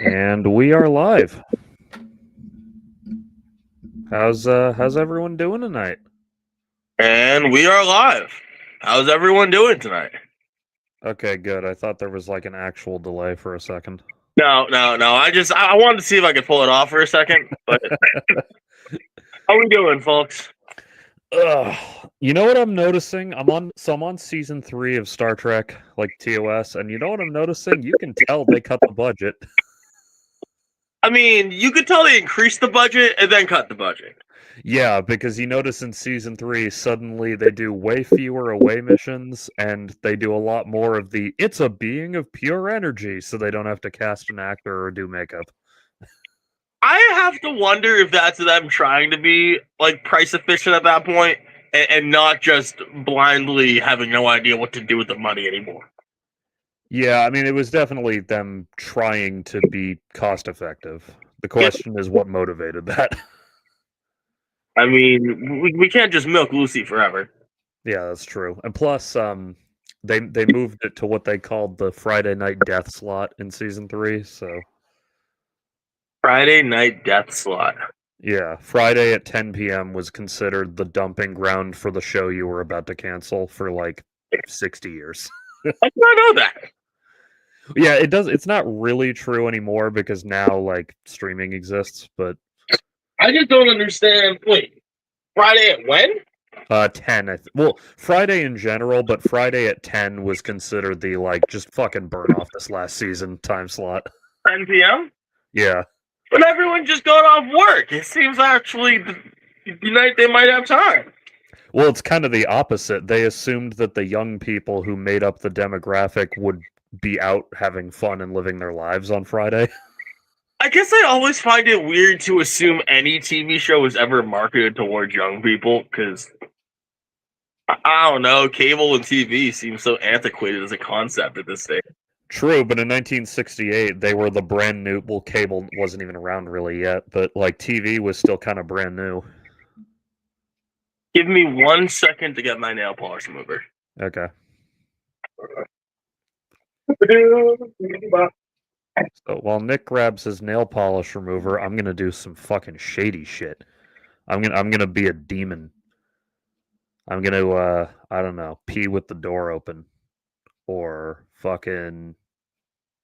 And we are live. How's everyone doing tonight? And we are live. How's everyone doing tonight? Okay, good. I thought there was like an actual delay for a second. No. I wanted to see if I could pull it off for a second. But how we doing, folks? Ugh. You know what I'm noticing? I'm on season 3 of Star Trek, like TOS, and you know what I'm noticing? You can tell they cut the budget. I mean, you could tell they increased the budget and then cut the budget. Yeah, because you notice in season 3, suddenly they do way fewer away missions, and they do a lot more of the "it's a being of pure energy," so they don't have to cast an actor or do makeup. I have to wonder if that's them trying to be like price efficient at that point and not just blindly having no idea what to do with the money anymore. Yeah, I mean, it was definitely them trying to be cost effective. The question is what motivated that. I mean, we can't just milk Lucy forever. Yeah, that's true. And plus, they moved it to what they called the Friday night death slot in season 3. So Friday night death slot. yeah, Friday at 10 p.m. was considered the dumping ground for the show you were about to cancel for like 60 years. I did not know that. Yeah, it does. It's not really true anymore because now like streaming exists, but I just don't understand. Wait, Friday at when? 10. Well, Friday in general, but Friday at 10 was considered the like just fucking burn off this last season time slot. 10 p.m. Yeah. But everyone just got off work. It seems actually the night they might have time. Well, it's kind of the opposite. They assumed that the young people who made up the demographic would be out having fun and living their lives on Friday. I guess I always find it weird to assume any TV show is ever marketed towards young people because I don't know, cable and TV seems so antiquated as a concept at this stage. True, but in 1968 they were the brand new. Well, cable wasn't even around really yet, but like TV was still kind of brand new. Give me 1 second to get my nail polish remover. Okay. So while Nick grabs his nail polish remover, I'm gonna do some fucking shady shit. I'm gonna be a demon. I'm gonna I don't know, pee with the door open. Or fucking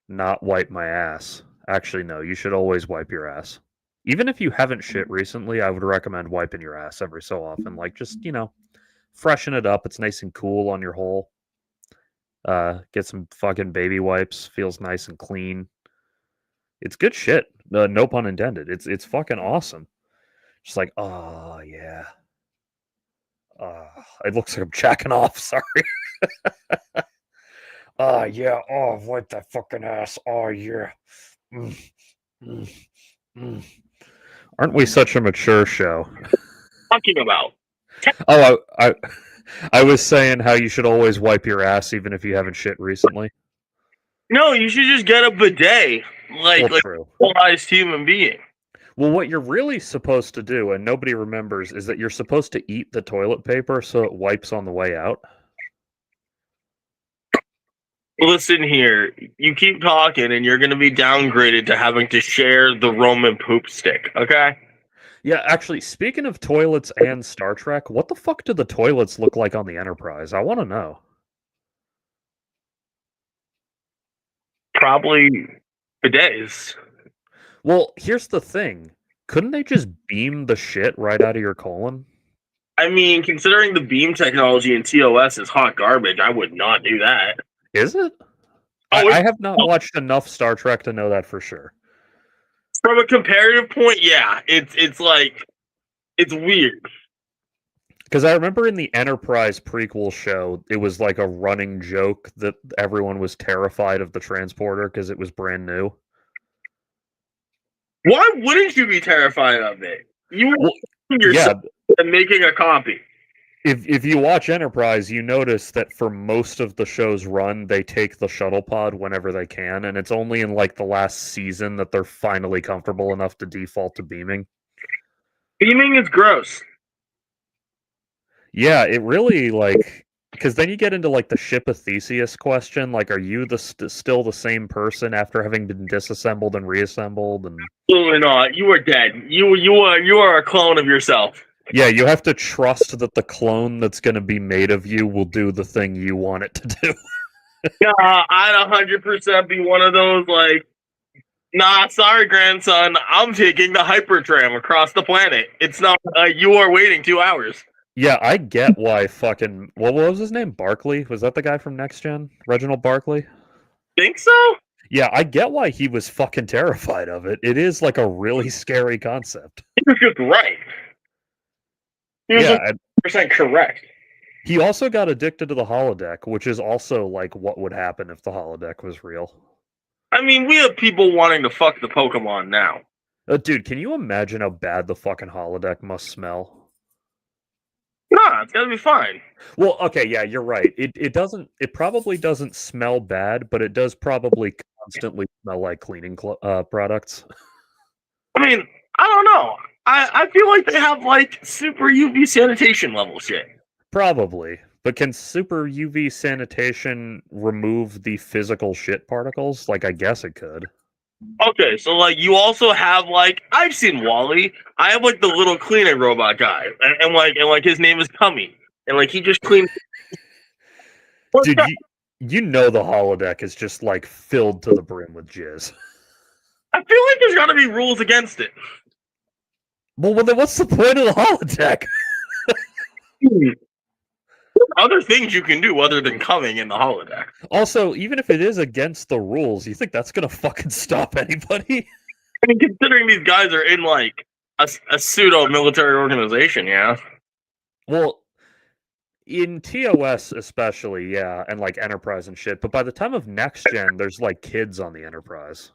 not wipe my ass. Actually, no, you should always wipe your ass. Even if you haven't shit recently, I would recommend wiping your ass every so often. Like just, freshen it up. It's nice and cool on your hole. Get some fucking baby wipes. Feels nice and clean. It's good shit. No pun intended. It's fucking awesome. Just like, oh yeah. It looks like I'm jacking off. Sorry. Oh yeah. Oh, wipe that fucking ass. Oh yeah. Mm, mm, mm. Aren't we such a mature show? Talking about. Oh, I was saying how you should always wipe your ass even if you haven't shit recently. No, you should just get a bidet, like True. a civilized human being. Well, what you're really supposed to do, and nobody remembers, is that you're supposed to eat the toilet paper so it wipes on the way out. Listen here, you keep talking and you're going to be downgraded to having to share the Roman poop stick, okay? Yeah, actually, speaking of toilets and Star Trek, what the fuck do the toilets look like on the Enterprise? I want to know. Probably bidets. Well, here's the thing. Couldn't they just beam the shit right out of your colon? I mean, considering the beam technology in TOS is hot garbage, I would not do that. Is it? Oh, I have not watched enough Star Trek to know that for sure. From a comparative point, yeah, it's like it's weird. Because I remember in the Enterprise prequel show, it was like a running joke that everyone was terrified of the transporter because it was brand new. Why wouldn't you be terrified of it? You were yourself and making a copy. If you watch Enterprise, you notice that for most of the show's run, they take the shuttle pod whenever they can, and it's only in like the last season that they're finally comfortable enough to default to beaming. Beaming is gross. Yeah, it really like Because then you get into like the ship of Theseus question. Like, are you still the same person after having been disassembled and reassembled? And Absolutely not. You are dead. You are a clone of yourself. yeah, you have to trust that the clone that's going to be made of you will do the thing you want it to do. Yeah, I'd 100% be one of those like, nah, sorry, grandson. I'm taking the hypertram across the planet. It's not. You are waiting 2 hours. Yeah, I get why fucking what was his name? Barkley? Was that the guy from Next Gen? Reginald Barkley? Think so? Yeah, I get why he was fucking terrified of it. It is like a really scary concept. He was just right. He was Yeah, 100% correct. he also got addicted to the holodeck, which is also like what would happen if the holodeck was real. I mean, we have people wanting to fuck the Pokemon now. Dude, can you imagine how bad the fucking holodeck must smell? Nah, it's gotta be fine. Well, okay, yeah, you're right. It probably doesn't smell bad, but it does probably constantly smell like cleaning products. I mean, I don't know. I feel like they have like super UV sanitation level shit. Probably. But can super UV sanitation remove the physical shit particles? Like, I guess it could. Okay, so like you also have like I've seen Wally. I have like the little cleaning robot guy, and his name is Cummy, and like he just cleans. Dude, you know the holodeck is just like filled to the brim with jizz. I feel like there's gotta be rules against it. Well, then what's the point of the holodeck? Other things you can do other than coming in the holodeck. Also, even if it is against the rules, you think that's gonna fucking stop anybody? I mean, considering these guys are in like a pseudo military organization, yeah. Well, in TOS especially, yeah, and like Enterprise and shit. But by the time of Next Gen, there's like kids on the Enterprise.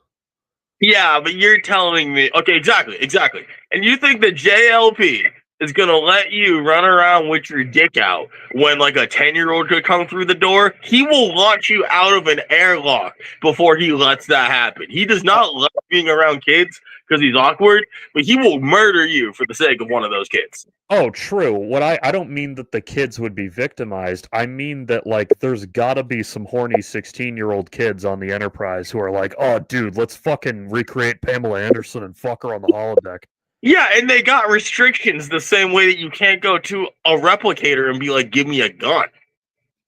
Yeah, but you're telling me okay, exactly. And you think the JLP is gonna let you run around with your dick out when like a 10-year-old could come through the door? He will launch you out of an airlock before he lets that happen. He does not love being around kids because he's awkward, but he will murder you for the sake of one of those kids. Oh, true. What I don't mean that the kids would be victimized. I mean that like there's gotta be some horny 16-year-old kids on the Enterprise who are like, oh dude, let's fucking recreate Pamela Anderson and fuck her on the holodeck. Yeah, and they got restrictions the same way that you can't go to a replicator and be like, give me a gun.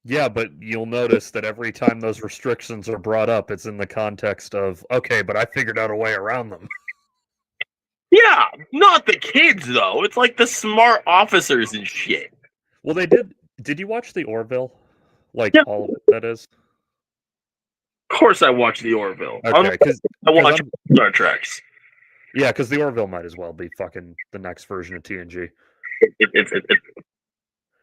Yeah, but you'll notice that every time those restrictions are brought up, it's in the context of, okay, but I figured out a way around them. Yeah, not the kids though. It's like the smart officers and shit. Well, they did. Did you watch the Orville? Like Yeah. all of it, that is. Of course, I watch the Orville. Okay, because I watch Star Treks. yeah, because the Orville might as well be fucking the next version of TNG.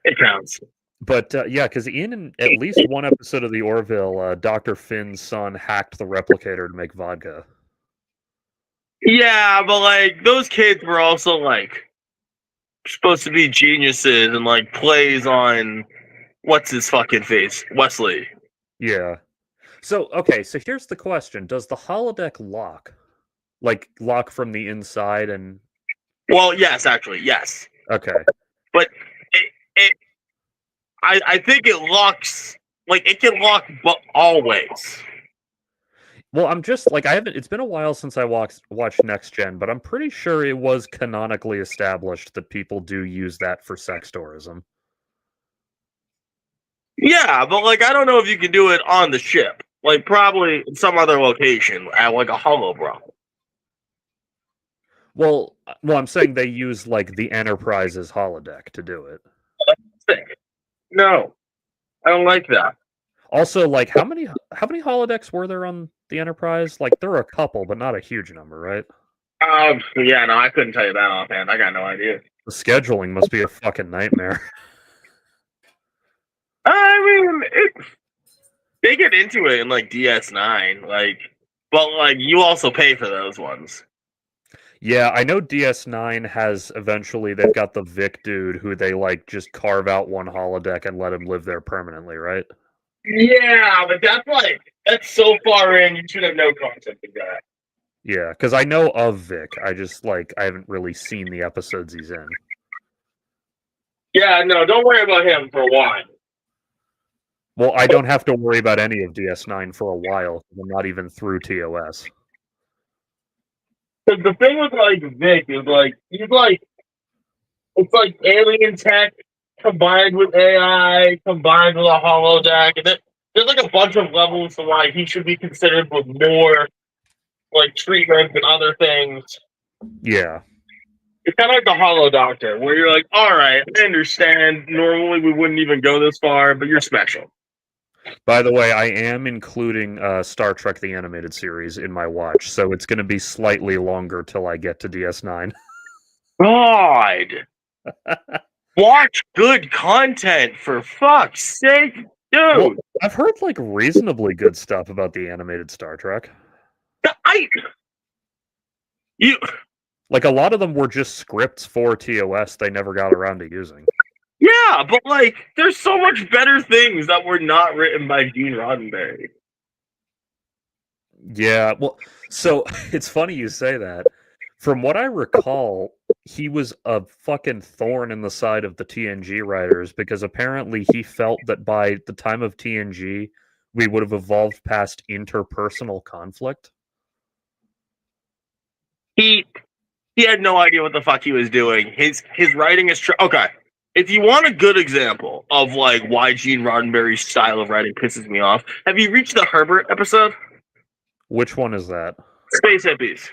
It counts. But yeah, because in at least one episode of the Orville, Dr. Finn's son hacked the replicator to make vodka. Yeah, but like those kids were also like supposed to be geniuses and like plays on what's his fucking face, Wesley. Yeah. So okay, so here's the question: does the holodeck lock, like lock from the inside? And Well, yes, actually, yes, okay, but I think it locks. Like it can lock, but always. well, I'm just like I haven't. It's been a while since I watched Next Gen, but I'm pretty sure it was canonically established that people do use that for sex tourism. Yeah, but like I don't know if you can do it on the ship. Like probably in some other location at like a hologram. Well, I'm saying they use like the Enterprise's holodeck to do it. Sick. No, I don't like that. Also, like how many holodecks were there on the Enterprise? Like there were a couple, but not a huge number, right? Yeah, no, I couldn't tell you that offhand. I got no idea. The scheduling must be a fucking nightmare. I mean, they get into it in like DS9, like, but like you also pay for those ones. Yeah, I know DS9 has eventually they've got the Vic dude who they like just carve out one holodeck and let him live there permanently, right? Yeah, but that's so far in. You should have no concept of that. Yeah, because I know of Vic. I just like I haven't really seen the episodes he's in. Yeah, no, don't worry about him for a while. Well, I don't have to worry about any of DS9 for a while. I'm not even through TOS. Because the thing with like Vic is like he's like it's like alien tech combined with AI combined with a holodeck, and there's like a bunch of levels to why he should be considered with more like treatment and other things. Yeah. It's kind of like the Hollow Doctor, where you're like, all right, I understand. Normally we wouldn't even go this far, but you're special. By the way, I am including Star Trek the Animated Series in my watch, so it's going to be slightly longer till I get to DS9. God, watch good content for fuck's sake, dude. Well, I've heard like reasonably good stuff about the animated Star Trek. I you Like a lot of them were just scripts for TOS they never got around to using. yeah, but like, there's so much better things that were not written by Gene Roddenberry. Yeah, well, so it's funny you say that. From what I recall, he was a fucking thorn in the side of the TNG writers because apparently he felt that by the time of TNG, we would have evolved past interpersonal conflict. He he had no idea what the fuck he was doing. His writing is okay. If you want a good example of like why Gene Roddenberry's style of writing pisses me off, have you reached the Herbert episode? Which one is that? Space hippies.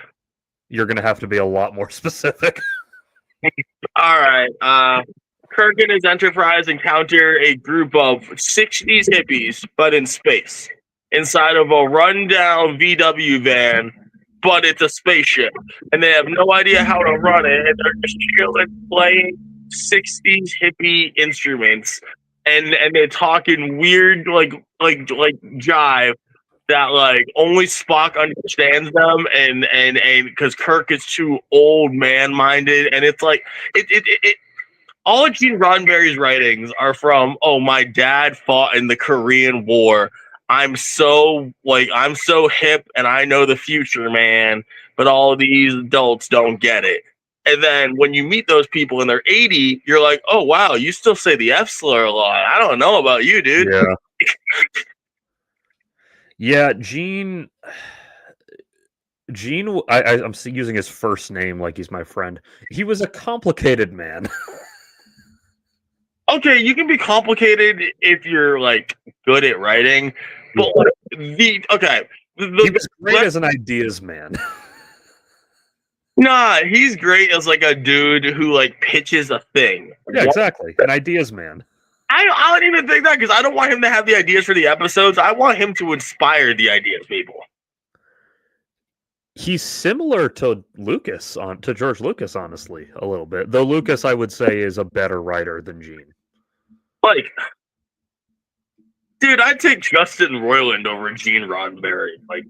You're going to have to be a lot more specific. All right. Kirk and his Enterprise encounter a group of 60s hippies, but in space, inside of a rundown VW van, but it's a spaceship. And they have no idea how to run it, and they're just chilling, playing 60s hippie instruments. And they're talking weird like jive that like only Spock understands them, and because Kirk is too old man minded, and it's like it all of Gene Roddenberry's writings are from, oh, my dad fought in the Korean War. I'm so hip and I know the future, man. But all of these adults don't get it. And then when you meet those people and they're 80, you're like, oh wow, you still say the F slur a lot. I don't know about you, dude. Yeah. Yeah, Gene. I'm using his first name like he's my friend. He was a complicated man. Okay, you can be complicated if you're like good at writing, but like, he was great as an ideas man. Nah, he's great as like a dude who like pitches a thing. Yeah, exactly, an ideas man. I don't even think that because I don't want him to have the ideas for the episodes. I want him to inspire the ideas people. He's similar to George Lucas, honestly, a little bit. Though Lucas, I would say, is a better writer than Gene. Like, dude, I'd take Justin Roiland over Gene Roddenberry. Like,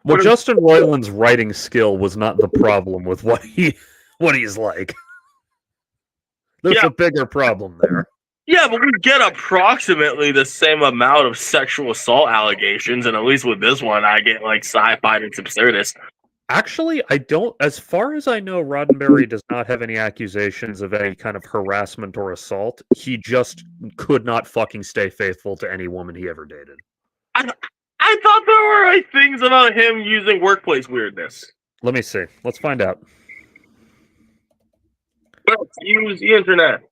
well, Justin Roiland's writing skill was not the problem with what he's like. There's a bigger problem there. Yeah, but we get approximately the same amount of sexual assault allegations, and at least with this one, I get like sci-fi and absurdist. Actually, I don't. As far as I know, Roddenberry does not have any accusations of any kind of harassment or assault. He just could not fucking stay faithful to any woman he ever dated. I thought there were like, things about him using workplace weirdness. Let me see. Let's find out. Let's use the internet.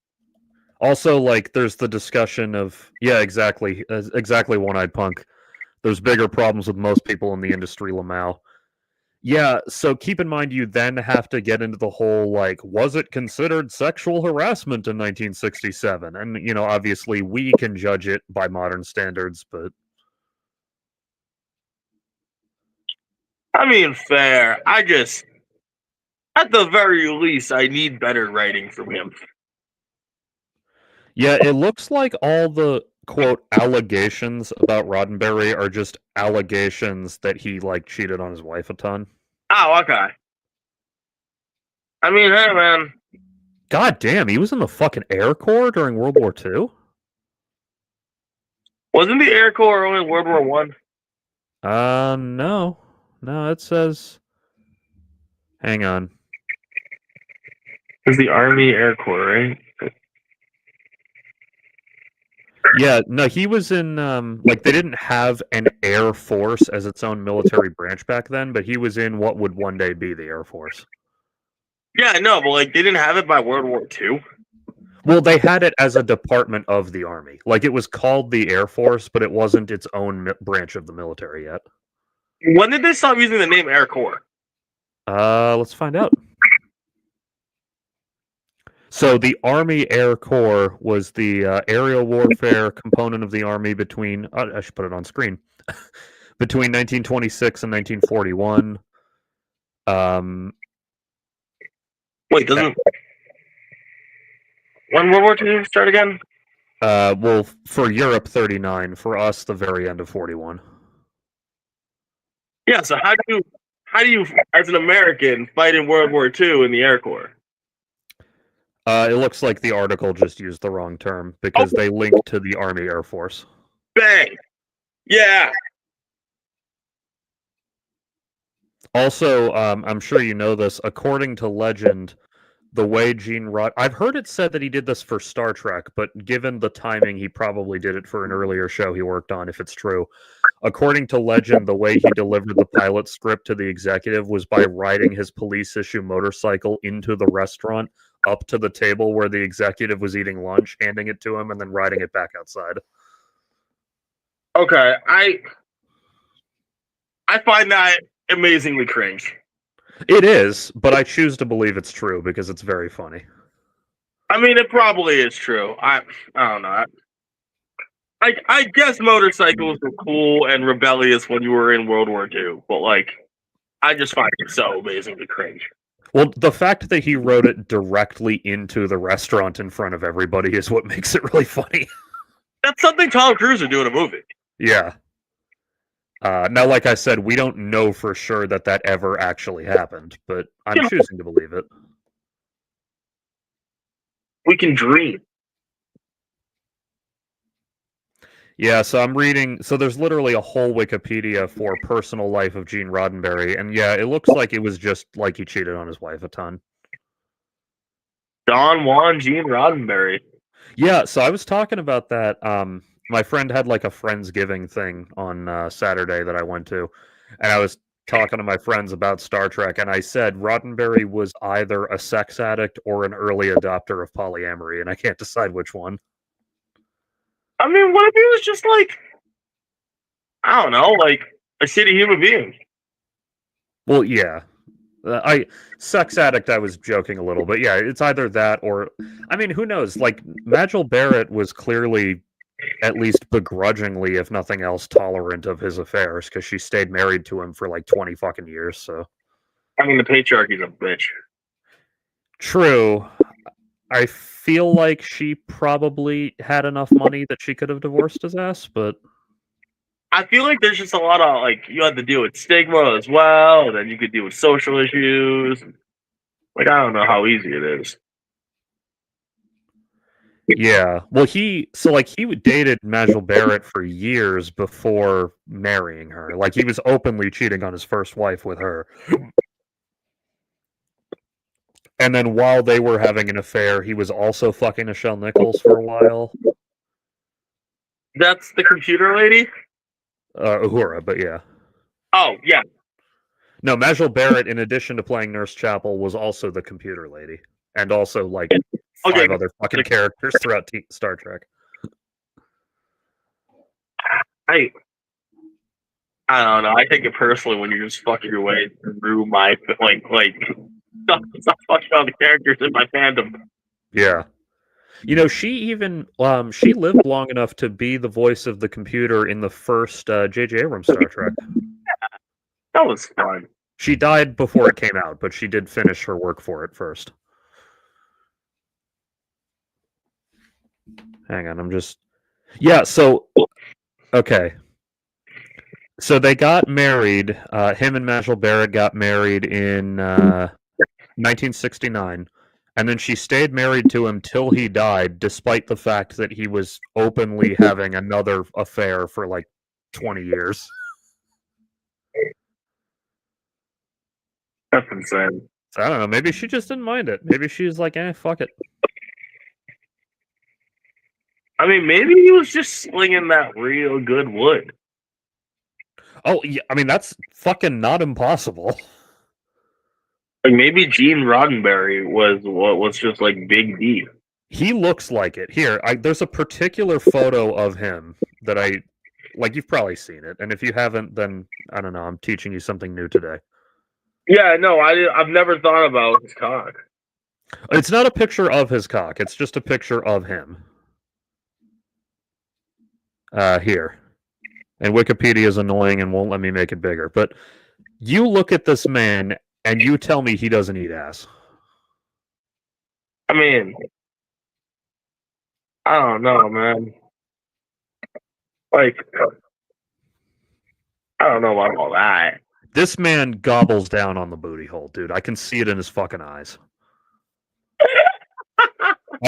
Also, like, there's the discussion of exactly One-Eyed Punk. There's bigger problems with most people in the industry, Lamau. Yeah, so keep in mind you then have to get into the whole, like, was it considered sexual harassment in 1967? And, you know, obviously we can judge it by modern standards, but... I mean, fair. At the very least, I need better writing from him. Yeah, it looks like all the, quote, allegations about Roddenberry are just allegations that he, like, cheated on his wife a ton. Oh, okay. I mean, hey, man. God damn, he was in the fucking Air Corps during World War II? Wasn't the Air Corps only World War One? No. No, it says... Hang on. It's the Army Air Corps, right? Yeah, no, he was in like they didn't have an Air Force as its own military branch back then, but he was in what would one day be the Air Force. Yeah, no, but like they didn't have it by World War II. Well, they had it as a department of the Army. Like it was called the Air Force, but it wasn't its own branch of the military yet. When did they stop using the name Air Corps? Let's find out. So the Army Air Corps was the aerial warfare component of the Army between. I should put it on screen. Between 1926 and 1941. Wait, doesn't when World War II start again? Well, for Europe, 39. For us, the very end of 41. Yeah. So how do you as an American fight in World War II in the Air Corps? It looks like the article just used the wrong term because they linked to the Army Air Force. Bang! Yeah. Also, I'm sure you know this. According to legend, the way Gene Rod, I've heard it said that he did this for Star Trek, but given the timing, he probably did it for an earlier show he worked on, if it's true. According to legend, the way he delivered the pilot script to the executive was by riding his police issue motorcycle into the restaurant, up to the table where the executive was eating lunch, handing it to him, and then riding it back outside. Okay. I find that amazingly cringe. It is, but I choose to believe it's true because it's very funny. I mean, it probably is true. I don't know. I guess motorcycles were cool and rebellious when you were in World War II, but like, I just find it so amazingly cringe. Well, the fact that he wrote it directly into the restaurant in front of everybody is what makes it really funny. That's something Tom Cruise would do in a movie. Yeah. Now, like I said, we don't know for sure that that ever actually happened, but I'm Yeah. choosing to believe it. We can dream. Yeah, so I'm reading. So there's literally a whole Wikipedia for personal life of Gene Roddenberry, and yeah, it looks like it was just like he cheated on his wife a ton. Don Juan Gene Roddenberry. Yeah, so I was talking about that. My friend had like a Friendsgiving thing on Saturday that I went to, and I was talking to my friends about Star Trek, and I said Roddenberry was either a sex addict or an early adopter of polyamory, and I can't decide which one. I mean, what if he was just like, I don't know, like a shitty human being? Well, yeah. I sex addict. I was joking a little, but yeah, it's either that or, I mean, who knows? Like Majel Barrett was clearly, at least begrudgingly, if nothing else, tolerant of his affairs because she stayed married to him for like 20 fucking years. So I mean, the patriarchy's a bitch. true. I feel like she probably had enough money that she could have divorced his ass, but I feel like there's just a lot of like you have to deal with stigma as well, and then you could deal with social issues. Like I don't know how easy it is. yeah. Well, he dated Majel Barrett for years before marrying her. Like he was openly cheating on his first wife with her. And then while they were having an affair, he was also fucking Nichelle Nichols for a while. That's the computer lady. Uhura, but yeah. Oh yeah. No, Majel Barrett, in addition to playing Nurse Chapel, was also the computer lady. And also like Okay. five other fucking characters throughout Star Trek. I don't know. I take it personally when you're just fucking your way through my like stop fucking all the characters in my fandom. Yeah. You know, she even she lived long enough to be the voice of the computer in the first J.J. Abrams Star Trek. That was fun. She died before it came out, but she did finish her work for it first. Hang on, I'm just... Yeah, so... Okay. So they got married. Him and Majel Barrett got married in 1969. And then she stayed married to him till he died, despite the fact that he was openly having another affair for like 20 years. That's insane. So I don't know. Maybe she just didn't mind it. Maybe she's like, fuck it. I mean, maybe he was just slinging that real good wood. Oh, yeah, I mean, that's fucking not impossible. Like maybe Gene Roddenberry was just like Big D. He looks like it. Here, there's a particular photo of him that I like. You've probably seen it, and if you haven't, then I don't know. I'm teaching you something new today. Yeah, no, I've never thought about his cock. It's not a picture of his cock. It's just a picture of him. Here, and Wikipedia is annoying and won't let me make it bigger. But you look at this man and you tell me he doesn't eat ass. I mean, I don't know, man. Like, I don't know about all that. This man gobbles down on the booty hole, dude. I can see it in his fucking eyes.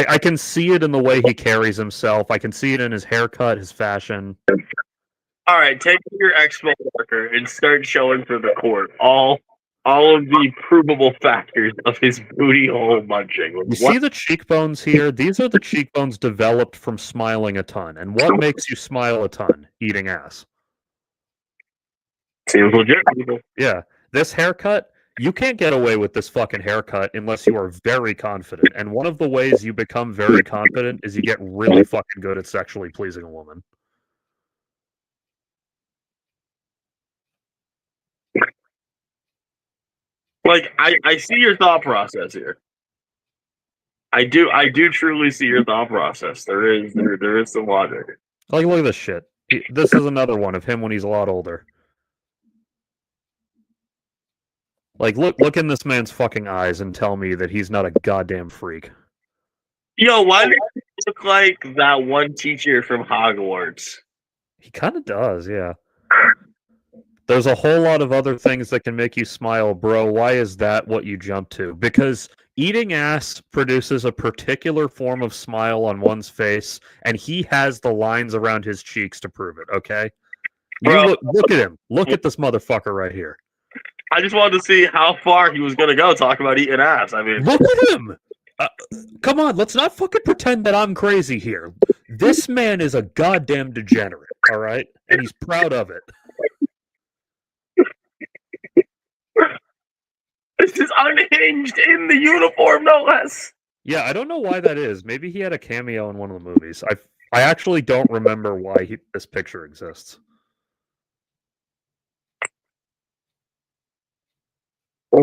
I can see it in the way he carries himself. I can see it in his haircut, his fashion. All right, take your expo marker and start showing for the court all of the provable factors of his booty hole munching. You see the cheekbones here? These are the cheekbones developed from smiling a ton. And what makes you smile a ton? Eating ass. Seems legit, people. Yeah. This haircut, you can't get away with this fucking haircut unless you are very confident. And one of the ways you become very confident is you get really fucking good at sexually pleasing a woman. Like, I see your thought process here. I do truly see your thought process. There is some logic. Like, look at this shit. This is another one of him when he's a lot older. Like, look in this man's fucking eyes and tell me that he's not a goddamn freak. Yo, why does he look like that one teacher from Hogwarts? He kind of does, yeah. There's a whole lot of other things that can make you smile, bro. Why is that what you jump to? Because eating ass produces a particular form of smile on one's face, and he has the lines around his cheeks to prove it, okay? You look at him. Look at this motherfucker right here. I just wanted to see how far he was going to go talking about eating ass. I mean, look at him. Come on, let's not fucking pretend that I'm crazy here. This man is a goddamn degenerate, all right? And he's proud of it. This is unhinged in the uniform, no less. Yeah, I don't know why that is. Maybe he had a cameo in one of the movies. I actually don't remember why this picture exists. I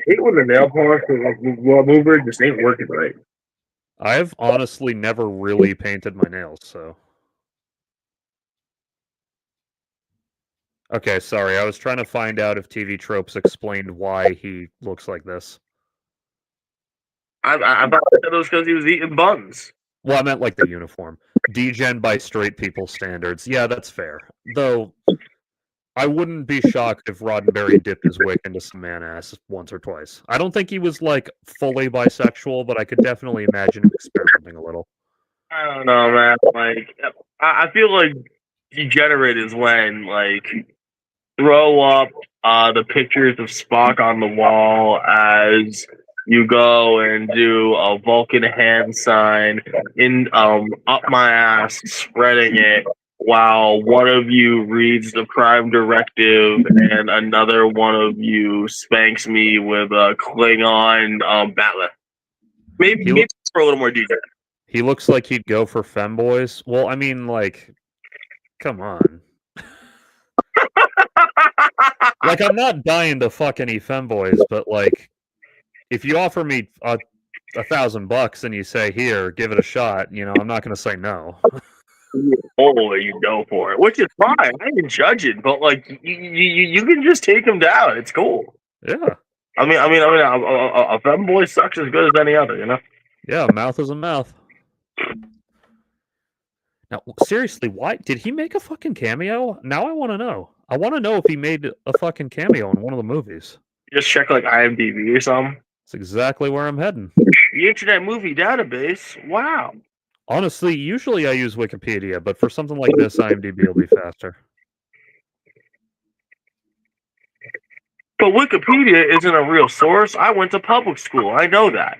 hate when the nail polish mover just ain't working right. I've honestly never really painted my nails, so. Okay, sorry. I was trying to find out if TV Tropes explained why he looks like this. I thought it was because he was eating buns. Well, I meant like the uniform. Degen by straight people standards. Yeah, that's fair. Though, I wouldn't be shocked if Roddenberry dipped his wick into some man ass once or twice. I don't think he was, like, fully bisexual, but I could definitely imagine him experimenting a little. I don't know, man. Like, I feel like degenerate is when, like, throw up the pictures of Spock on the wall as you go and do a Vulcan hand sign in up my ass, spreading it, while one of you reads the Prime Directive and another one of you spanks me with a Klingon battle. Maybe for a little more detail. He looks like he'd go for femboys. Well, I mean, like, come on. Like, I'm not dying to fuck any femboys, but, like, if you offer me $1,000 and you say, here, give it a shot, you know, I'm not going to say no. Oh, you go for it, which is fine. I ain't judging, but, like, you can just take him down. It's cool. Yeah. I mean, a femboy sucks as good as any other, you know? Yeah, mouth is a mouth. Now, seriously, why did he make a fucking cameo? Now I want to know. I want to know if he made a fucking cameo in one of the movies. Just check, like, IMDb or something. That's exactly where I'm heading. The Internet Movie Database? Wow. Honestly, usually I use Wikipedia, but for something like this, IMDb will be faster. But Wikipedia isn't a real source. I went to public school. I know that.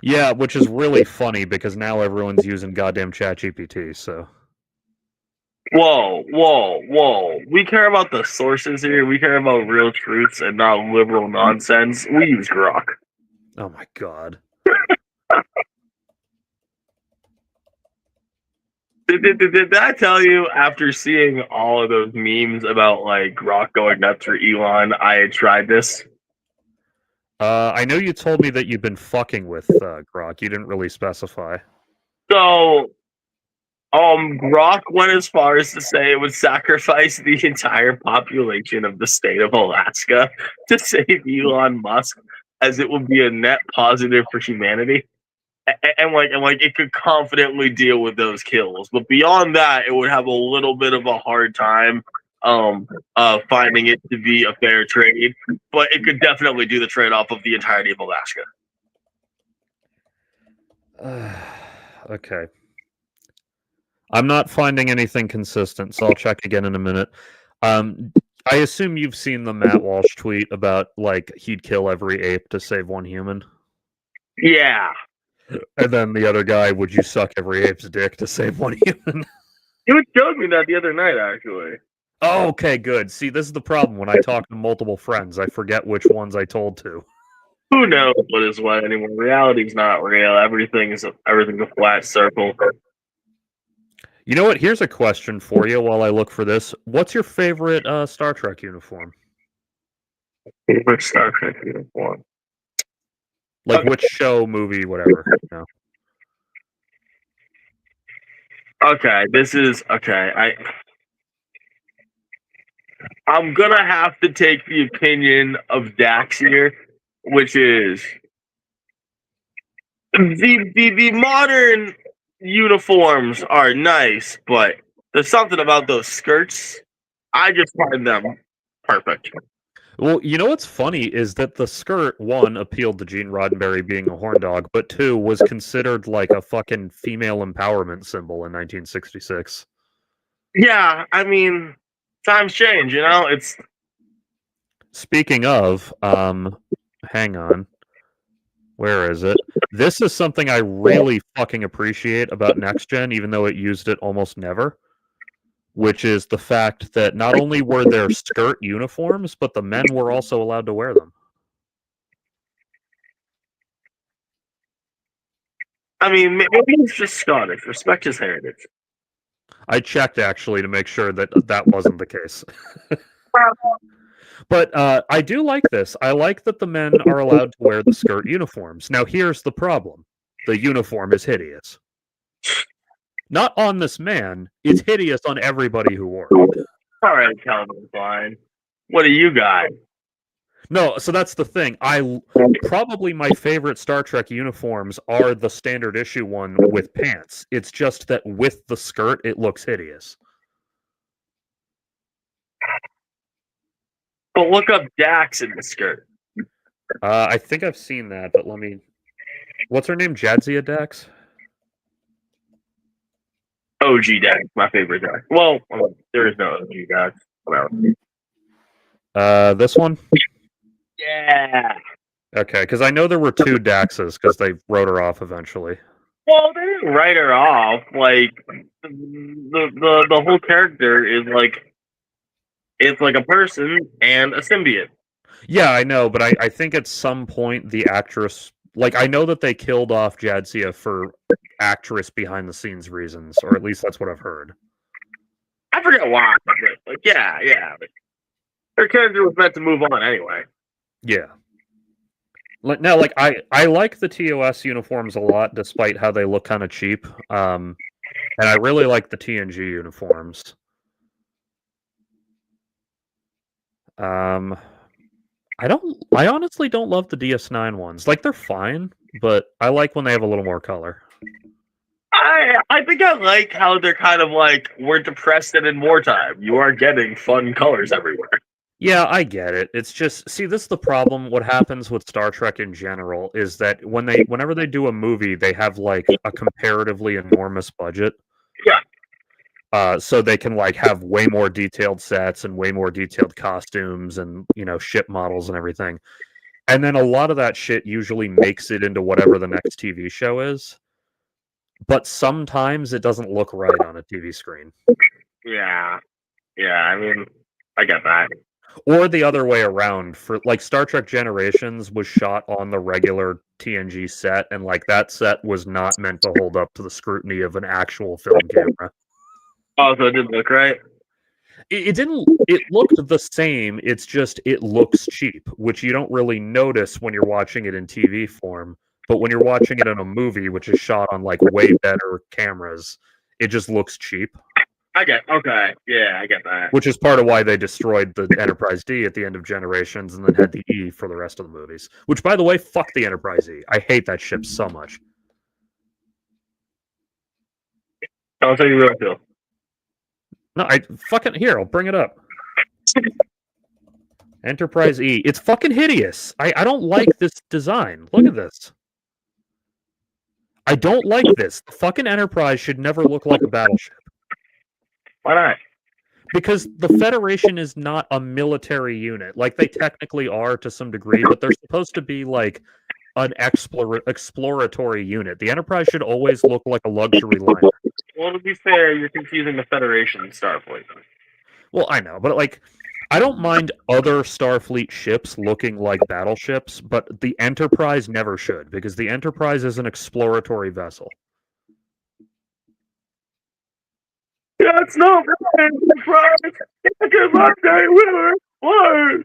Yeah, which is really funny because now everyone's using goddamn ChatGPT. So Whoa, whoa, whoa. We care about the sources here. We care about real truths and not liberal nonsense. We use Grok. oh my god. Did I tell you after seeing all of those memes about like Grok going nuts for Elon, I had tried this? I know you told me that you've been fucking with Grok. You didn't really specify. So, Grok went as far as to say it would sacrifice the entire population of the state of Alaska to save Elon Musk, as it would be a net positive for humanity. And it could confidently deal with those kills, but beyond that, it would have a little bit of a hard time finding it to be a fair trade. But it could definitely do the trade off of the entirety of Alaska. Okay. I'm not finding anything consistent, so I'll check again in a minute. I assume you've seen the Matt Walsh tweet about like he'd kill every ape to save one human. Yeah, And then the other guy, would you suck every ape's dick to save one human? you showed me that the other night, actually. Oh, okay, good. See, this is the problem. When I talk to multiple friends, I forget which ones I told to. Who knows what is what anymore? Reality's not real. Everything's a flat circle. You know what? Here's a question for you while I look for this. What's your favorite Star Trek uniform? Favorite Star Trek uniform. Like which show, movie, whatever. You know? Okay, this is okay. I'm gonna have to take the opinion of Dax here, which is the modern uniforms are nice, but there's something about those skirts. I just find them perfect. Well, you know what's funny is that the skirt, one, appealed to Gene Roddenberry being a horn dog, but two, was considered like a fucking female empowerment symbol in 1966. Yeah, I mean, times change, you know. It's Speaking of, hang on. Where is it? This is something I really fucking appreciate about Next Gen, even though it used it almost never, which is the fact that not only were there skirt uniforms, but the men were also allowed to wear them. I mean, maybe he's just Scottish. Respect his heritage. I checked actually to make sure that that wasn't the case. But I do like this. I like that the men are allowed to wear the skirt uniforms. Now, here's the problem. The uniform is hideous. Not on this man. It's hideous on everybody who wore it. All right, Calvin Klein. What do you got? No, so that's the thing. Probably my favorite Star Trek uniforms are the standard issue one with pants. It's just that with the skirt, it looks hideous. But look up Dax in the skirt. I think I've seen that, but let me. What's her name? Jadzia Dax? OG Dax, my favorite Dax. Well, there is no OG Dax. Whatever. This one? Yeah. Okay, because I know there were two Daxes because they wrote her off eventually. Well, they didn't write her off. Like the whole character is like it's like a person and a symbiote. Yeah, I know, but I think at some point the actress, like, I know that they killed off Jadzia for actress behind the scenes reasons, or at least that's what I've heard. I forget why, but like yeah. But her character was meant to move on anyway. Yeah. Now, like I like the TOS uniforms a lot, despite how they look kind of cheap. And I really like the TNG uniforms. I honestly don't love the DS9 ones. Like, they're fine, but I like when they have a little more color. I think I like how they're kind of like we're depressed and in wartime. You are getting fun colors everywhere. Yeah, I get it. It's just, see, this is the problem. What happens with Star Trek in general is that whenever they do a movie, they have like a comparatively enormous budget. Yeah. So they can like have way more detailed sets and way more detailed costumes and ship models and everything. And then a lot of that shit usually makes it into whatever the next TV show is. But sometimes it doesn't look right on a TV screen. Yeah. Yeah, I mean, I get that. Or the other way around. For like Star Trek Generations was shot on the regular TNG set, and like that set was not meant to hold up to the scrutiny of an actual film camera. Oh, so it didn't look right? It didn't. It looked the same. It's just it looks cheap, which you don't really notice when you're watching it in TV form. But when you're watching it in a movie, which is shot on like way better cameras, it just looks cheap. Okay. Yeah, I get that. Which is part of why they destroyed the Enterprise D at the end of Generations and then had the E for the rest of the movies. Which, by the way, fuck the Enterprise E. I hate that ship so much. I'll tell you really feel. No, I'll bring it up. Enterprise E. It's fucking hideous. I don't like this design. Look at this. I don't like this. The fucking Enterprise should never look like a battleship. Why not? Because the Federation is not a military unit. Like, they technically are to some degree, but they're supposed to be like an exploratory unit. The Enterprise should always look like a luxury liner. Well, to be fair, you're confusing the Federation and Starfleet. Well, I know, but like, I don't mind other Starfleet ships looking like battleships, but the Enterprise never should, because the Enterprise is an exploratory vessel. Yeah, it's no Enterprise. Because I'm with her.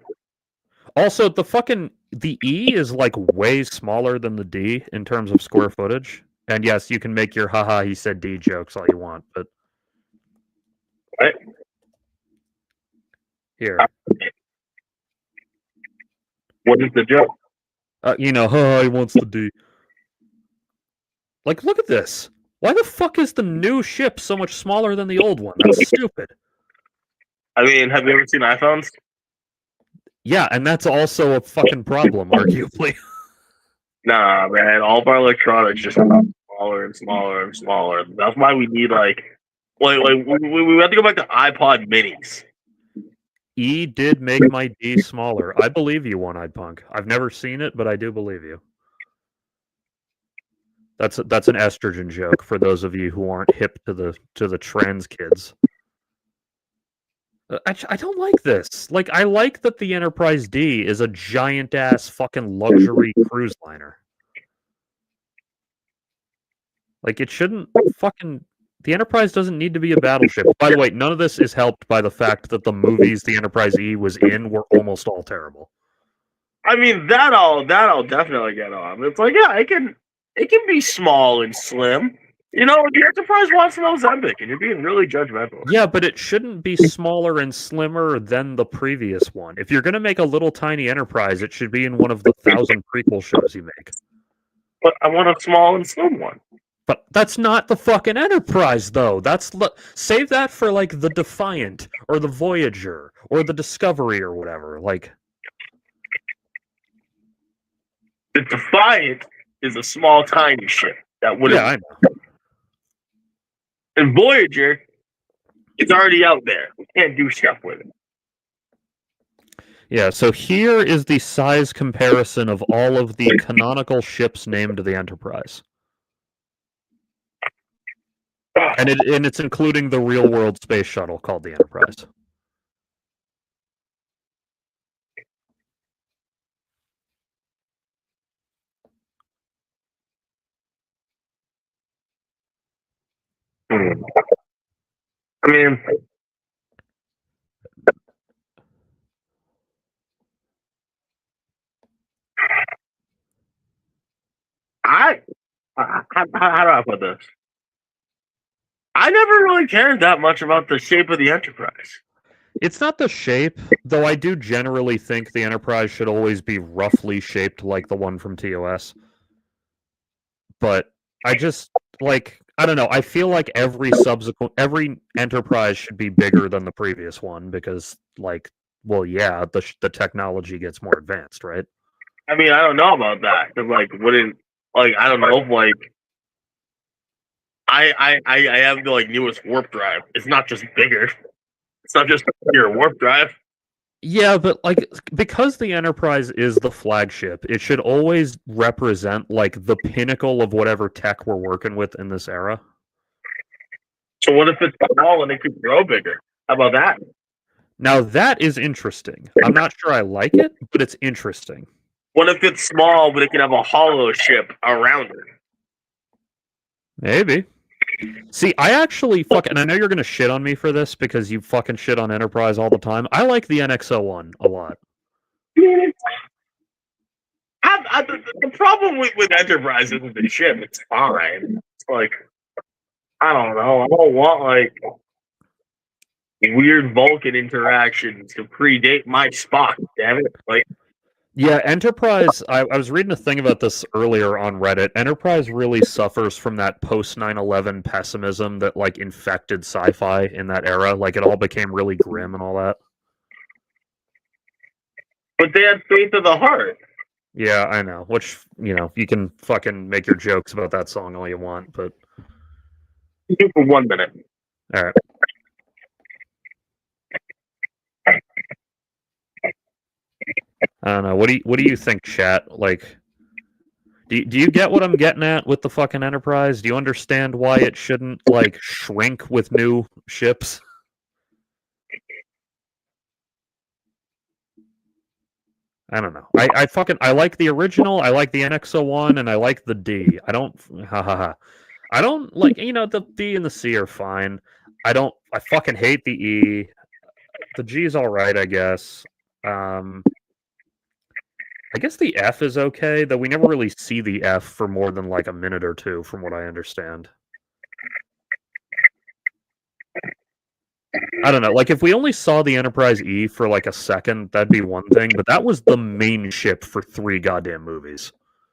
Also, the E is like way smaller than the D in terms of square footage. And yes, you can make your haha he said D jokes all you want, but what? Here. What is the joke? Haha he wants the D. Like, look at this. Why the fuck is the new ship so much smaller than the old one? That's stupid. I mean, have you ever seen iPhones? Yeah, and that's also a fucking problem, arguably. Nah, man. All of our electronics just got smaller and smaller and smaller. That's why we need we have to go back to iPod minis. E did make my D smaller. I believe you, One-Eyed Punk. I've never seen it, but I do believe you. That's an estrogen joke for those of you who aren't hip to the trans kids. I don't like this. Like, I like that the Enterprise D is a giant ass fucking luxury cruise liner. Like, it shouldn't fucking. The Enterprise doesn't need to be a battleship. By the way, none of this is helped by the fact that the movies the Enterprise E was in were almost all terrible. I mean, that I'll definitely get on. It's like, yeah, it can be small and slim. You know, the Enterprise wants an Ozempic, and you're being really judgmental. Yeah, but it shouldn't be smaller and slimmer than the previous one. If you're going to make a little tiny Enterprise, it should be in one of the 1,000 prequel shows you make. But I want a small and slim one. But that's not the fucking Enterprise, though. Save that for, like, the Defiant, or the Voyager, or the Discovery, or whatever. Like, the Defiant is a small, tiny ship that would. Yeah, I know. And Voyager is already out there. We can't do stuff with it. Yeah, so here is the size comparison of all of the canonical ships named the Enterprise. And it's including the real-world space shuttle called the Enterprise. I mean, how do I put this? I never really cared that much about the shape of the Enterprise. It's not the shape, though I do generally think the Enterprise should always be roughly shaped like the one from TOS. But I just, like, I don't know, I feel like every Enterprise should be bigger than the previous one because, like, well, yeah, the technology gets more advanced, right? I mean, I don't know about that. Cause, like, I don't know if, like, I have the, like, newest warp drive. It's not just bigger. It's not just your warp drive. Yeah, but like because the Enterprise is the flagship, it should always represent like the pinnacle of whatever tech we're working with in this era. So what if it's small and it could grow bigger? How about that? Now that is interesting. I'm not sure I like it, but it's interesting. What if it's small but it can have a hollow ship around it? Maybe. See, I actually and I know you're gonna shit on me for this because you fucking shit on Enterprise all the time. I like the NX-01 a lot. The problem with Enterprise isn't the ship. It's fine. It's like, I don't know. I don't want like weird Vulcan interactions to predate my Spock. Damn it! Like, Yeah, Enterprise. I was reading a thing about this earlier on Reddit. Enterprise really suffers from that post 9/11 pessimism that like infected sci-fi in that era. Like it all became really grim and all that. but they had faith of the heart. Yeah, I know. Which you can fucking make your jokes about that song all you want, but Do for 1 minute. all right. I don't know. What do you think, chat? Like, do you get what I'm getting at with the fucking Enterprise? Do you understand why it shouldn't like shrink with new ships? I don't know. I like the original. I like the NX-01, and I like the D. I don't I don't like the B and the C are fine. I fucking hate the E. The G is all right, I guess. I guess the F is okay, though we never really see the F for more than like a minute or two, from what I understand. I don't know. Like, if we only saw the Enterprise E for like a second, that'd be one thing, but that was the main ship for 3 goddamn movies.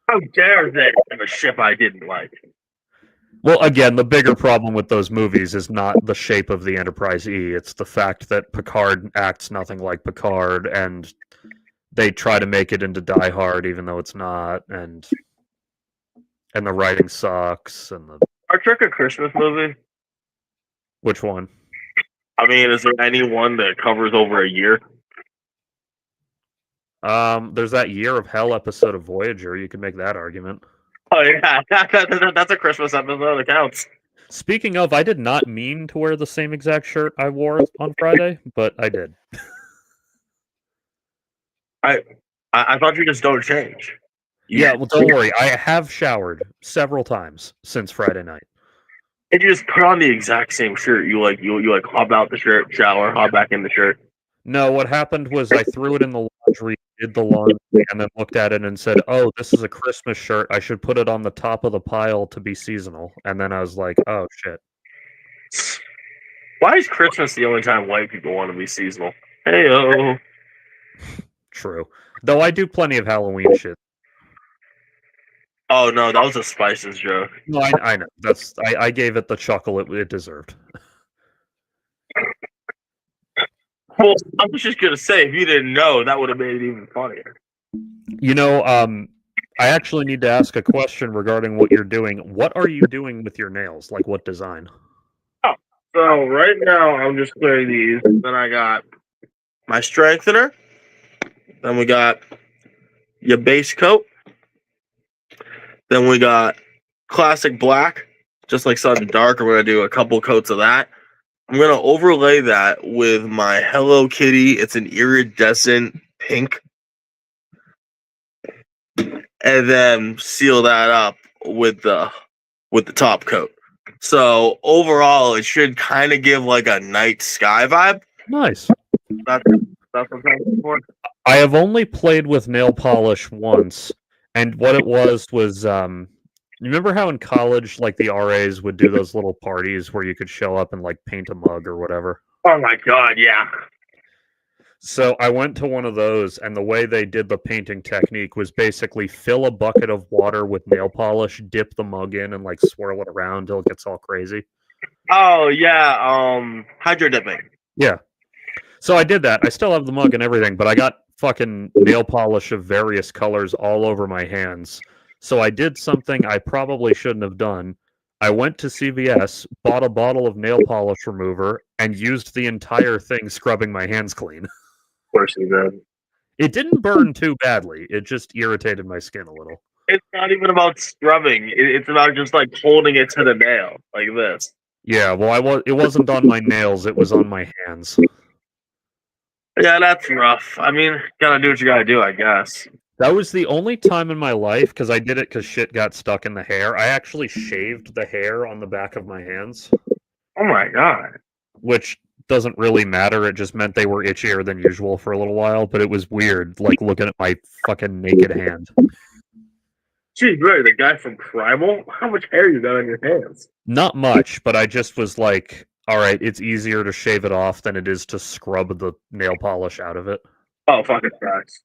How dare they have a ship I didn't like? Well, again, the bigger problem with those movies is not the shape of the Enterprise E. It's the fact that Picard acts nothing like Picard, and they try to make it into Die Hard, even though it's not, and the writing sucks. And the Star Trek a Christmas movie? which one? I mean, is there any one that covers over a year? There's that Year of Hell episode of Voyager. You could make that argument. Oh yeah, that's a Christmas episode that counts. Speaking of, I did not mean to wear the same exact shirt I wore on Friday, but I did. I thought you just don't change. Yeah, well, don't worry. I have showered several times since Friday night. And you just put on the exact same shirt. You hop out the shirt, shower, hop back in the shirt. No, what happened was I threw it in the laundry, did the laundry, and then looked at it and said, "Oh, this is a Christmas shirt. I should put it on the top of the pile to be seasonal." And then I was like, "Oh shit." Why is Christmas the only time white people want to be seasonal? Hey-o. True. Though I do plenty of Halloween shit. Oh no, that was a Spices joke. No, I know. I gave it the chuckle it deserved. Well, I was just gonna say, if you didn't know, that would have made it even funnier. I actually need to ask a question regarding what you're doing. What are you doing with your nails? Like, what design? Oh, so right now I'm just clearing these. Then I got my strengthener. Then we got your base coat. Then we got classic black, just like Sudden Dark. We're going to do a couple coats of that. I'm going to overlay that with my Hello Kitty. It's an iridescent pink. And then seal that up with the top coat. So overall, it should kind of give like a night sky vibe. Nice. That's what I'm looking for. I have only played with nail polish once, and what it was you remember how in college, like the RAs would do those little parties where you could show up and like paint a mug or whatever? Oh my god, yeah. So I went to one of those, and the way they did the painting technique was basically fill a bucket of water with nail polish, dip the mug in, and like swirl it around till it gets all crazy. Oh yeah, hydro dipping. Yeah. So I did that. I still have the mug and everything, but I got fucking nail polish of various colors all over my hands. So I did something I probably shouldn't have done. I went to CVS, bought a bottle of nail polish remover, and used the entire thing scrubbing my hands clean. course he did. It didn't burn too badly. It just irritated my skin a little. It's not even about scrubbing. It's about just like holding it to the nail like this. Yeah, well, it wasn't on my nails. It was on my hands. Yeah, that's rough. I mean, gotta do what you gotta do, I guess. That was the only time in my life, because I did it because shit got stuck in the hair. I actually shaved the hair on the back of my hands, Oh my god. which doesn't really matter. It just meant they were itchier than usual for a little while, but it was weird, like looking at my fucking naked hand. Geez, really, the guy from Primal? How much hair you got on your hands? Not much, but I just was like, all right, it's easier to shave it off than it is to scrub the nail polish out of it. Oh, fucking facts.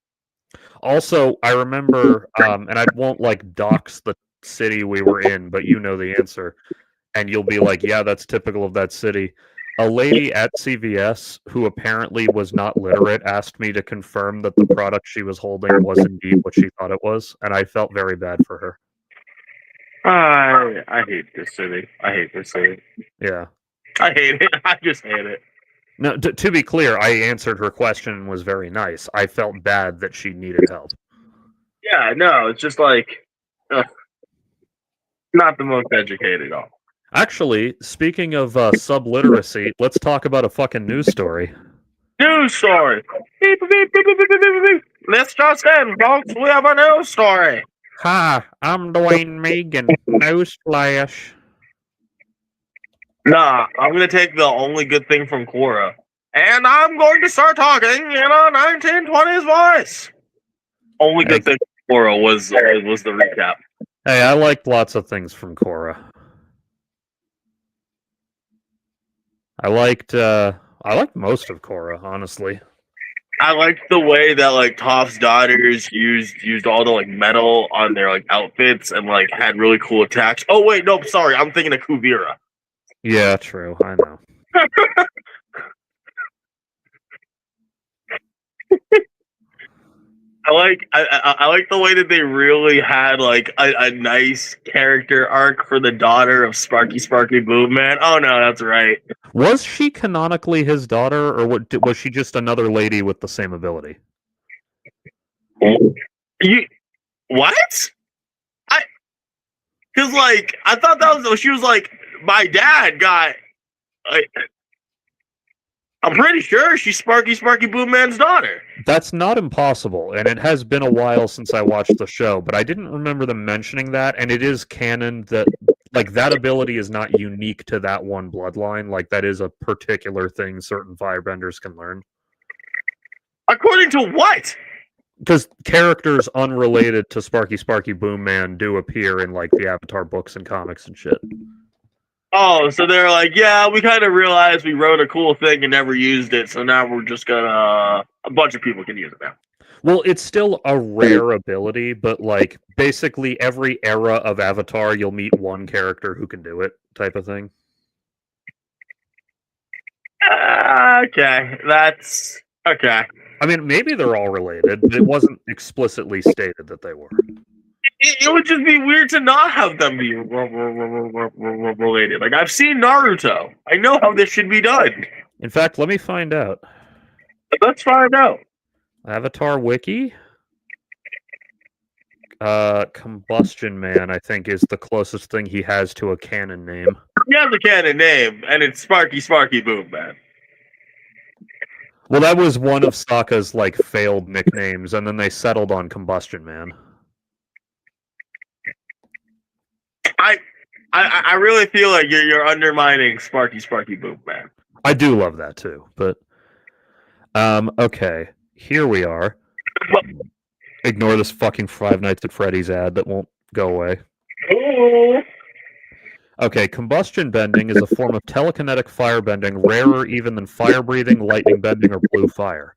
Also, I remember, and I won't like dox the city we were in, but you know the answer, and you'll be like, yeah, that's typical of that city. A lady at CVS who apparently was not literate asked me to confirm that the product she was holding was indeed what she thought it was, and I felt very bad for her. I hate this city. I hate this city. Yeah. I hate it. I just hate it. No, to be clear, I answered her question and was very nice. I felt bad that she needed help. Yeah, no, it's just like not the most educated at all. Actually, speaking of subliteracy, let's talk about a fucking news story. News story. Beep, beep, beep, beep, beep, beep, beep, beep. Let's just in, folks. We have a news story. Hi, I'm Dwayne Megan. Newsflash. Nah, I'm gonna take the only good thing from Korra, and I'm going to start talking in a 1920s voice. Only good thing from Korra was the recap. Hey, I liked lots of things from Korra. I liked most of Korra, honestly. I liked the way that like Toph's daughters used all the like metal on their like outfits and like had really cool attacks. Oh wait, no, sorry, I'm thinking of Kuvira. Yeah, true. I know. I like the way that they really had like a nice character arc for the daughter of Sparky Boom Man. Oh no, that's right. Was she canonically his daughter, or was she just another lady with the same ability? You what? Because like I thought that was she was like my dad got. I'm pretty sure she's Sparky Boom Man's daughter. That's not impossible, and it has been a while since I watched the show, but I didn't remember them mentioning that, and it is canon that like that ability is not unique to that one bloodline. Like that is a particular thing certain firebenders can learn. According to what? Because characters unrelated to Sparky Boom Man do appear in like the Avatar books and comics and shit. Oh, so they're like, yeah, we kind of realized we wrote a cool thing and never used it, so now we're just gonna a bunch of people can use it now. Well, it's still a rare ability, but like basically every era of Avatar, you'll meet one character who can do it, type of thing. Okay, that's okay. I mean, maybe they're all related, but it wasn't explicitly stated that they were. It would just be weird to not have them be related. Like, I've seen Naruto. I know how this should be done. In fact, let me find out. Let's find out. Avatar Wiki? Combustion Man, I think, is the closest thing he has to a canon name. He has a canon name, and it's Sparky Boom Man. Well, that was one of Sokka's, like, failed nicknames, and then they settled on Combustion Man. I really feel like you're undermining Sparky Boom Man. I do love that too, but okay, here we are. Ignore this fucking Five Nights at Freddy's ad that won't go away. Okay, combustion bending is a form of telekinetic firebending, rarer even than fire breathing, lightning bending, or blue fire.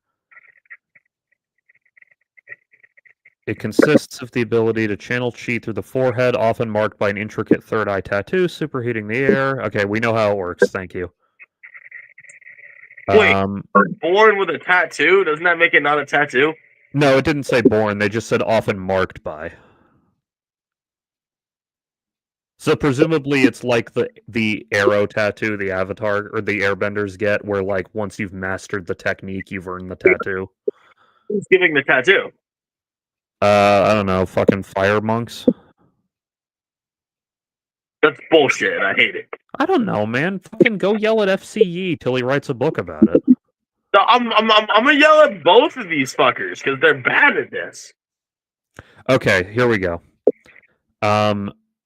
It consists of the ability to channel chi through the forehead, often marked by an intricate third eye tattoo, superheating the air. Okay, we know how it works. Thank you. Wait, born with a tattoo? Doesn't that make it not a tattoo? No, it didn't say born. They just said often marked by. So presumably it's like the arrow tattoo the Avatar or the Airbenders get, where like once you've mastered the technique, you've earned the tattoo. Who's giving the tattoo? I don't know, fucking fire monks. That's bullshit. I hate it. I don't know, man. Fucking go yell at FCE till he writes a book about it. So I'm gonna yell at both of these fuckers because they're bad at this. Okay, here we go.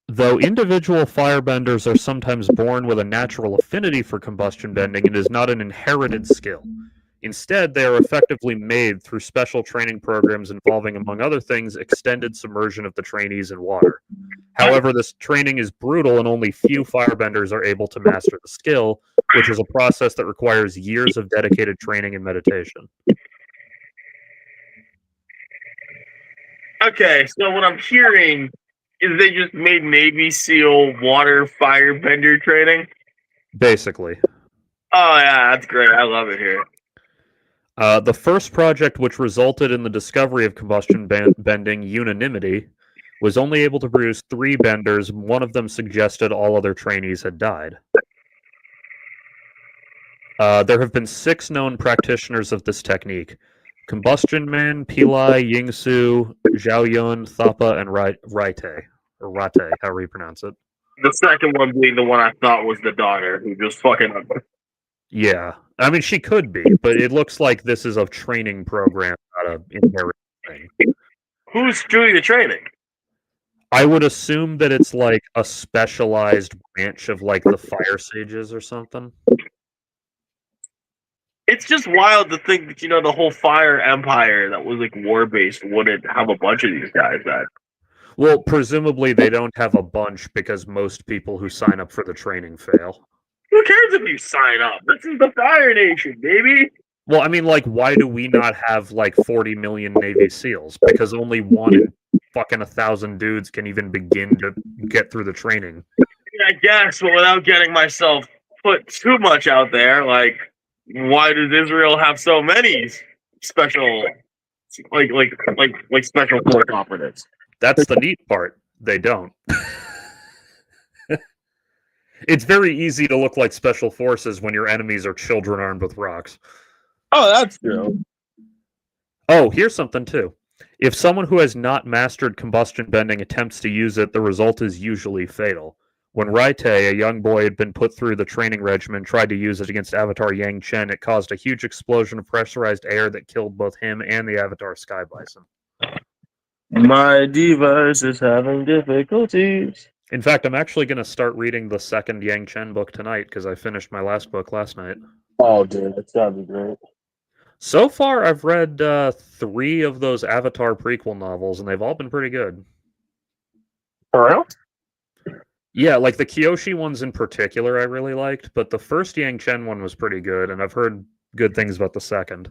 Though individual firebenders are sometimes born with a natural affinity for combustion bending, it is not an inherited skill. Instead, they are effectively made through special training programs involving, among other things, extended submersion of the trainees in water. However, this training is brutal and only few firebenders are able to master the skill, which is a process that requires years of dedicated training and meditation. Okay, so what I'm hearing is they just made Navy SEAL water firebender training. Basically. Oh yeah, that's great. I love it here. The first project which resulted in the discovery of combustion bending, Unanimity, was only able to produce 3 benders. One of them suggested all other trainees had died. There have been 6 known practitioners of this technique. Combustion Man, Pillai, Yingsu, Zhaoyun, Thapa, and Rate, or Rate, however you pronounce it. The second one being the one I thought was the daughter who just fucking. Yeah. I mean, she could be, but it looks like this is a training program, not an inherent thing. Who's doing the training? I would assume that it's like a specialized branch of like the fire sages or something. It's just wild to think that the whole fire empire that was like war based wouldn't have a bunch of these guys. That Well, presumably they don't have a bunch because most people who sign up for the training fail. who cares if you sign up? This is the Fire Nation, baby. Well, I mean, like, why do we not have like 40 million Navy SEALs? Because only one in fucking 1,000 dudes can even begin to get through the training. I guess, but without getting myself put too much out there, like, why does Israel have so many special, like special force operatives? That's the neat part. They don't. It's very easy to look like special forces when your enemies are children armed with rocks. Oh, that's true. Oh, here's something too. If someone who has not mastered combustion bending attempts to use it, the result is usually fatal. When Raite, a young boy, had been put through the training regimen, tried to use it against Avatar Yang Chen, it caused a huge explosion of pressurized air that killed both him and the Avatar Sky Bison. My device is having difficulties. In fact, I'm actually going to start reading the second Yang Chen book tonight because I finished my last book last night. Oh, dude, that's gotta be great. So far, I've read 3 of those Avatar prequel novels, and they've all been pretty good. For real? Yeah, like the Kyoshi ones in particular I really liked, but the first Yang Chen one was pretty good, and I've heard good things about the second.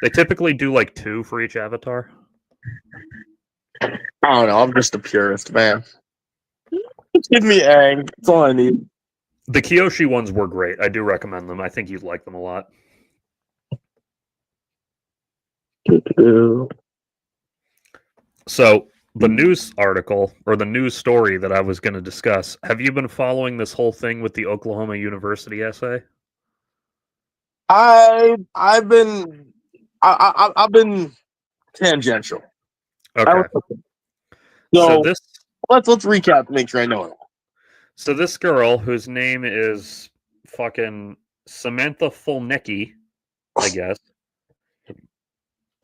They typically do like 2 for each Avatar. I don't know, I'm just a purist, man. Give me Aang. That's all I need. The Kyoshi ones were great. I do recommend them. I think you'd like them a lot. So, the news article, or the news story that I was going to discuss, have you been following this whole thing with the Oklahoma University essay? I've been tangential. Okay. So this let's recap to make sure I know it. So this girl, whose name is fucking Samantha Fulnecki, I guess.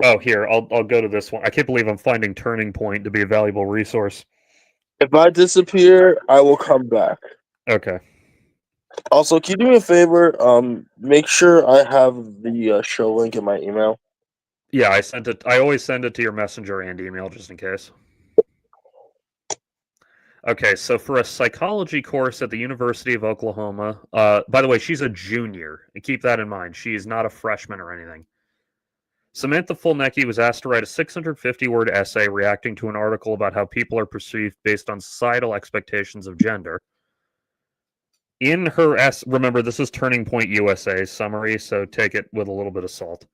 Oh, here, I'll go to this one. I can't believe I'm finding Turning Point to be a valuable resource. If I disappear, I will come back. Okay. Also, can you do me a favor? Make sure I have the show link in my email. Yeah, I sent it. I always send it to your messenger and email just in case. Okay, so for a psychology course at the University of Oklahoma, by the way, she's a junior. Keep that in mind. She is not a freshman or anything. Samantha Fulnecki was asked to write a 650-word essay reacting to an article about how people are perceived based on societal expectations of gender. In her remember, this is Turning Point USA summary, so take it with a little bit of salt.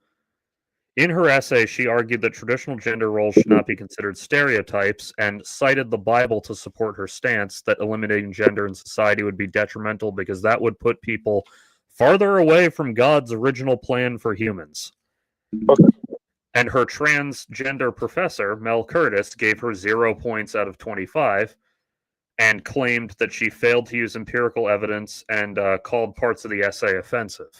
In her essay, she argued that traditional gender roles should not be considered stereotypes and cited the Bible to support her stance that eliminating gender in society would be detrimental because that would put people farther away from God's original plan for humans. And her transgender professor, Mel Curtis, gave her 0 points out of 25 and claimed that she failed to use empirical evidence and called parts of the essay offensive.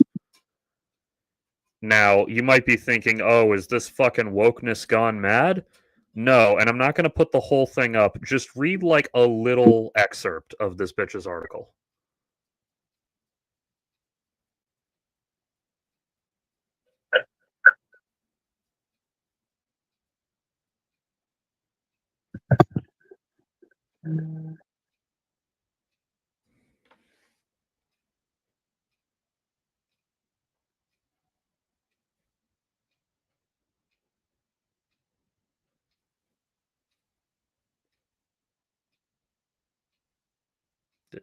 Now, you might be thinking, oh, is this fucking wokeness gone mad? No, and I'm not going to put the whole thing up. Just read like a little excerpt of this bitch's article.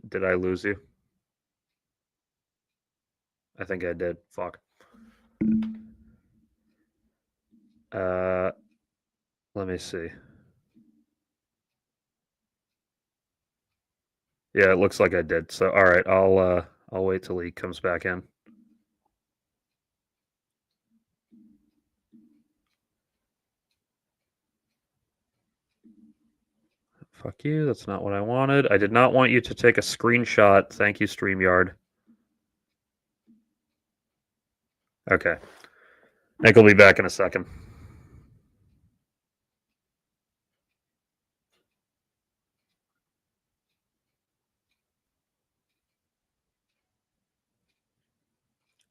Did I lose you? I think I did. Fuck. Let me see. Yeah, it looks like I did. So, all right, I'll wait till he comes back in. Fuck you. That's not what I wanted. I did not want you to take a screenshot. Thank you, StreamYard. Okay. Nick will be back in a second.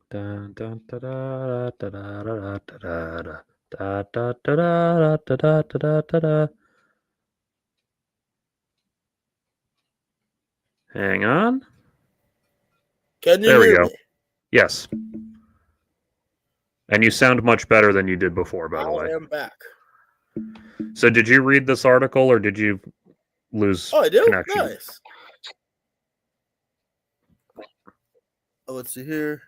Dun, dun, da, da, da, da, da, da, da, da, da, da, da, da, da, da, da. Hang on. Can you There we hear go. me? Yes. And you sound much better than you did before, by the way. I am back. So did you read this article or did you lose Oh, I do? connection? Nice. Oh, let's see here.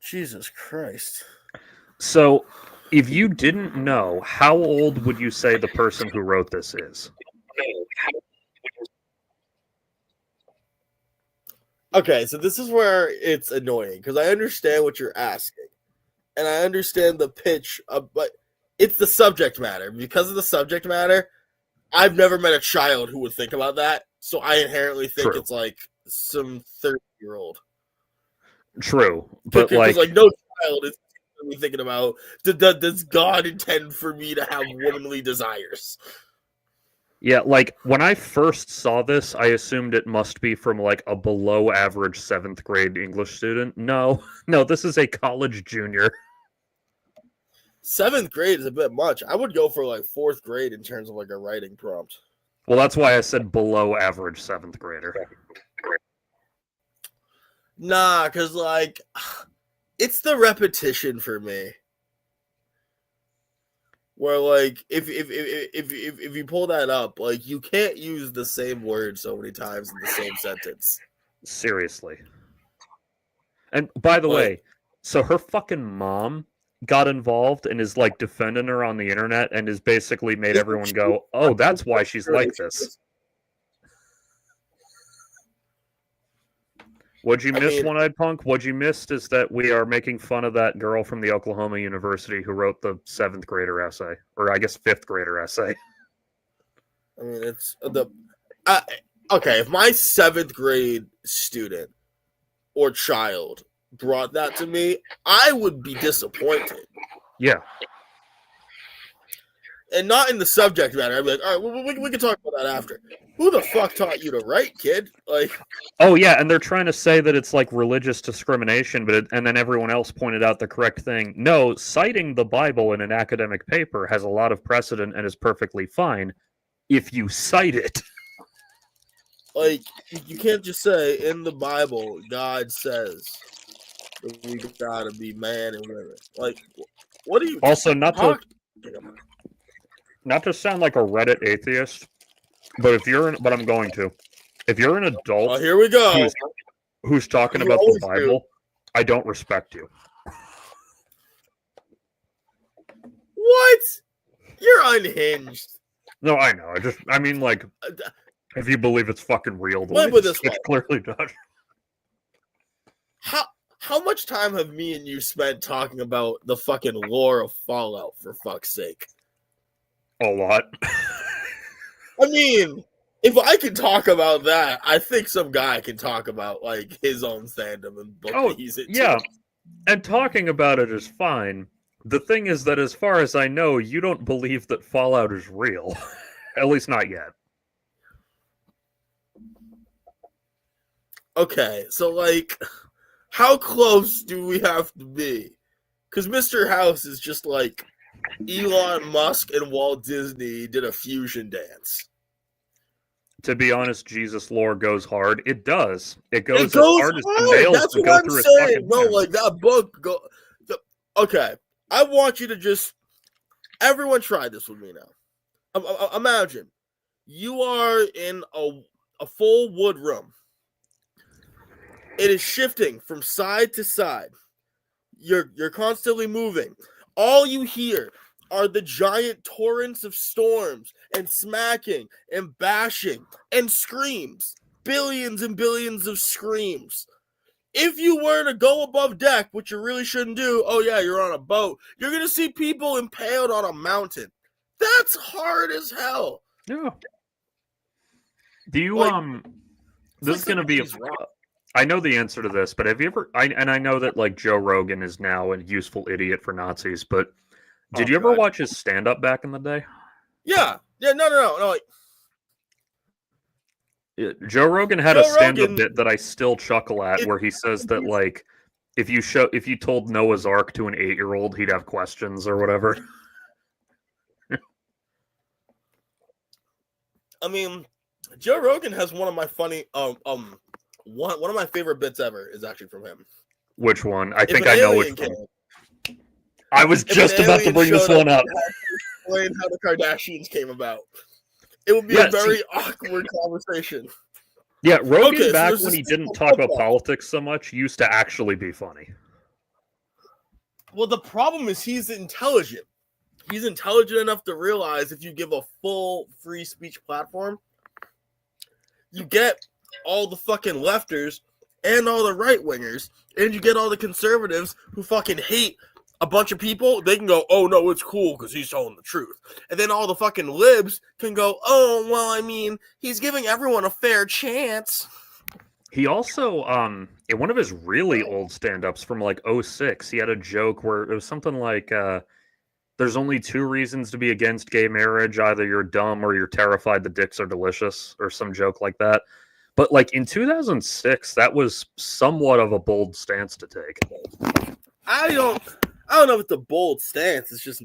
Jesus Christ. So, if you didn't know, how old would you say the person who wrote this is? Okay, so this is where it's annoying because I understand what you're asking, and I understand the pitch, but it's the subject matter. Because of the subject matter, I've never met a child who would think about that, so I inherently think True. it's like some 30-year-old. True, but Because like no child is thinking about does God intend for me to have womanly desires? yeah, like when I first saw this, I assumed it must be from like a below average 7th grade English student. No, this is a college junior. 7th grade is a bit much. I would go for like 4th grade in terms of like a writing prompt. Well, that's why I said below average 7th grader. Nah, because like it's the repetition for me. Where like if you pull that up, like you can't use the same word so many times in the same sentence. Seriously. And by the way, so her fucking mom got involved and is like defending her on the internet and has basically made everyone go, oh, that's why she's like this. What'd you miss, One-Eyed Punk? What you missed is that we are making fun of that girl from the Oklahoma University who wrote the 7th grader essay, or I guess 5th grader essay. I mean, it's okay. If my 7th grade student or child brought that to me, I would be disappointed. Yeah. And not in the subject matter. I'd be like, all right, we can talk about that after. Who the fuck taught you to write, kid? Like, oh yeah, and they're trying to say that it's like religious discrimination, and then everyone else pointed out the correct thing. No, citing the Bible in an academic paper has a lot of precedent and is perfectly fine. if you cite it. Like, you can't just say in the Bible, God says that we gotta be man and women. Like, what are you Also, not to talking sound like a Reddit atheist, but but I'm going to. If you're an adult Oh, here we go. who's talking You about the always Bible, do. I don't respect you. What? You're unhinged. No, I know. I mean, like, if you believe it's fucking real, the Let way me put this this way. clearly does. How much time have me and you spent talking about the fucking lore of Fallout, for fuck's sake? A lot. I mean, if I can talk about that, I think some guy can talk about like his own fandom and book Oh, that he's into. yeah. And talking about it is fine. The thing is that, as far as I know, you don't believe that Fallout is real. At least not yet. Okay, so like, how close do we have to be? Because Mr. House is just like Elon Musk and Walt Disney did a fusion dance. To be honest, Jesus lore goes hard. It does. It goes, It goes as hard as the hard. nails That's that what go I'm through his saying. fucking No, hands. like that book. Okay, I want you to just. Everyone try this with me now. Imagine you are in a full wood room. It is shifting from side to side. You're constantly moving. All you hear are the giant torrents of storms and smacking and bashing and screams. Billions and billions of screams. If you were to go above deck, which you really shouldn't do, oh yeah, you're on a boat, you're going to see people impaled on a mountain. That's hard as hell. Yeah. Do you, Like, this is going to be, I know the answer to this, but have you ever, I know that, like, Joe Rogan is now a useful idiot for Nazis, but did you ever watch his stand-up back in the day? Yeah. No. Like, Joe Rogan had a stand-up bit that I still chuckle at, where he says that, like, if you told Noah's Ark to an 8-year-old, he'd have questions or whatever. I mean, Joe Rogan has one of my funny one of my favorite bits ever is actually from him. Which one? I think I know which one. I was If just an about to alien bring this showed one up. Explain how the Kardashians came about. It would be a very awkward conversation. Yeah, Rogan, Okay, so back there's when this he thing didn't called talk about football. politics so much, used to actually be funny. Well, the problem is he's intelligent. He's intelligent enough to realize if you give a full free speech platform, you get all the fucking lefters and all the right wingers, and you get all the conservatives who fucking hate a bunch of people. They can go, oh no, it's cool because he's telling the truth. And then all the fucking libs can go, oh, well, I mean, he's giving everyone a fair chance. He also, in one of his really old stand-ups from like 2006, he had a joke where it was something like, there's only 2 reasons to be against gay marriage. Either you're dumb or you're terrified the dicks are delicious, or some joke like that. But like in 2006, that was somewhat of a bold stance to take. I don't know if it's a bold stance. It's just,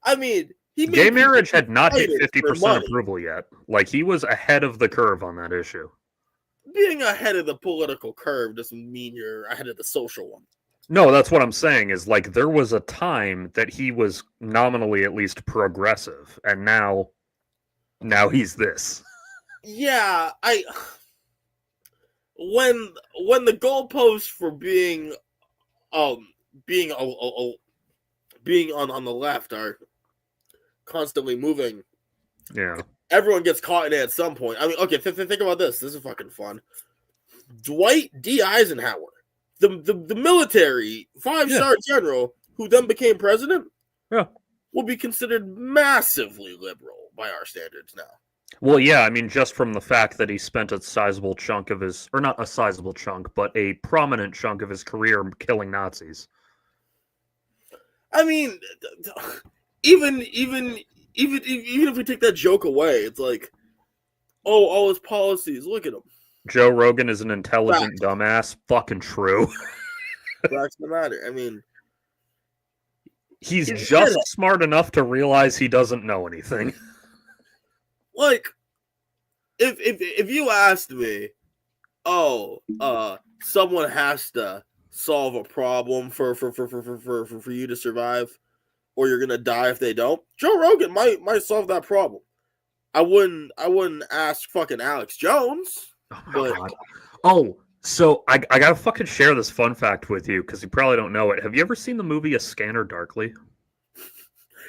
I mean, gay marriage had not hit excited for 50% money. approval yet. Like, he was ahead of the curve on that issue. Being ahead of the political curve doesn't mean you're ahead of the social one. No, that's what I'm saying, is like there was a time that he was nominally at least progressive, and now he's this. Yeah, when the goalposts for being on the left are constantly moving, Yeah. everyone gets caught in it at some point. I mean, okay, think about this. This is fucking fun. Dwight D. Eisenhower, the military 5-star general who then became president, will be considered massively liberal by our standards now. Well, yeah, I mean, just from the fact that he spent a sizable chunk of his, or not a sizable chunk, but a prominent chunk of his career killing Nazis. I mean, even if we take that joke away, it's like, oh, all his policies, look at him. Joe Rogan is an intelligent dumbass. Fucking true. That's the matter. I mean, he's just smart enough to realize he doesn't know anything. like if you asked me, oh, someone has to solve a problem for you to survive, or you're gonna die if they don't. Joe Rogan might solve that problem. I wouldn't ask fucking Alex Jones. Oh my But- god. Oh, so I gotta fucking share this fun fact with you because you probably don't know it. Have you ever seen the movie A Scanner Darkly?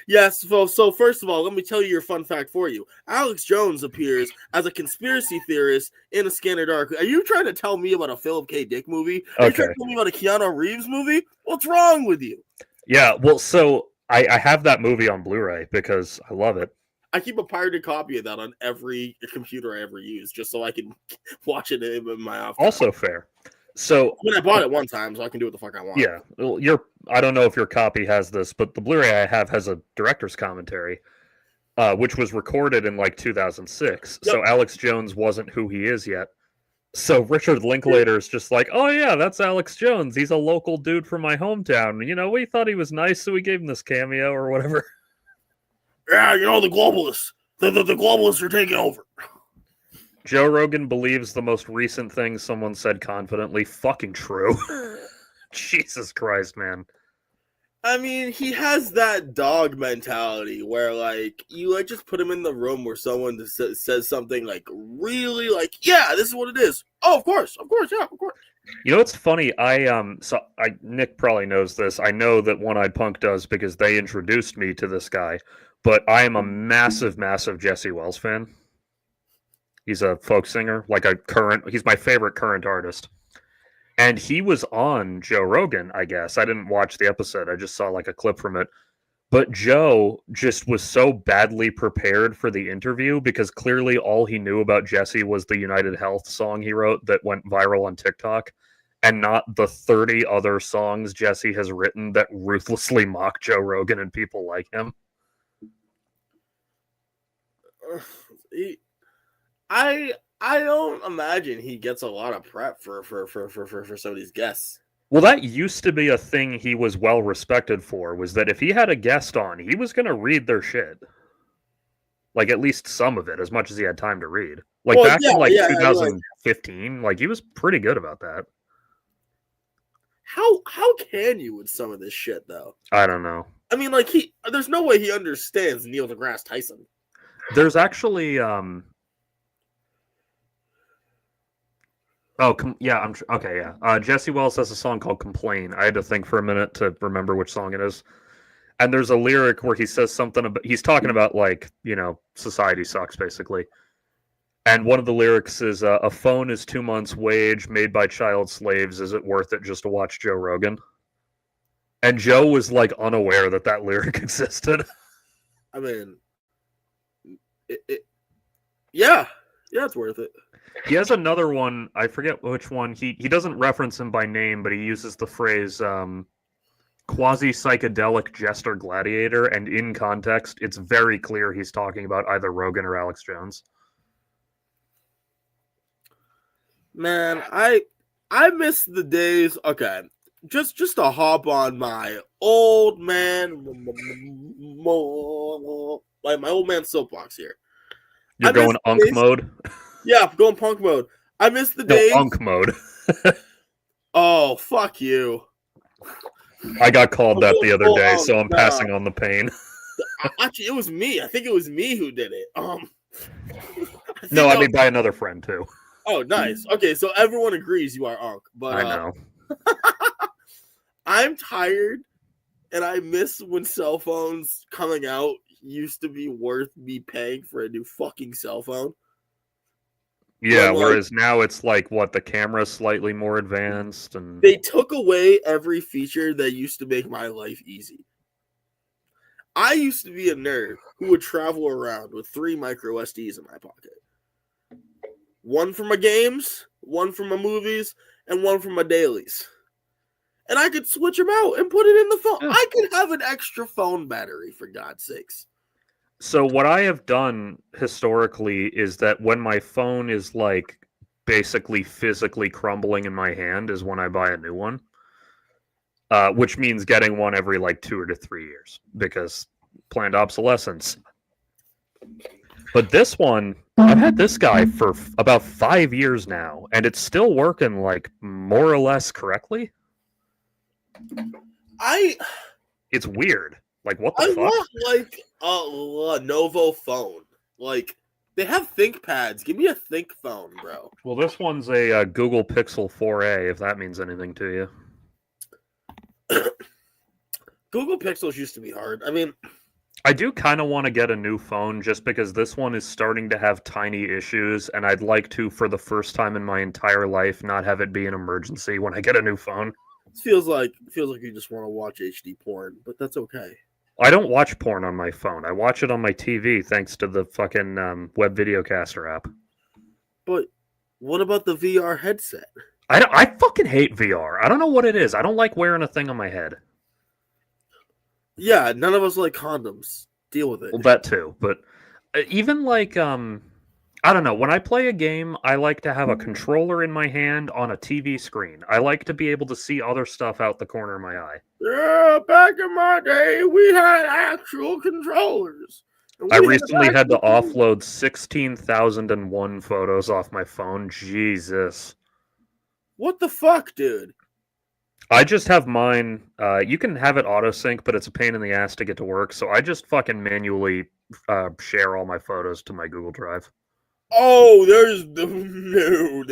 Yes, so first of all, let me tell you your fun fact for you. Alex Jones appears as a conspiracy theorist in A Scanner Darkly. Are you trying to tell me about a Philip K. Dick movie? Are you trying to tell me about a Keanu Reeves movie? What's wrong with you? Yeah, well, so I have that movie on Blu-ray because I love it. I keep a pirated copy of that on every computer I ever use, just so I can watch it in my office. Also fair. So I mean, I bought it one time, so I can do what the fuck I want. yeah, well, I don't know if your copy has this, but the Blu-ray I have has a director's commentary, which was recorded in like 2006. Yep. So Alex Jones wasn't who he is yet. So Richard Linklater is just like, oh yeah, that's Alex Jones. He's a local dude from my hometown. You know, we thought he was nice, so we gave him this cameo or whatever. Yeah, you know, the globalists. The globalists are taking over. Joe Rogan believes the most recent thing someone said confidently. Fucking true. Jesus Christ, man. I mean, he has that dog mentality where, like, you like just put him in the room where someone says something like really, like, yeah, this is what it is. Oh, of course, yeah, of course. You know what's funny? Nick probably knows this. I know that One Eyed Punk does because they introduced me to this guy. But I am a massive, massive Jesse Wells fan. He's a folk singer, he's my favorite current artist. And he was on Joe Rogan, I guess. I didn't watch the episode. I just saw like a clip from it. But Joe just was so badly prepared for the interview because clearly all he knew about Jesse was the United Health song he wrote that went viral on TikTok and not the 30 other songs Jesse has written that ruthlessly mock Joe Rogan and people like him. I don't imagine he gets a lot of prep for some of these guests. Well, that used to be a thing he was well respected for, was that if he had a guest on, he was going to read their shit. Like, at least some of it, as much as he had time to read. Like, Well, back in, 2015, like, he was pretty good about that. How can you with some of this shit, though? I don't know. I mean, like, there's no way he understands Neil deGrasse Tyson. There's actually, Jesse Wells has a song called Complain. I had to think for a minute to remember which song it is. And there's a lyric where he says something about, he's talking about, like, you know, society sucks, basically. And one of the lyrics is, a phone is 2 months' wage made by child slaves. Is it worth it just to watch Joe Rogan? And Joe was, like, unaware that that lyric existed. I mean, yeah, it's worth it. He has another one. I forget which one. He doesn't reference him by name, but he uses the phrase quasi-psychedelic jester gladiator. And in context, it's very clear he's talking about either Rogan or Alex Jones. Man, I miss the days. Okay, just to hop on my old man, like my old man soapbox here. You're going unk mode? Yeah, I'm going punk mode. I miss the days. No, unk mode. Oh, fuck you. I got called that the other day, so I'm passing on the pain. Actually, it was me. I think it was me who did it. No, I mean by another friend too. Oh, nice. Okay, so everyone agrees you are unk. But I know. I'm tired, and I miss when cell phones coming out used to be worth me paying for a new fucking cell phone. Yeah, whereas now it's like, what, the camera's slightly more advanced, and they took away every feature that used to make my life easy. I used to be a nerd who would travel around with 3 micro SDs in my pocket. One for my games, one for my movies, and one for my dailies. And I could switch them out and put it in the phone. Yeah. I could have an extra phone battery, for God's sakes. So what I have done historically is that when my phone is like basically physically crumbling in my hand is when I buy a new one, which means getting one every like 2 to 3 years because planned obsolescence. But this one, I've had this guy for about 5 years now, and it's still working like more or less correctly. It's weird. Like, what the I fuck? want like a Lenovo phone. Like they have ThinkPads. Give me a Think phone, bro. Well, this one's a Google Pixel 4a, if that means anything to you. Google Pixels used to be hard. I mean, I do kind of want to get a new phone just because this one is starting to have tiny issues, and I'd like to, for the first time in my entire life, not have it be an emergency when I get a new phone. it feels like you just want to watch HD porn, but that's okay. I don't watch porn on my phone. I watch it on my TV thanks to the fucking web videocaster app. But what about the VR headset? I fucking hate VR. I don't know what it is. I don't like wearing a thing on my head. Yeah, none of us like condoms. Deal with it. Well, that too. But even like, I don't know. When I play a game, I like to have a controller in my hand on a TV screen. I like to be able to see other stuff out the corner of my eye. Yeah, back in my day, we had actual controllers. I recently had to offload 16,001 photos off my phone. Jesus. What the fuck, dude? I just have mine. You can have it auto sync, but it's a pain in the ass to get to work. So I just fucking manually share all my photos to my Google Drive. Oh, there's no,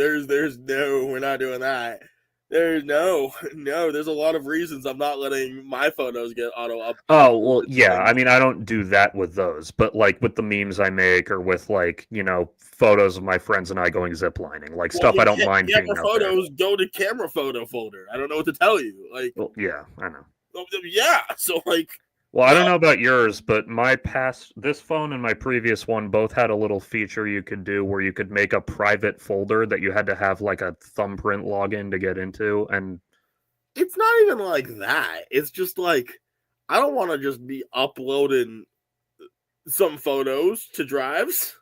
we're not doing that. There's no, there's a lot of reasons I'm not letting my photos get auto up. Oh, well, yeah. I mean, I don't do that with those, but like with the memes I make or with like, photos of my friends and I going ziplining, like stuff I don't mind being out photos go to camera photo folder. I don't know what to tell you. Like, well, yeah, I know. Yeah, so like, well, I don't know about yours, but this phone and my previous one both had a little feature you could do where you could make a private folder that you had to have like a thumbprint login to get into. And it's not even like that. It's just like, I don't want to just be uploading some photos to drives.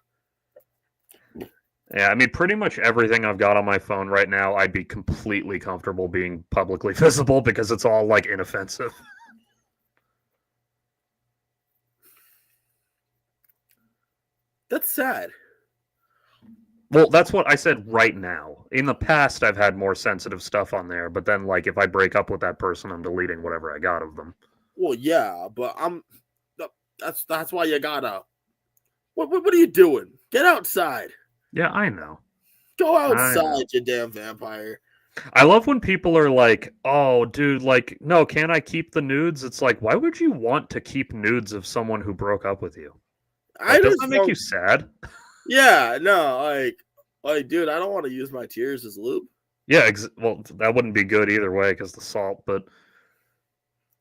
Yeah, I mean, pretty much everything I've got on my phone right now, I'd be completely comfortable being publicly visible because it's all like inoffensive. That's sad. Well, that's what I said right now. In the past, I've had more sensitive stuff on there, but then, like, if I break up with that person, I'm deleting whatever I got of them. Well, yeah, but that's why you gotta. What are you doing? Get outside. Yeah, I know. Go outside, you damn vampire. I love when people are like, oh, dude, like, no, can't I keep the nudes? It's like, why would you want to keep nudes of someone who broke up with you? Doesn't that make you sad? Yeah, no, like, dude, I don't want to use my tears as lube. Yeah, well, that wouldn't be good either way because the salt. But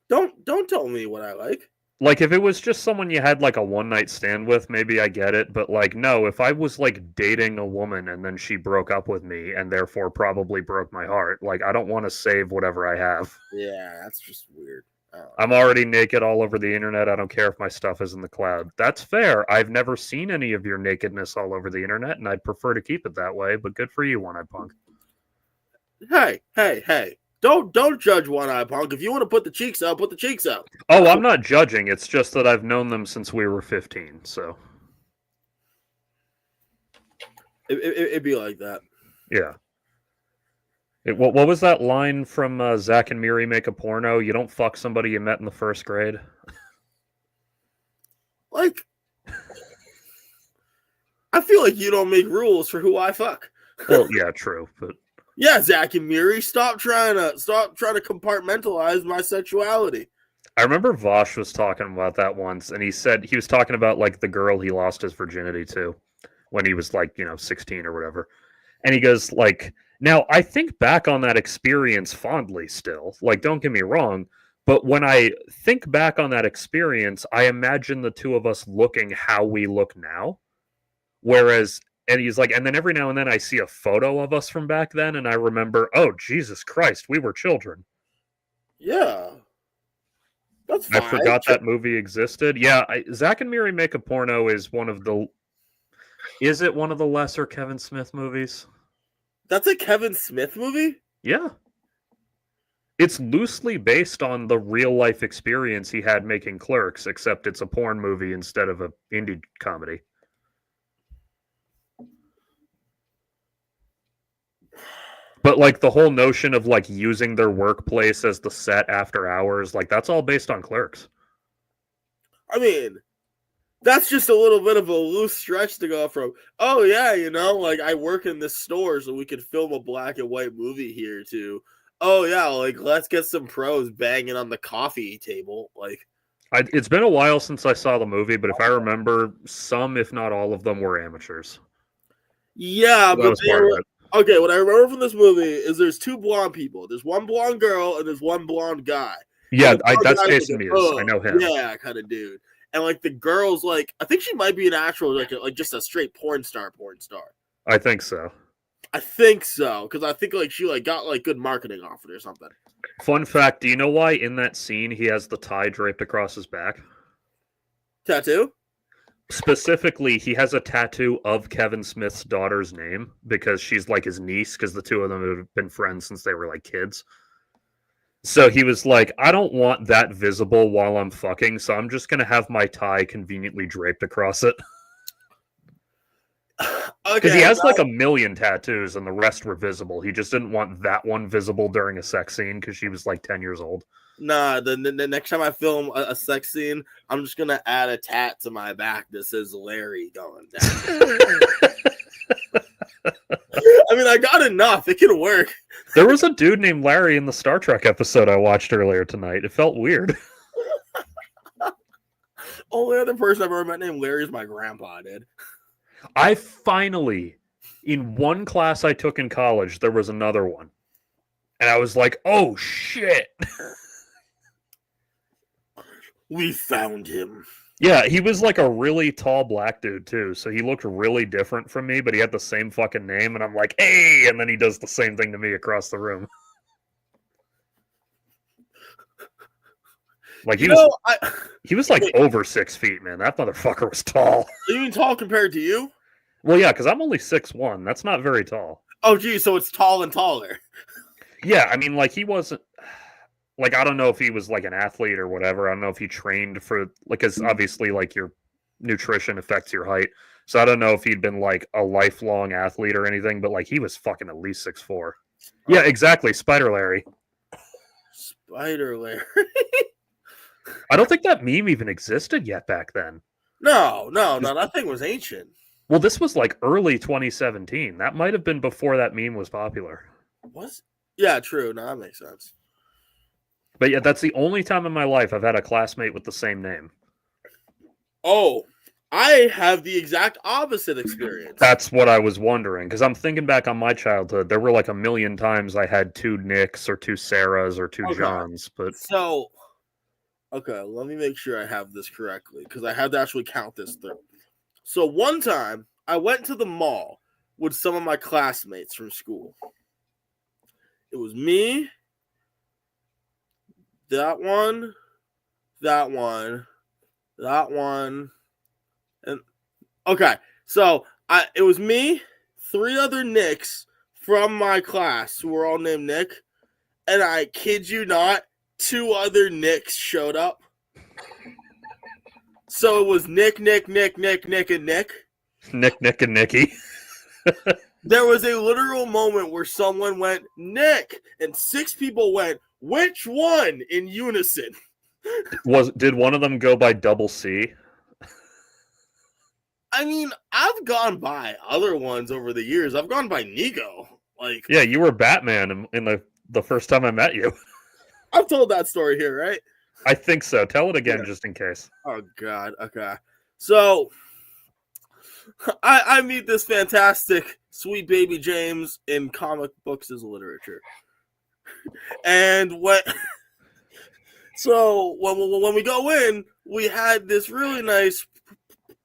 don't tell me what I like. Like, if it was just someone you had like a one night stand with, maybe I get it. But like, no, if I was like dating a woman and then she broke up with me and therefore probably broke my heart, like, I don't want to save whatever I have. Yeah, that's just weird. I'm already naked all over the internet. I don't care if my stuff is in the cloud. That's fair. I've never seen any of your nakedness all over the internet, and I'd prefer to keep it that way, but good for you, One Eye Punk. Hey. Don't judge One Eye Punk. If you want to put the cheeks out, put the cheeks out. Oh, I'm not judging. It's just that I've known them since we were 15, so. It'd be like that. Yeah. What was that line from Zach and Miri Make a Porno? You don't fuck somebody you met in the first grade? Like, I feel like you don't make rules for who I fuck. Well, yeah, true, but yeah, Zach and Miri, stop trying to compartmentalize my sexuality. I remember Vosh was talking about that once, and he said he was talking about like the girl he lost his virginity to when he was like 16 or whatever, and he goes like. Now, I think back on that experience fondly still. Like, don't get me wrong, but when I think back on that experience, I imagine the two of us looking how we look now. Whereas, and he's like, and then every now and then I see a photo of us from back then, and I remember, oh, Jesus Christ, we were children. Yeah. That's fine. I forgot that movie existed. Yeah, Zach and Miri Make a Porno is one of the... Is it one of the lesser Kevin Smith movies? That's a Kevin Smith movie? Yeah. It's loosely based on the real-life experience he had making Clerks, except it's a porn movie instead of an indie comedy. But like the whole notion of like using their workplace as the set after hours, like that's all based on Clerks. I mean, that's just a little bit of a loose stretch to go from, oh yeah, like I work in this store so we could film a black and white movie here to, oh yeah, like let's get some pros banging on the coffee table. Like It's been a while since I saw the movie, but if I remember, some, if not all of them, were amateurs. yeah, So that but was part of it. okay, what I remember from this movie is there's two blonde people. There's one blonde girl and there's one blonde guy. Yeah, And the blonde that's guy's Jason like, Mewes. I know him. Yeah, kind of dude. And like the girl's like, I think she might be an actual like just a straight porn star. I think so. I think so, because I think like she like got like good marketing off it or something. Fun fact, do you know why in that scene he has the tie draped across his back? Tattoo? Specifically, he has a tattoo of Kevin Smith's daughter's name because she's like his niece, because the two of them have been friends since they were like kids. So he was like, I don't want that visible while I'm fucking, so I'm just going to have my tie conveniently draped across it. Because he has like a million tattoos and the rest were visible. He just didn't want that one visible during a sex scene because she was like 10 years old. Nah, the next time I film a sex scene, I'm just going to add a tat to my back that says Larry going down. I mean, I got enough. It can work. There was a dude named Larry in the Star Trek episode I watched earlier tonight. It felt weird. Only other person I've ever met named Larry is my grandpa, dude. I finally, in one class I took in college, there was another one. And I was like, oh, shit. We found him. Yeah, he was like a really tall black dude, too. So he looked really different from me, but he had the same fucking name. And I'm like, hey! And then he does the same thing to me across the room. Like, he was like over 6 feet, man. That motherfucker was tall. You mean tall compared to you? Well, yeah, because I'm only 6'1". That's not very tall. Oh, geez, so it's tall and taller. Yeah, I mean, like, he wasn't... Like, I don't know if he was, like, an athlete or whatever. I don't know if he trained for... Like, because obviously, like, your nutrition affects your height. So I don't know if he'd been, like, a lifelong athlete or anything. But, like, he was fucking at least 6'4". Yeah, exactly. Spider Larry. Spider Larry. I don't think that meme even existed yet back then. No. That thing was ancient. Well, this was, like, early 2017. That might have been before that meme was popular. Was? Yeah, true. No, that makes sense. But yeah, that's the only time in my life I've had a classmate with the same name. Oh, I have the exact opposite experience. That's what I was wondering, because I'm thinking back on my childhood. There were like a million times I had 2 Nicks or 2 Sarahs or 2 Johns. But so, okay, let me make sure I have this correctly, because I have to actually count this through. So one time, I went to the mall with some of my classmates from school. It was me, that one, and okay. So it was me, 3 other Nicks from my class who were all named Nick, and I kid you not, 2 other Nicks showed up. So it was Nick, and Nick. Nick, and Nicky. There was a literal moment where someone went, Nick, and 6 people went, which one, in unison? Did one of them go by Double C? I mean, I've gone by other ones over the years. I've gone by Nico. Like, yeah, you were Batman in the first time I met you. I've told that story here, right? I think so. Tell it again, just in case. Oh, God. Okay. So, I meet this fantastic, sweet baby James in comic books as literature. And so when we go in, we had this really nice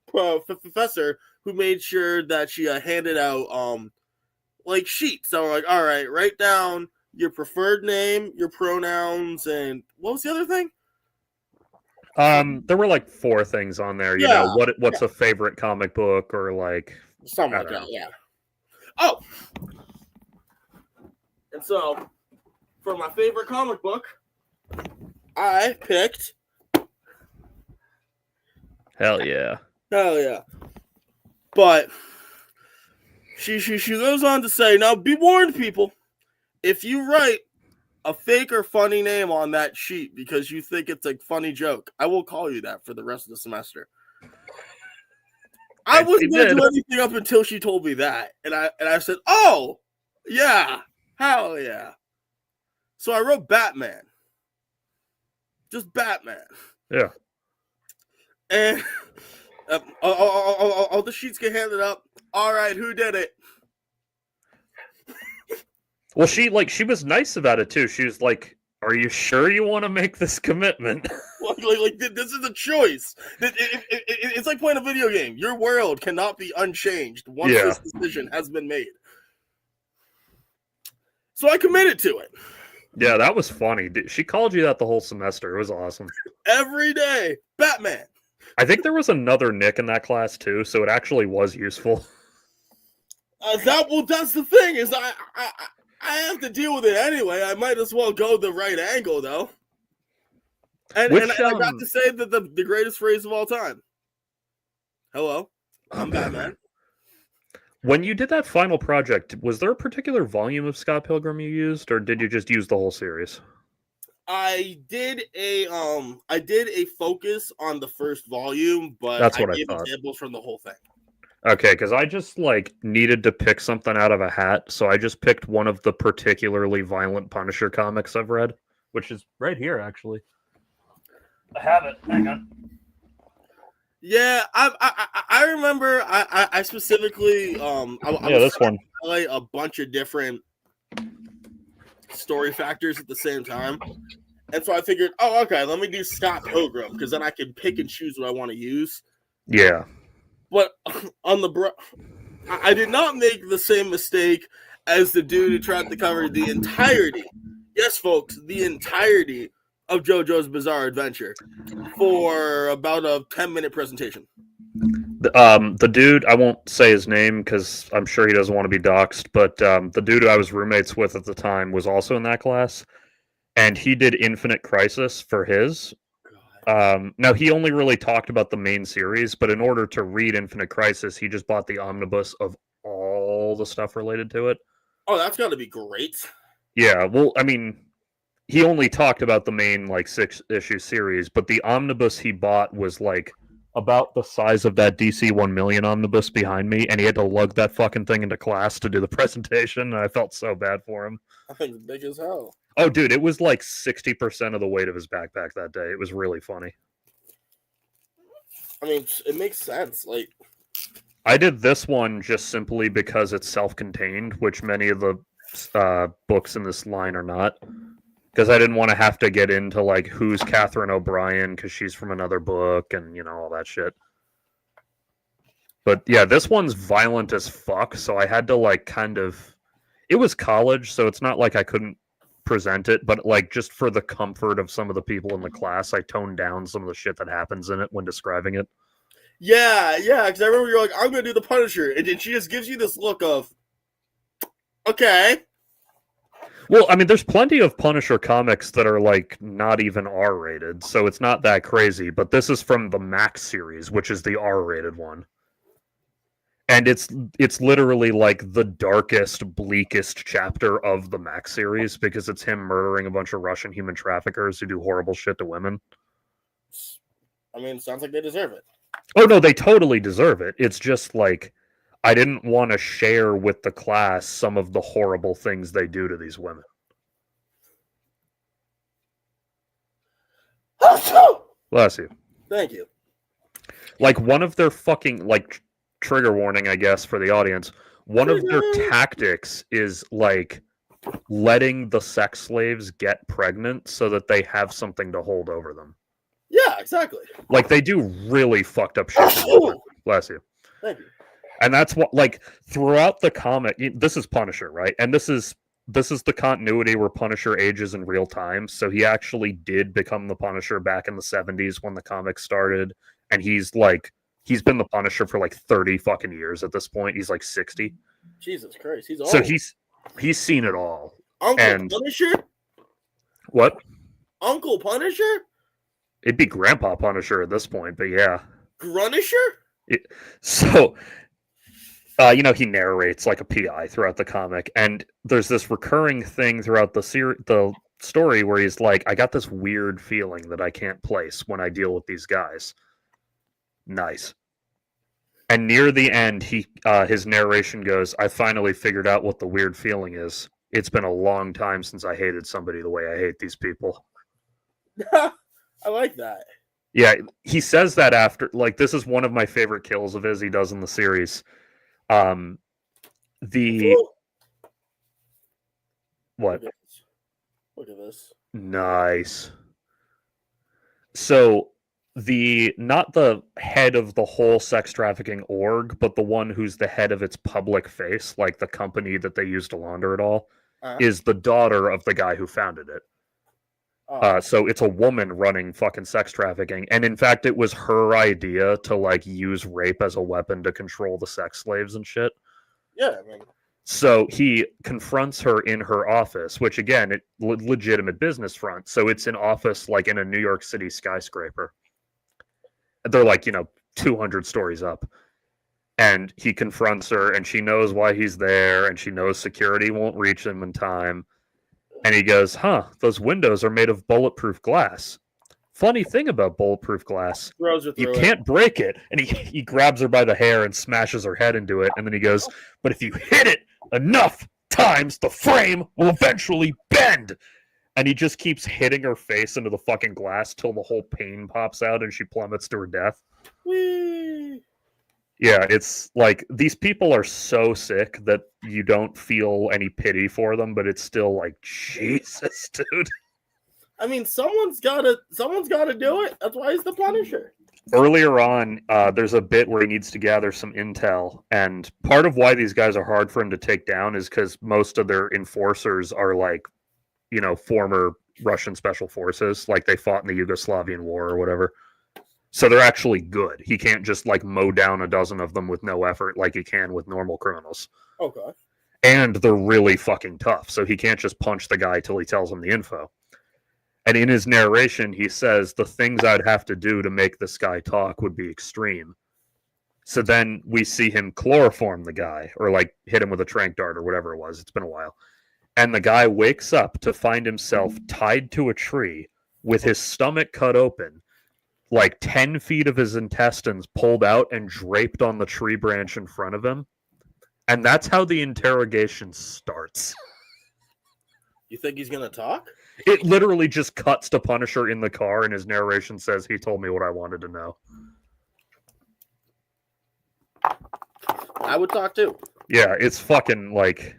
professor who made sure that she handed out like sheets. So we're like, all right, write down your preferred name, your pronouns, and what was the other thing? There were like 4 things on there. You know, what's a favorite comic book or like something like that. Yeah. Oh, and so for my favorite comic book, I picked. Hell yeah. Hell yeah. But she goes on to say, now be warned, people. if you write a fake or funny name on that sheet because you think it's a funny joke, I will call you that for the rest of the semester. I wasn't going to do anything up until she told me that. And I said, oh, yeah, hell yeah. So I wrote Batman. Just Batman. Yeah. And all the sheets get handed up. All right, who did it? Well, she was nice about it too. She was like, "Are you sure you want to make this commitment?" like this is a choice. It's like playing a video game. Your world cannot be unchanged once this decision has been made. So I committed to it. Yeah, that was funny. She called you that the whole semester. It was awesome. Every day, Batman. I think there was another Nick in that class too, so it actually was useful. That's the thing is I have to deal with it anyway. I might as well go the right angle though. And I got to say that the greatest phrase of all time. Hello, I'm Batman. When you did that final project, was there a particular volume of Scott Pilgrim you used, or did you just use the whole series? I did a focus on the first volume, but that's what I gave thought. Examples from the whole thing. Okay, because I just needed to pick something out of a hat, so I just picked one of the particularly violent Punisher comics I've read, which is right here actually. I have it. Hang on. Yeah, I remember. I specifically this one. Highlight a bunch of different story factors at the same time, and so I figured, oh, okay, let me do Scott Pilgrim because then I can pick and choose what I want to use. Yeah, but I did not make the same mistake as the dude who tried to cover the entirety. Yes, folks, the entirety of JoJo's Bizarre Adventure for about a 10-minute presentation. The dude, I won't say his name because I'm sure he doesn't want to be doxxed, but the dude I was roommates with at the time was also in that class, and he did Infinite Crisis for his. Now, he only really talked about the main series, but in order to read Infinite Crisis, he just bought the omnibus of all the stuff related to it. Oh, that's got to be great. Yeah, well, I mean, he only talked about the main 6-issue series, but the omnibus he bought was about the size of that DC 1 million omnibus behind me, and he had to lug that fucking thing into class to do the presentation, and I felt so bad for him. I think it's big as hell. Oh, dude, it was 60% of the weight of his backpack that day. It was really funny. I mean, it makes sense. I did this one just simply because it's self-contained, which many of the books in this line are not. Because I didn't want to have to get into who's Catherine O'Brien because she's from another book and all that shit. But yeah, this one's violent as fuck, so I had to it was college, so it's not like I couldn't present it, but just for the comfort of some of the people in the class, I toned down some of the shit that happens in it when describing it. Yeah, because I remember you're I'm gonna do the Punisher, and then she just gives you this look of, okay. Well, I mean, there's plenty of Punisher comics that are not even R-rated, so it's not that crazy. But this is from the Max series, which is the R-rated one, and it's literally the darkest, bleakest chapter of the Max series because it's him murdering a bunch of Russian human traffickers who do horrible shit to women. I mean, it sounds like they deserve it. Oh no, they totally deserve it. It's just I didn't want to share with the class some of the horrible things they do to these women. Bless you. Thank you. One of their fucking, trigger warning, I guess, for the audience, one of their tactics is, letting the sex slaves get pregnant so that they have something to hold over them. Yeah, exactly. They do really fucked up shit. Bless you. Thank you. And that's what, throughout the comic, this is Punisher, right? And this is the continuity where Punisher ages in real time. So he actually did become the Punisher back in the 70s when the comic started. And he's been the Punisher for 30 fucking years at this point. He's 60. Jesus Christ, he's old. So he's seen it all. Uncle Punisher? What? Uncle Punisher? It'd be Grandpa Punisher at this point, but yeah. Grunisher? So He narrates like a PI throughout the comic, and there's this recurring thing throughout the story where he's like, I got this weird feeling that I can't place when I deal with these guys. Nice. And near the end, his narration goes, I finally figured out what the weird feeling is. It's been a long time since I hated somebody the way I hate these people. I like that. Yeah, he says that after, like, this is one of my favorite kills of his he does in the series. What? Look at this. Nice. So not the head of the whole sex trafficking org, but the one who's the head of its public face, like the company that they use to launder it all, is the daughter of the guy who founded it. So it's a woman running fucking sex trafficking, and in fact, it was her idea to like use rape as a weapon to control the sex slaves and shit. Yeah, I mean. So he confronts her in her office, which again, legitimate business front. So it's an office like in a New York City skyscraper. They're like 200 stories up, and he confronts her, and she knows why he's there, and she knows security won't reach him in time. And he goes, those windows are made of bulletproof glass. Funny thing about bulletproof glass, you can't break it. And he grabs her by the hair and smashes her head into it. And then he goes, but if you hit it enough times, the frame will eventually bend. And he just keeps hitting her face into the fucking glass till the whole pane pops out and she plummets to her death. Whee! Yeah, it's like these people are so sick that you don't feel any pity for them, but it's still like, Jesus, dude. I mean, someone's gotta do it. That's why he's the Punisher. Earlier on, there's a bit where he needs to gather some intel, and part of why these guys are hard for him to take down is because most of their enforcers are like, former Russian special forces, like they fought in the Yugoslavian War or whatever. So they're actually good. He can't just like mow down a dozen of them with no effort like he can with normal criminals. Okay. And they're really fucking tough, so he can't just punch the guy till he tells him the info. And in his narration, he says the things I'd have to do to make this guy talk would be extreme. So then we see him chloroform the guy, or like hit him with a tranq dart or whatever it was. It's been a while. And the guy wakes up to find himself tied to a tree with his stomach cut open, like 10 feet of his intestines pulled out and draped on the tree branch in front of him. And that's how the interrogation starts. You think he's going to talk? It literally just cuts to Punisher in the car, and his narration says, he told me what I wanted to know. I would talk too. Yeah, it's fucking like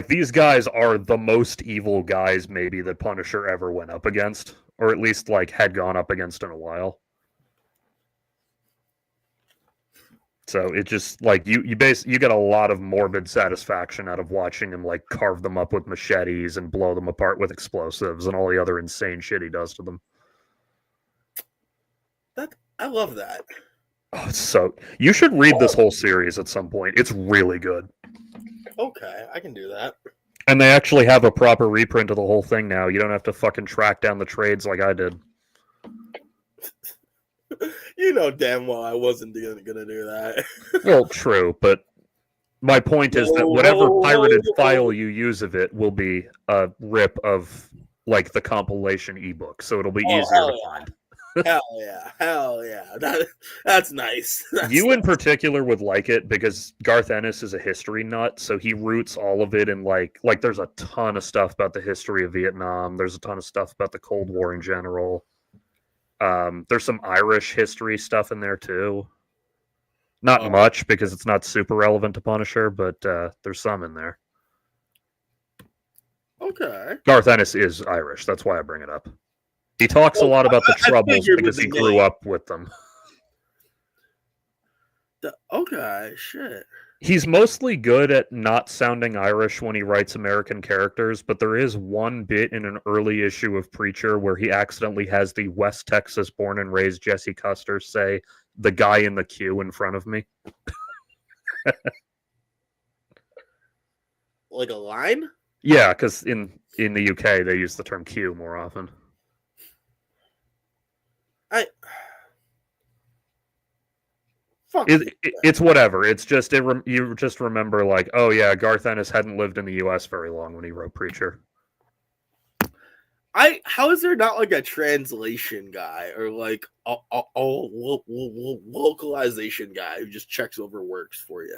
these guys are the most evil guys maybe that Punisher ever went up against. Or at least like had gone up against in a while. So it just like you get a lot of morbid satisfaction out of watching him like carve them up with machetes and blow them apart with explosives and all the other insane shit he does to them. I love that. Oh, so you should read this whole series at some point. It's really good. Okay, I can do that. And they actually have a proper reprint of the whole thing now. You don't have to fucking track down the trades like I did. You know damn well I wasn't going to do that. Well, true, but my point is that whatever pirated file you use of it will be a rip of like the compilation ebook, so it'll be easier to find. Hell yeah. That's nice. You in particular would like it because Garth Ennis is a history nut, so he roots all of it in like there's a ton of stuff about the history of Vietnam. There's a ton of stuff about the Cold War in general. There's some Irish history stuff in there too. Not much because it's not super relevant to Punisher, but there's some in there. Okay. Garth Ennis is Irish. That's why I bring it up. He talks a lot about the Troubles because he grew up with them. Okay, shit. He's mostly good at not sounding Irish when he writes American characters, but there is one bit in an early issue of Preacher where he accidentally has the West Texas born and raised Jesse Custer say, "The guy in the queue in front of me." Like a line? Yeah, because in the UK they use the term queue more often. Fuck. It's whatever. It's just you just remember like, oh yeah, Garth Ennis hadn't lived in the U.S. very long when he wrote Preacher. How is there not like a translation guy or like a localization guy who just checks over works for you?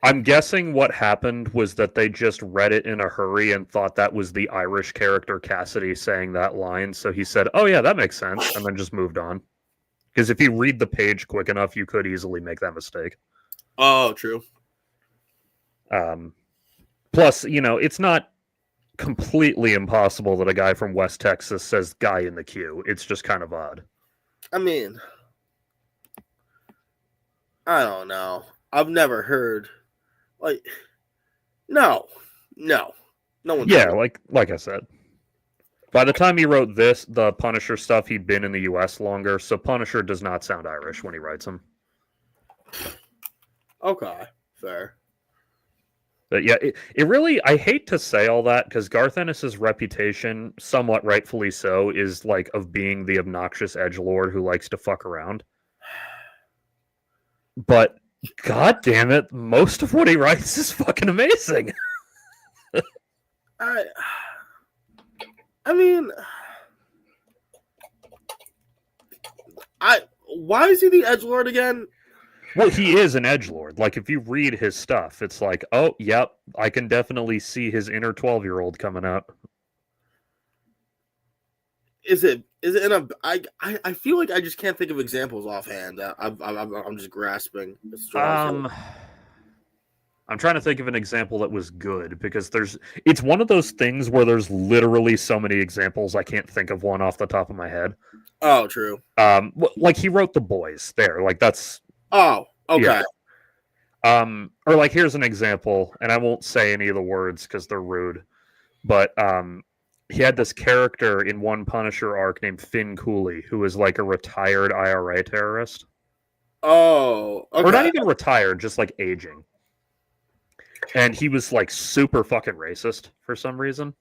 I'm guessing what happened was that they just read it in a hurry and thought that was the Irish character Cassidy saying that line. So he said, oh yeah, that makes sense. And then just moved on. Because if you read the page quick enough, you could easily make that mistake. Oh, true. Plus, it's not completely impossible that a guy from West Texas says guy in the queue. It's just kind of odd. I mean, I don't know. I've never heard no one. Yeah, like I said. By the time he wrote the Punisher stuff, he'd been in the US longer, so Punisher does not sound Irish when he writes them. Okay, fair. But yeah, it really, I hate to say all that, because Garth Ennis's reputation, somewhat rightfully so, is like of being the obnoxious edgelord who likes to fuck around. But god damn it, most of what he writes is fucking amazing. I mean, why is he the edgelord again? Well, he is an edgelord. Like, if you read his stuff, it's like, oh, yep, I can definitely see his inner 12-year-old coming out. Is it in a? I feel like I just can't think of examples offhand. I'm just grasping. I'm trying to think of an example that was good, because it's one of those things where there's literally so many examples I can't think of one off the top of my head. Oh, true. Like he wrote The Boys there. Like that's. Oh, okay. Yeah. Or like here's an example, and I won't say any of the words because they're rude, but he had this character in one Punisher arc named Finn Cooley, who was like a retired IRA terrorist. Oh, okay. Or not even retired, just like aging. And he was like super fucking racist for some reason.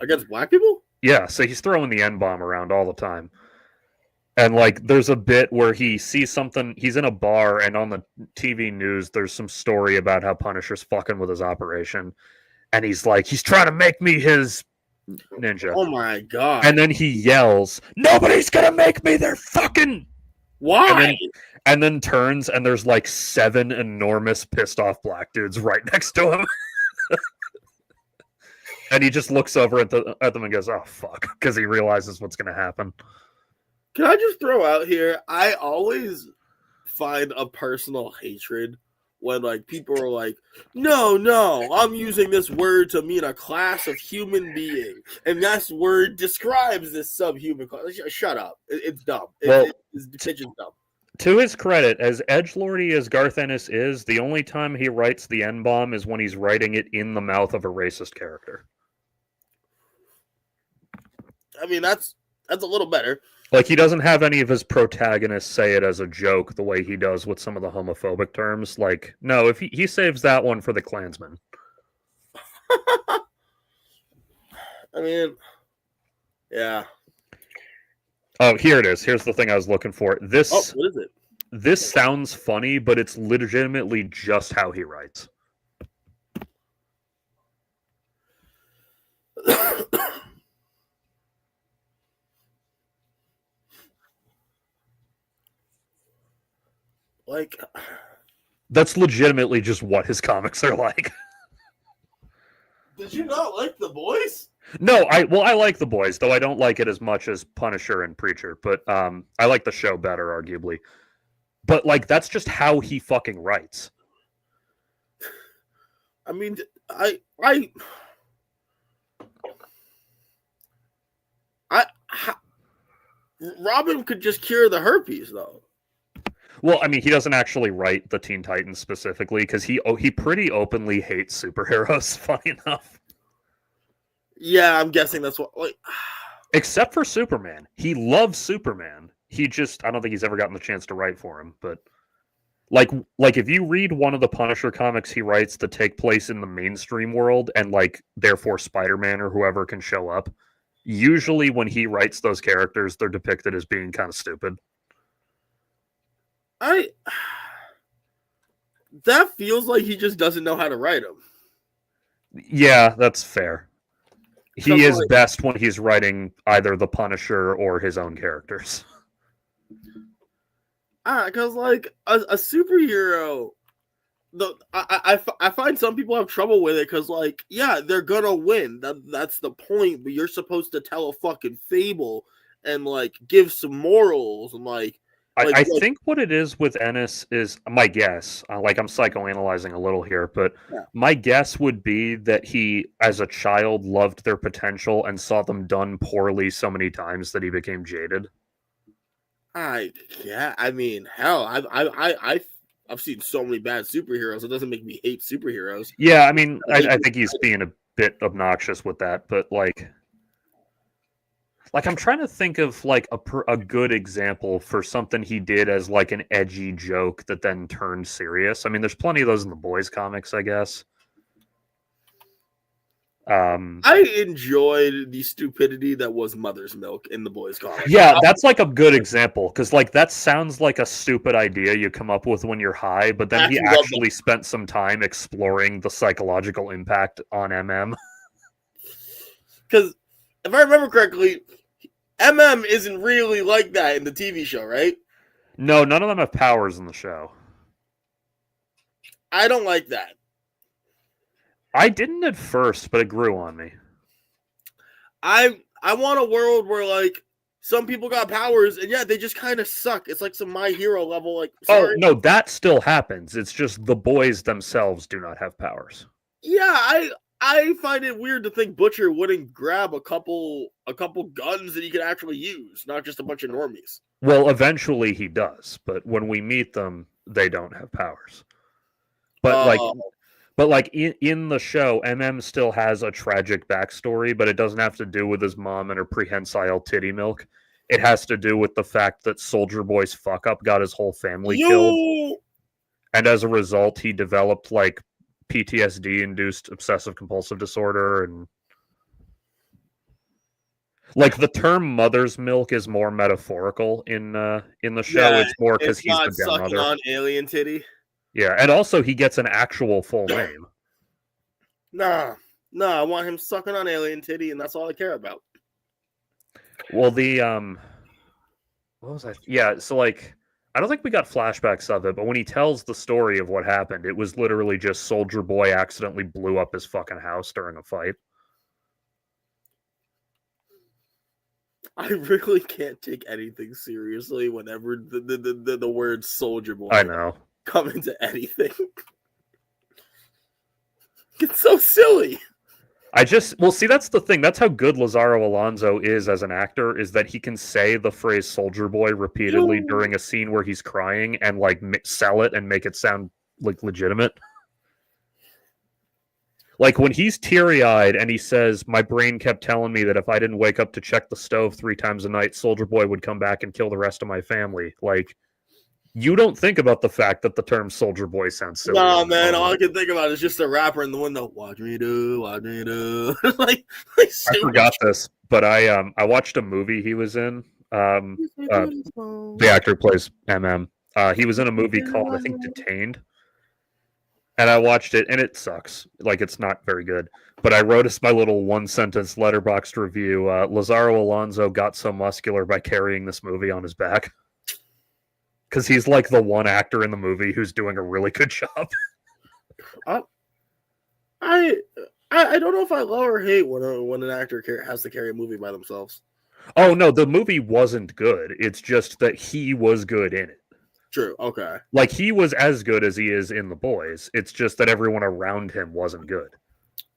Against black people? Yeah, so he's throwing the N-bomb around all the time. And like there's a bit where he sees something, he's in a bar, and on the TV news there's some story about how Punisher's fucking with his operation. And he's like, he's trying to make me his ninja. Oh my god. And then he yells, nobody's gonna make me their fucking... Why? And then turns, and there's like 7 enormous pissed off black dudes right next to him. And he just looks over at them and goes, oh fuck, because he realizes what's gonna happen. Can I just throw out here, I always find a personal hatred when like people are like, no, I'm using this word to mean a class of human being, and that word describes this subhuman class. Shut up. It's dumb. It's dumb. To his credit, as edgelordy as Garth Ennis is, the only time he writes the N-bomb is when he's writing it in the mouth of a racist character. I mean, that's a little better. Like, he doesn't have any of his protagonists say it as a joke the way he does with some of the homophobic terms. Like, no, if he saves that one for the Klansman. I mean, yeah. Oh, here it is. Here's the thing I was looking for. What is it? This sounds funny, but it's legitimately just how he writes. Like, that's legitimately just what his comics are like. Did you not like The Boys? No, I like The Boys, though I don't like it as much as Punisher and Preacher, but I like the show better, arguably. But like that's just how he fucking writes. I mean, Robin could just cure the herpes, though. Well, I mean, he doesn't actually write the Teen Titans specifically because he pretty openly hates superheroes. Funny enough. Yeah, I'm guessing that's what. Like, except for Superman, he loves Superman. He just, I don't think he's ever gotten the chance to write for him. But like if you read one of the Punisher comics he writes that take place in the mainstream world, and like therefore Spider-Man or whoever can show up, usually when he writes those characters, they're depicted as being kind of stupid. that feels like he just doesn't know how to write them. Yeah, that's fair. He Because, is like- best when he's writing either the Punisher or his own characters. Because like a superhero, I find some people have trouble with it because like yeah they're gonna win that's the point, but you're supposed to tell a fucking fable and like give some morals and like I think what it is with Ennis is my guess. Like I'm psychoanalyzing a little here, but Yeah. my guess would be that he, as a child, loved their potential and saw them done poorly so many times that he became jaded. I mean hell I've seen so many bad superheroes. It doesn't make me hate superheroes. Yeah, I mean, I think he's being a bit obnoxious with that, but like I'm trying to think of like a good example for something he did as like an edgy joke that then turned serious. I mean, there's plenty of those in the Boys comics, I guess. I enjoyed the stupidity that was Mother's Milk in the Boys comic. Yeah, that's like a good example because like that sounds like a stupid idea you come up with when you're high, but then he actually spent some time exploring the psychological impact on MM. Because if I remember correctly, MM isn't really like that in the TV show, right? No, none of them have powers in the show. I don't like that. I didn't at first, but it grew on me. I want a world where like some people got powers and yeah, they just kind of suck. It's like some My Hero level. Like, sorry. Oh no, that still happens. It's just the boys themselves do not have powers. Yeah, I find it weird to think Butcher wouldn't grab a couple guns that he could actually use, not just a bunch of normies. Well, eventually he does, but when we meet them, they don't have powers. But like in the show, MM still has a tragic backstory, but it doesn't have to do with his mom and her prehensile titty milk. It has to do with the fact that Soldier Boy's fuck up got his whole family killed, and as a result, he developed like PTSD-induced obsessive compulsive disorder, and like the term "mother's milk" is more metaphorical in the show. Yeah, it's more because he's not the dead sucking mother. on alien titty. Yeah, and also he gets an actual full name. Nah, I want him sucking on alien titty, and that's all I care about. Well, the what was I? Yeah, so like I don't think we got flashbacks of it, but when he tells the story of what happened, it was literally just Soldier Boy accidentally blew up his fucking house during a fight. I really can't take anything seriously whenever the word Soldier Boy I know. come into anything. It's so silly. Well, see, that's the thing. That's how good Lazaro Alonso is as an actor, is that he can say the phrase Soldier Boy repeatedly during a scene where he's crying and like sell it and make it sound like legitimate. Like when he's teary-eyed and he says, "My brain kept telling me that if I didn't wake up to check the stove 3 times a night, Soldier Boy would come back and kill the rest of my family." Like, you don't think about the fact that the term Soldier Boy sounds silly. No, man, all I can think about is just a rapper in the window. Watch me do. like I forgot this, but I watched a movie he was in. The actor plays MM. He was in a movie called, I think, Detained. And I watched it, and it sucks. Like, it's not very good. But I wrote as my little one-sentence letterboxed review, Lazaro Alonso got so muscular by carrying this movie on his back. Because he's like the one actor in the movie who's doing a really good job. I don't know if I love or hate when an actor has to carry a movie by themselves. Oh, no, the movie wasn't good. It's just that he was good in it. True, okay. Like, he was as good as he is in The Boys. It's just that everyone around him wasn't good.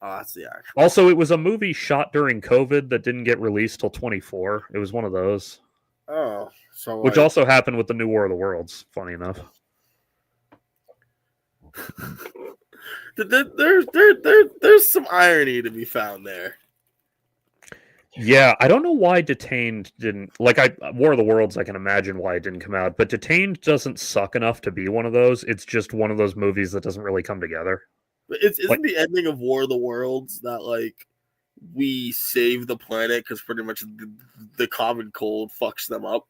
Oh, that's the actual. Also, it was a movie shot during COVID that didn't get released till 24. It was one of those. Oh, so which also happened with the New War of the Worlds, funny enough. There's some irony to be found there. Yeah, I don't know why Detained didn't... Like, War of the Worlds, I can imagine why it didn't come out, but Detained doesn't suck enough to be one of those. It's just one of those movies that doesn't really come together. Isn't the ending of War of the Worlds that, like, we save the planet because pretty much the common cold fucks them up?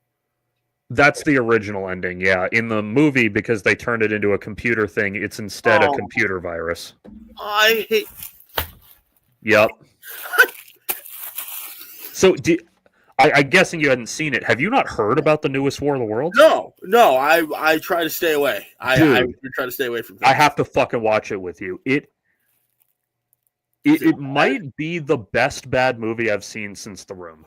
That's the original ending, yeah. In the movie, because they turned it into a computer thing, it's instead a Oh. computer virus. I hate. Yep. So, I'm guessing you hadn't seen it. Have you not heard about the newest War of the Worlds? No. I try to stay away. I try to stay away from. I have to fucking watch it with you. It might be the best bad movie I've seen since The Room.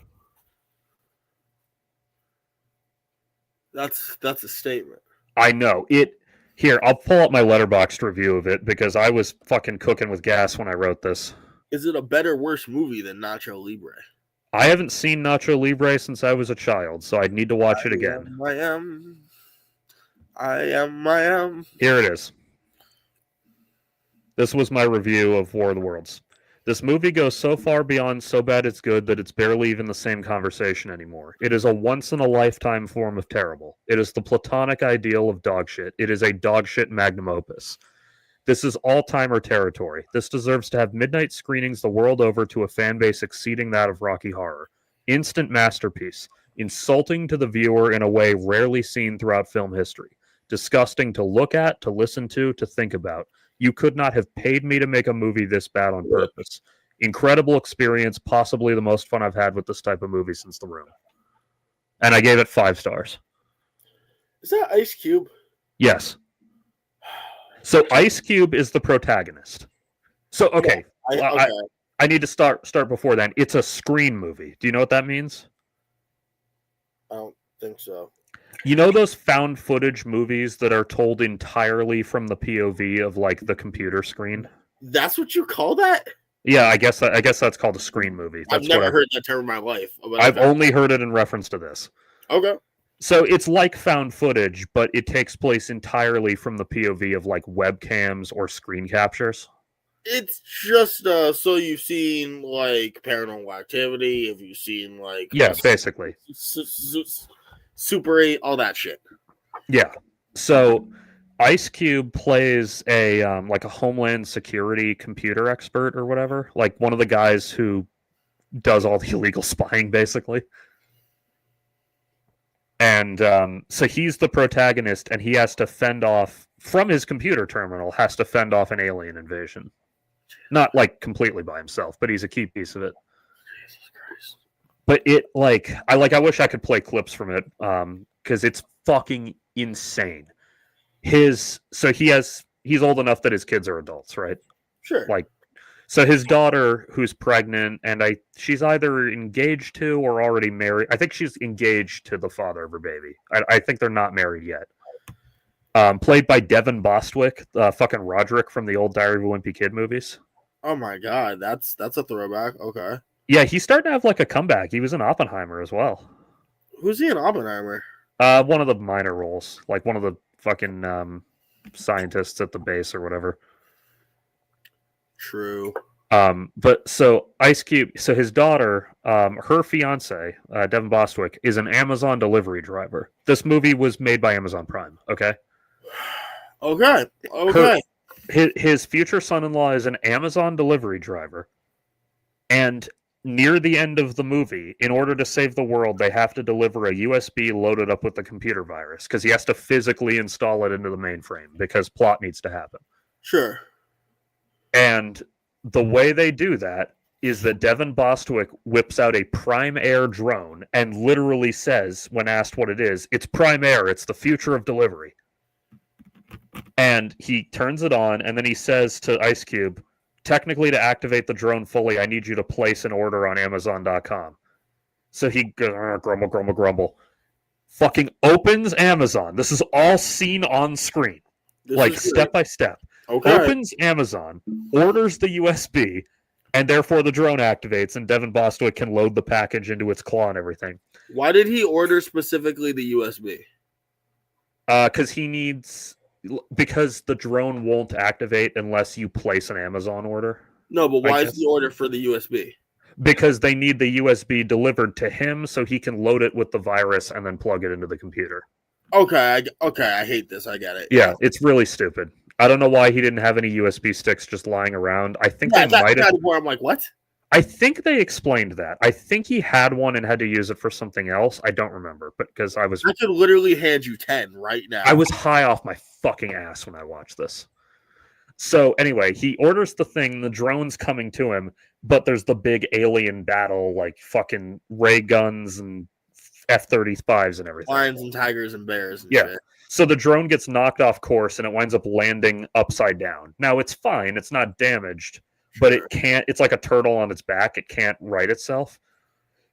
That's a statement. I know it. Here, I'll pull up my Letterboxd review of it because I was fucking cooking with gas when I wrote this. Is it a better, worse movie than Nacho Libre? I haven't seen Nacho Libre since I was a child, so I'd need to watch it again. I am. Here it is. This was my review of War of the Worlds. This movie goes so far beyond so bad it's good that it's barely even the same conversation anymore. It is a once-in-a-lifetime form of terrible. It is the platonic ideal of dogshit. It is a dogshit magnum opus. This is all-timer territory. This deserves to have midnight screenings the world over to a fan base exceeding that of Rocky Horror. Instant masterpiece. Insulting to the viewer in a way rarely seen throughout film history. Disgusting to look at, to listen to think about. You could not have paid me to make a movie this bad on purpose. Incredible experience, possibly the most fun I've had with this type of movie since The Room. And I gave it 5 stars. Is that Ice Cube? Yes. So Ice Cube is the protagonist. So, okay. I need to start before then. It's a screen movie. Do you know what that means? I don't think so. You know those found footage movies that are told entirely from the POV of like the computer screen? That's what you call that? Yeah, I guess that's called a screen movie. That's I've never heard that term in my life. I've only heard it in reference to this. Okay. So it's like found footage, but it takes place entirely from the POV of like webcams or screen captures. It's just so you've seen like Paranormal Activity, have you seen like basically Super 8, all that shit. Yeah. So Ice Cube plays a like a Homeland Security computer expert or whatever, like one of the guys who does all the illegal spying, basically. And so he's the protagonist, and he has to fend off from his computer terminal. Has to fend off an alien invasion, not like completely by himself, but he's a key piece of it. Jesus Christ. But it I wish I could play clips from it because it's fucking insane. He's old enough that his kids are adults, right? Sure. So his daughter, who's pregnant, and she's either engaged to or already married. I think she's engaged to the father of her baby. I think they're not married yet. Played by Devin Bostwick, fucking Roderick from the old Diary of a Wimpy Kid movies. Oh my god, that's a throwback. Okay. Yeah, he's starting to have like a comeback. He was in Oppenheimer as well. Who's he in Oppenheimer? One of the minor roles, like one of the fucking scientists at the base or whatever. True. But so Ice Cube, so his daughter, her fiance, Devin Bostwick, is an Amazon delivery driver. This movie was made by Amazon Prime. Okay. Okay. His future son-in-law is an Amazon delivery driver, and near the end of the movie, in order to save the world, they have to deliver a USB loaded up with the computer virus because he has to physically install it into the mainframe because plot needs to happen. Sure. And the way they do that is that Devin Bostwick whips out a Prime Air drone and literally says, when asked what it is, it's Prime Air, it's the future of delivery. And he turns it on, and then he says to Ice Cube, technically to activate the drone fully, I need you to place an order on Amazon.com. So he goes, grumble. Fucking opens Amazon. This is all seen on screen. Step by step. Okay. Opens Amazon, orders the USB, and therefore the drone activates, and Devin Bostwick can load the package into its claw and everything. Why did he order specifically the USB? Because the drone won't activate unless you place an Amazon order. No, but why is the order for the USB? Because they need the USB delivered to him so he can load it with the virus and then plug it into the computer. Okay, I hate this. I get it. Yeah, it's really stupid. I don't know why he didn't have any USB sticks just lying around. I think they might have. Where I'm like, what? I think they explained that. I think he had one and had to use it for something else. I don't remember, but because I could literally hand you 10 right now. I was high off my fucking ass when I watched this. So anyway, he orders the thing, the drone's coming to him, but there's the big alien battle, like fucking ray guns and F-35s and everything. Lions and tigers and bears and Yeah. shit. So the drone gets knocked off course and it winds up landing upside down. Now it's fine, it's not damaged, but it can't, it's like a turtle on its back, it can't right itself.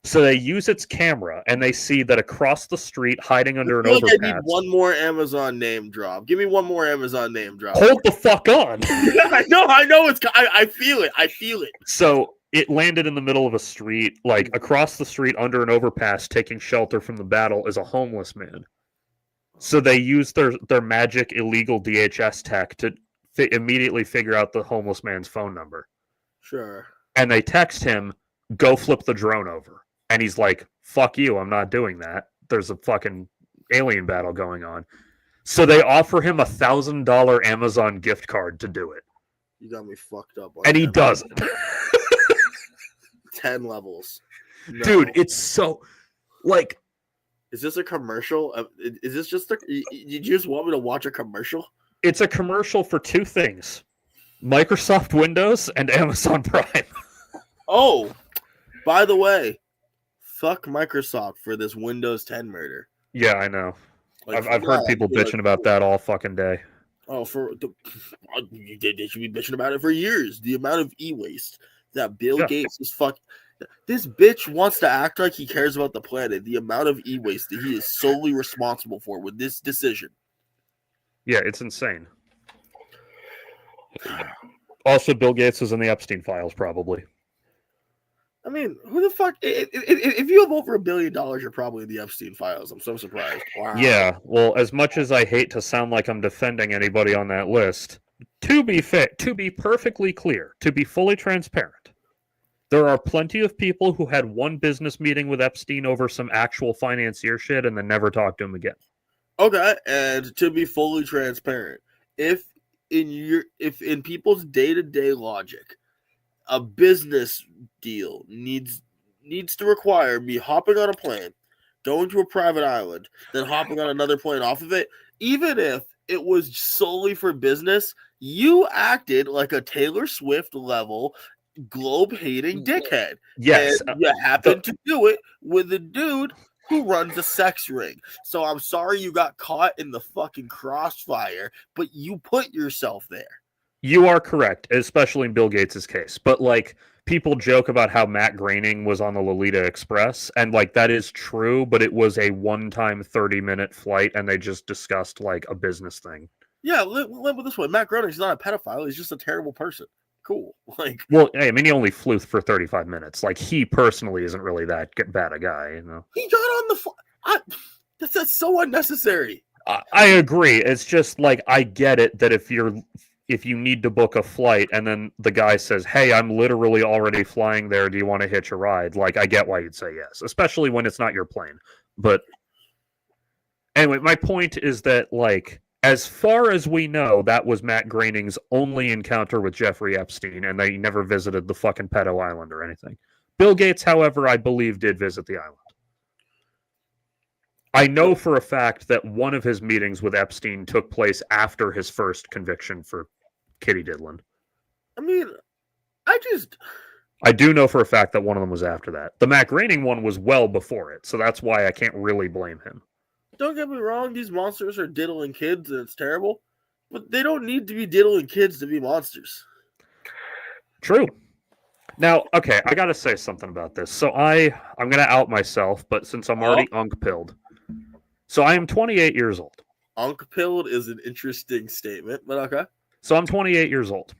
So they use its camera and they see that across the street, hiding under an I overpass. need one more Amazon name drop. Give me one more Amazon name drop. Hold the fuck on. I know it's. I feel it. I feel it. So it landed in the middle of a street, like across the street under an overpass, taking shelter from the battle is a homeless man. So they use their magic illegal DHS tech to immediately figure out the homeless man's phone number. Sure. And they text him, go flip the drone over. And he's like, fuck you, I'm not doing that. There's a fucking alien battle going on. So they offer him $1,000 Amazon gift card to do it. You got me fucked up. And he doesn't. 10 levels. No. Dude, it's so... Like... Is this a commercial? Is this just a... Did you just want me to watch a commercial? It's a commercial for two things. Microsoft Windows and Amazon Prime. Oh, by the way, fuck Microsoft for this Windows 10 murder. Yeah, I know. Like, I've heard people bitching about that all fucking day. Oh, they should be bitching about it for years. The amount of e-waste that Bill Gates is This bitch wants to act like he cares about the planet. The amount of e-waste that he is solely responsible for with this decision. Yeah, it's insane. Also, Bill Gates is in the Epstein files, probably. I mean, who the fuck? If you have over $1 billion, you're probably in the Epstein files. I'm so surprised. Wow. Yeah, well, as much as I hate to sound like I'm defending anybody on that list, to be perfectly clear, to be fully transparent, there are plenty of people who had one business meeting with Epstein over some actual financier shit and then never talked to him again. Okay, and to be fully transparent, if in people's day-to-day logic, a business deal needs to require me hopping on a plane, going to a private island, then hopping on another plane off of it, even if it was solely for business, you acted like a Taylor Swift level globe-hating dickhead. Yes. And you happened to do it with a dude who runs a sex ring. So I'm sorry you got caught in the fucking crossfire, but you put yourself there. You are correct, especially in Bill Gates' case. But, like, people joke about how Matt Groening was on the Lolita Express, and, like, that is true, but it was a one-time 30-minute flight, and they just discussed, like, a business thing. Yeah, live with this way. Matt Groening's not a pedophile. He's just a terrible person. Cool. Like, well, hey, I mean, he only flew for 35 minutes. Like, he personally isn't really that bad a guy, you know? He got on the that's so unnecessary. I agree. It's just, like, I get it that if you need to book a flight and then the guy says, hey, I'm literally already flying there, do you want to hitch a ride? Like, I get why you'd say yes, especially when it's not your plane. But anyway, my point is that, like, as far as we know, that was Matt Groening's only encounter with Jeffrey Epstein, and they never visited the fucking pedo island or anything. Bill Gates, however, I believe did visit the island. I know for a fact that one of his meetings with Epstein took place after his first conviction for kitty diddling. I mean, I do know for a fact that one of them was after that. The Matt Groening one was well before it, so that's why I can't really blame him. Don't get me wrong, these monsters are diddling kids and it's terrible, but they don't need to be diddling kids to be monsters. True. Now, okay, I gotta say something about this. So I'm gonna out myself, but since I'm already unk-pilled. So I am 28 years old. Unk-pilled is an interesting statement, but okay. So I'm 28 years old.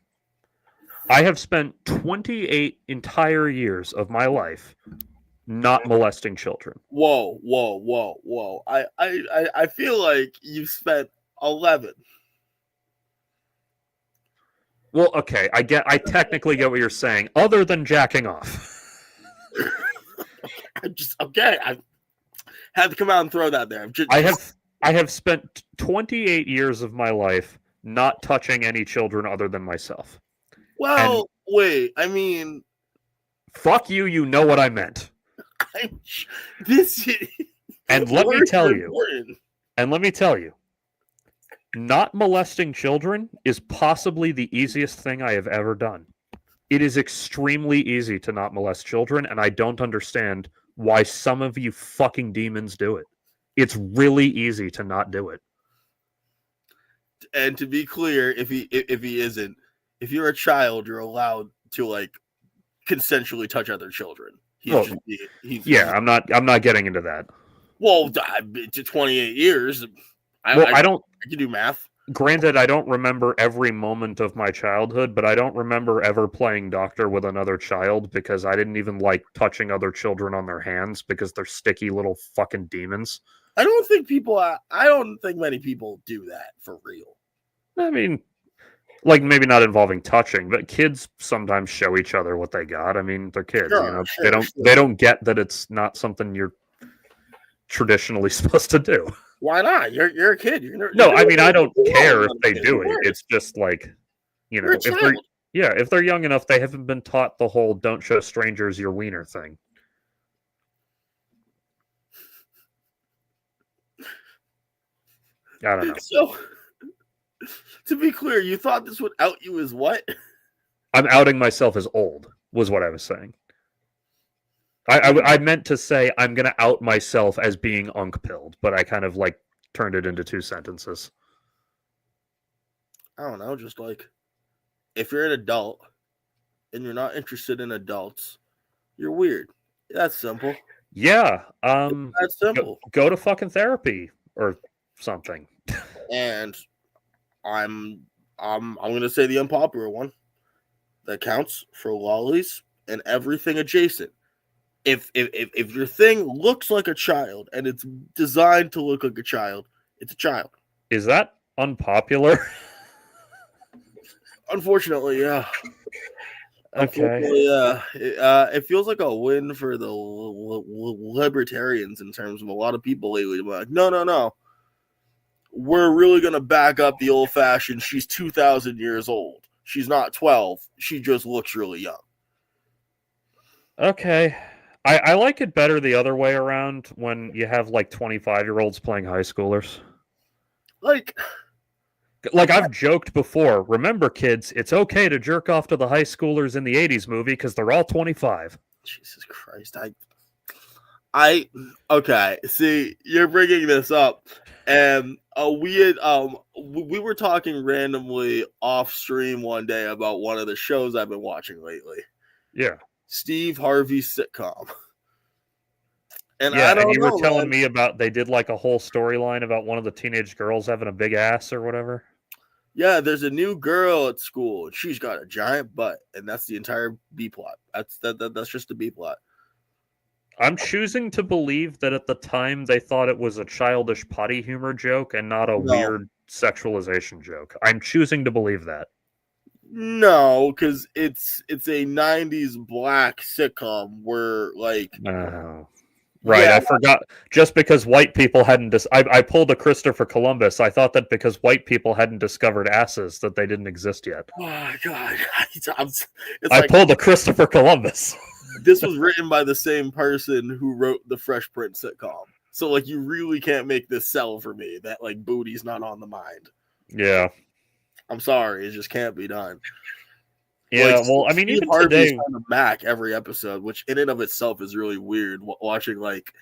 I have spent 28 entire years of my life not molesting children. Whoa. I feel like you spent 11. Well, okay, I technically get what you're saying, other than jacking off. I had to come out and throw that there. I have spent 28 years of my life not touching any children other than myself. Well, wait, I mean, Fuck you, you know what I meant. This And let me words tell are you, important. not molesting children is possibly the easiest thing I have ever done. It is extremely easy to not molest children, and I don't understand why some of you fucking demons do it. It's really easy to not do it. And to be clear, if he isn't, if you're a child, you're allowed to like consensually touch other children. Yeah, I'm not getting into that. Well, to 28 years. I don't. I can do math. Granted, I don't remember every moment of my childhood, but I don't remember ever playing doctor with another child because I didn't even like touching other children on their hands because they're sticky little fucking demons. I don't think many people do that for real. I mean, like maybe not involving touching, but kids sometimes show each other what they got. I mean, they're kids, Sure, you know. sure. They don't get that it's not something you're traditionally supposed to do. Why not? You're a kid. No, I mean I don't care if they do it. It's just like, you know, You're a child. if they're young enough, they haven't been taught the whole "don't show strangers your wiener" thing. I don't know. So, to be clear, you thought this would out you as what? I'm outing myself as old, was what I was saying. I meant to say I'm going to out myself as being unk-pilled, but I kind of like turned it into two sentences. I don't know, just like if you're an adult and you're not interested in adults, you're weird. That's simple. Yeah. That's simple. Go to fucking therapy or something. And I'm gonna say the unpopular one that counts for lollies and everything adjacent. If your thing looks like a child and it's designed to look like a child, it's a child. Is that unpopular? Unfortunately, yeah. Okay. It feels like a win for the libertarians in terms of a lot of people lately. Like, no. We're really going to back up the old-fashioned, she's 2,000 years old. She's not 12. She just looks really young. Okay. I like it better the other way around when you have like 25-year-olds playing high schoolers. Like I've joked before. Remember, kids, it's okay to jerk off to the high schoolers in the 80s movie because they're all 25. Jesus Christ. Okay. See, you're bringing this up. And we were talking randomly off stream one day about one of the shows I've been watching lately. Yeah. Steve Harvey's sitcom. And yeah, I don't and you know, were telling man. me about they did like a whole storyline about one of the teenage girls having a big ass or whatever. Yeah, there's a new girl at school and she's got a giant butt, and that's the entire B plot. That's just the B plot. I'm choosing to believe that at the time they thought it was a childish potty humor joke and not a weird sexualization joke. I'm choosing to believe that. No, because it's a 90s black sitcom where like right, yeah. I forgot. Just because white people hadn't I pulled a Christopher Columbus. I thought that because white people hadn't discovered asses that they didn't exist yet. Oh God, I pulled a Christopher Columbus. This was written by the same person who wrote the Fresh Prince sitcom. So like you really can't make this sell for me that like booty's not on the mind. Yeah. I'm sorry, it just can't be done. Yeah, like, well, I mean, Steve even Harvey's today, on the Mac every episode, which in and of itself is really weird. Watching like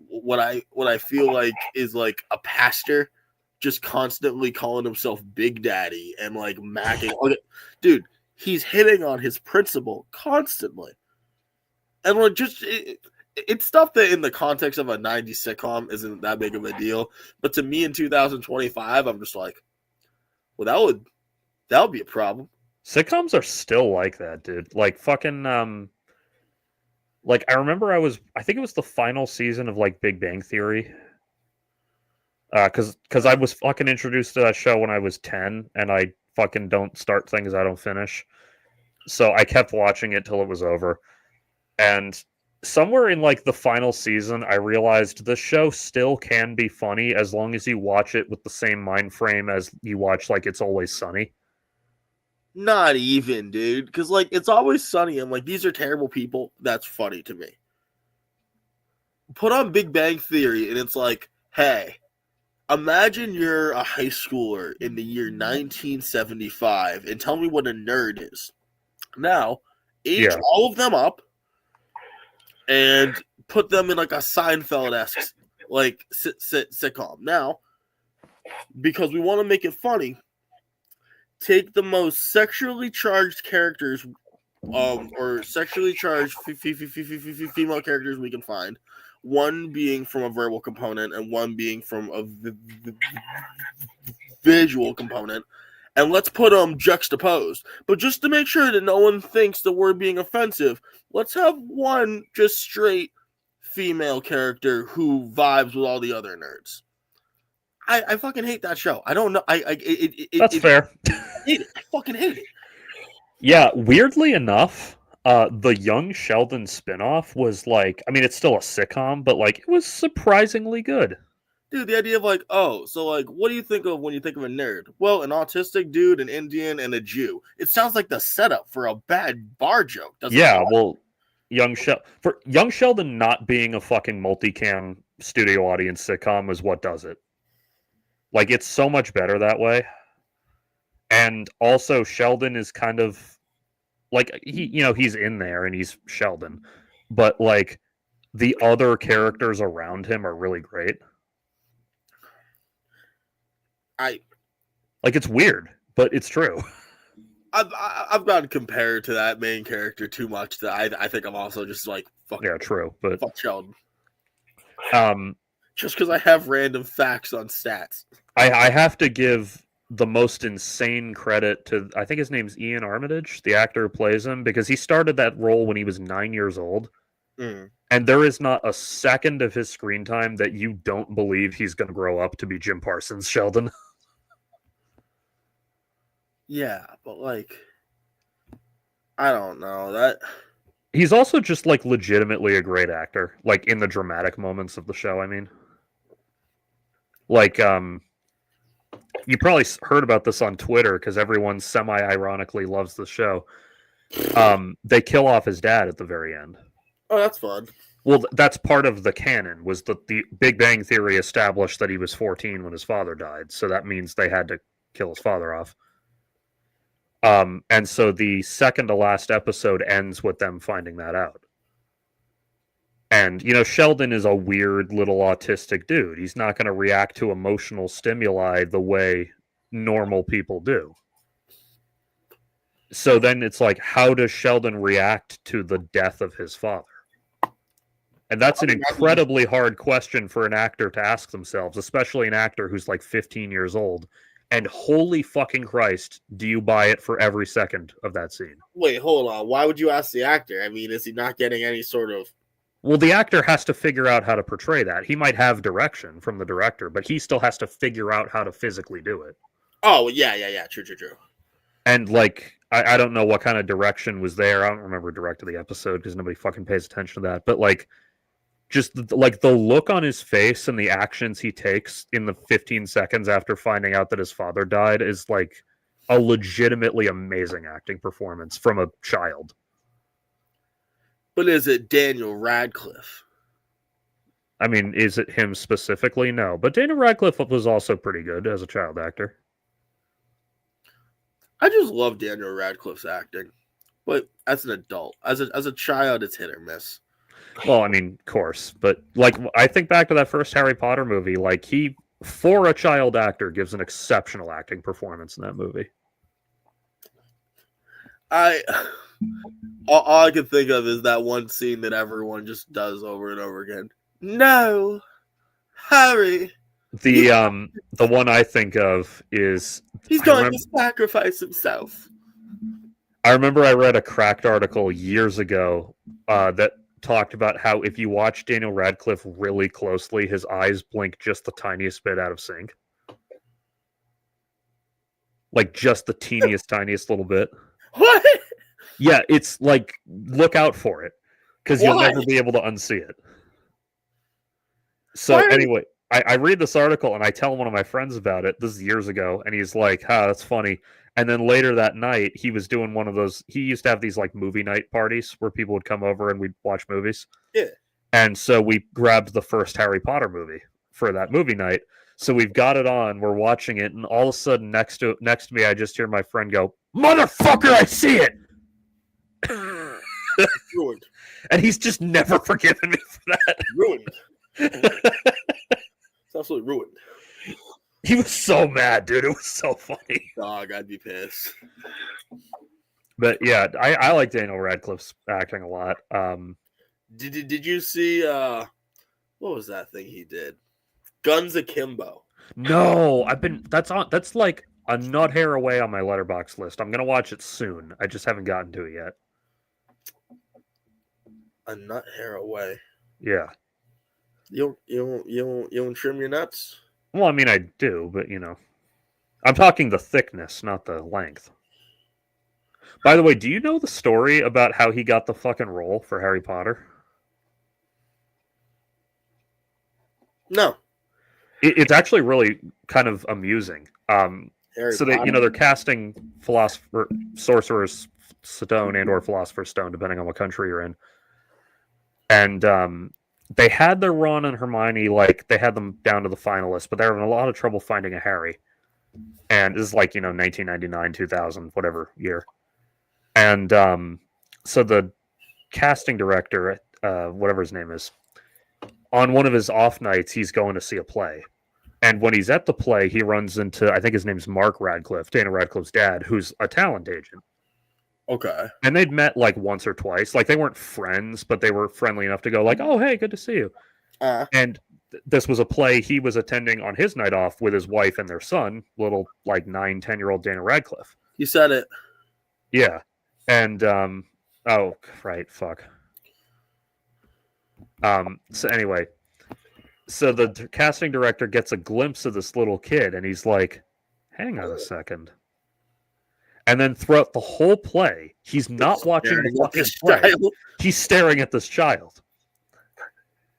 what I feel like is like a pastor just constantly calling himself Big Daddy and like macking. Dude, he's hitting on his principal constantly, and like just it's stuff that in the context of a 90s sitcom isn't that big of a deal. But to me in 2025, I'm just like, well, that would be a problem. Sitcoms are still like that, dude. Like fucking like I remember I think it was the final season of like Big Bang Theory. Cuz I was fucking introduced to that show when I was 10 and I fucking don't start things I don't finish. So I kept watching it till it was over. And somewhere in like the final season I realized the show still can be funny as long as you watch it with the same mind frame as you watch like It's Always Sunny. Not even, dude. Because, like, It's Always Sunny. I'm like, these are terrible people. That's funny to me. Put on Big Bang Theory, and it's like, hey, imagine you're a high schooler in the year 1975, and tell me what a nerd is. Now, age Yeah. all of them up, and put them in like a Seinfeld-esque like sitcom. Now, because we want to make it funny, take the most sexually charged characters, or sexually charged female characters we can find. One being from a verbal component, and one being from a visual component, and let's put them juxtaposed. But just to make sure that no one thinks that we're being offensive, let's have one just straight female character who vibes with all the other nerds. I fucking hate that show. I don't know. That's fair. I hate it. I fucking hate it. Yeah, weirdly enough, the Young Sheldon spinoff was like, I mean, it's still a sitcom, but like, it was surprisingly good. Dude, the idea of like, oh, so like, what do you think of when you think of a nerd? Well, an autistic dude, an Indian, and a Jew. It sounds like the setup for a bad bar joke. Doesn't Yeah, it? well, for Young Sheldon not being a fucking multicam studio audience sitcom is what does it. Like, it's so much better that way. And also, Sheldon is kind of like he's in there and he's Sheldon, but like the other characters around him are really great. Like, it's weird, but it's true. I've gotten compared to that main character too much that I think I'm also just like fuck. Yeah, true, but fuck Sheldon. Um, just because I have random facts on stats. I have to give the most insane credit to, I think his name's Ian Armitage, the actor who plays him, because he started that role when he was 9 years old. Mm. And there is not a second of his screen time that you don't believe he's going to grow up to be Jim Parsons Sheldon. Yeah, but like, I don't know that. He's also just like legitimately a great actor, like in the dramatic moments of the show. I mean, like, you probably heard about this on Twitter because everyone semi-ironically loves the show. They kill off his dad at the very end. Oh, that's fun. Well, that's part of the canon, was that the Big Bang Theory established that he was 14 when his father died, so that means they had to kill his father off. And so the second to last episode ends with them finding that out. And, Sheldon is a weird little autistic dude. He's not going to react to emotional stimuli the way normal people do. So then it's like, how does Sheldon react to the death of his father? And that's an incredibly hard question for an actor to ask themselves, especially an actor who's like 15 years old. And holy fucking Christ, do you buy it for every second of that scene? Wait, hold on. Why would you ask the actor? I mean, is he not getting any sort of... Well, the actor has to figure out how to portray that. He might have direction from the director, but he still has to figure out how to physically do it. Oh, yeah. True. And, like, I don't know what kind of direction was there. I don't remember who directed the episode because nobody fucking pays attention to that. But, like, just, like, the look on his face and the actions he takes in the 15 seconds after finding out that his father died is, like, a legitimately amazing acting performance from a child. But is it Daniel Radcliffe? I mean, is it him specifically? No. But Daniel Radcliffe was also pretty good as a child actor. I just love Daniel Radcliffe's acting. But as an adult, as a child, it's hit or miss. Well, I mean, of course. But, like, I think back to that first Harry Potter movie. Like, he, for a child actor, gives an exceptional acting performance in that movie. All I can think of is that one scene that everyone just does over and over again. No, Harry. The one I think of is he's going to sacrifice himself. I remember I read a Cracked article years ago that talked about how if you watch Daniel Radcliffe really closely, his eyes blink just the tiniest bit out of sync. Like just the teeniest, tiniest little bit. What? Yeah, it's like, look out for it, because you'll never be able to unsee it. So anyway, I read this article and I tell one of my friends about it. This is years ago, and he's like, that's funny. And then later that night, he was doing one of those. He used to have these like movie night parties where people would come over and we'd watch movies. Yeah. And so we grabbed the first Harry Potter movie for that movie night. So we've got it on. We're watching it, and all of a sudden, next to me, I just hear my friend go, "Motherfucker, I see it!" Ruined. And he's just never forgiven me for that. Ruined. It's absolutely ruined. He was so mad, dude. It was so funny. Dog, I'd be pissed. But yeah, I like Daniel Radcliffe's acting a lot. Did you see what was that thing he did? Guns Akimbo. No, that's like a nut hair away on my letterbox list. I'm gonna watch it soon. I just haven't gotten to it yet. A nut hair away. Yeah. You don't trim your nuts? Well, I mean, I do, but I'm talking the thickness, not the length. By the way, do you know the story about how he got the fucking role for Harry Potter? No. It's actually really kind of amusing. Harry So they, Potter? they're casting Sorcerer's Stone and or Philosopher's Stone, depending on what country you're in. And they had their Ron and Hermione, like they had them down to the finalists, but they were having a lot of trouble finding a Harry. And this is like 1999, 2000, whatever year. And so the casting director, whatever his name is, on one of his off nights, he's going to see a play. And when he's at the play, he runs into, I think his name's Mark Radcliffe, Dana Radcliffe's dad, who's a talent agent. Okay. And they'd met like once or twice. Like they weren't friends, but they were friendly enough to go like, "Oh, hey, good to see you." And this was a play he was attending on his night off with his wife and their son, little like 9-10-year-old Dana Radcliffe. You said it. Yeah. And oh, right, fuck. So anyway, so the casting director gets a glimpse of this little kid and he's like, "Hang on a second." And then throughout the whole play, he's not watching the fucking play. He's staring at this child.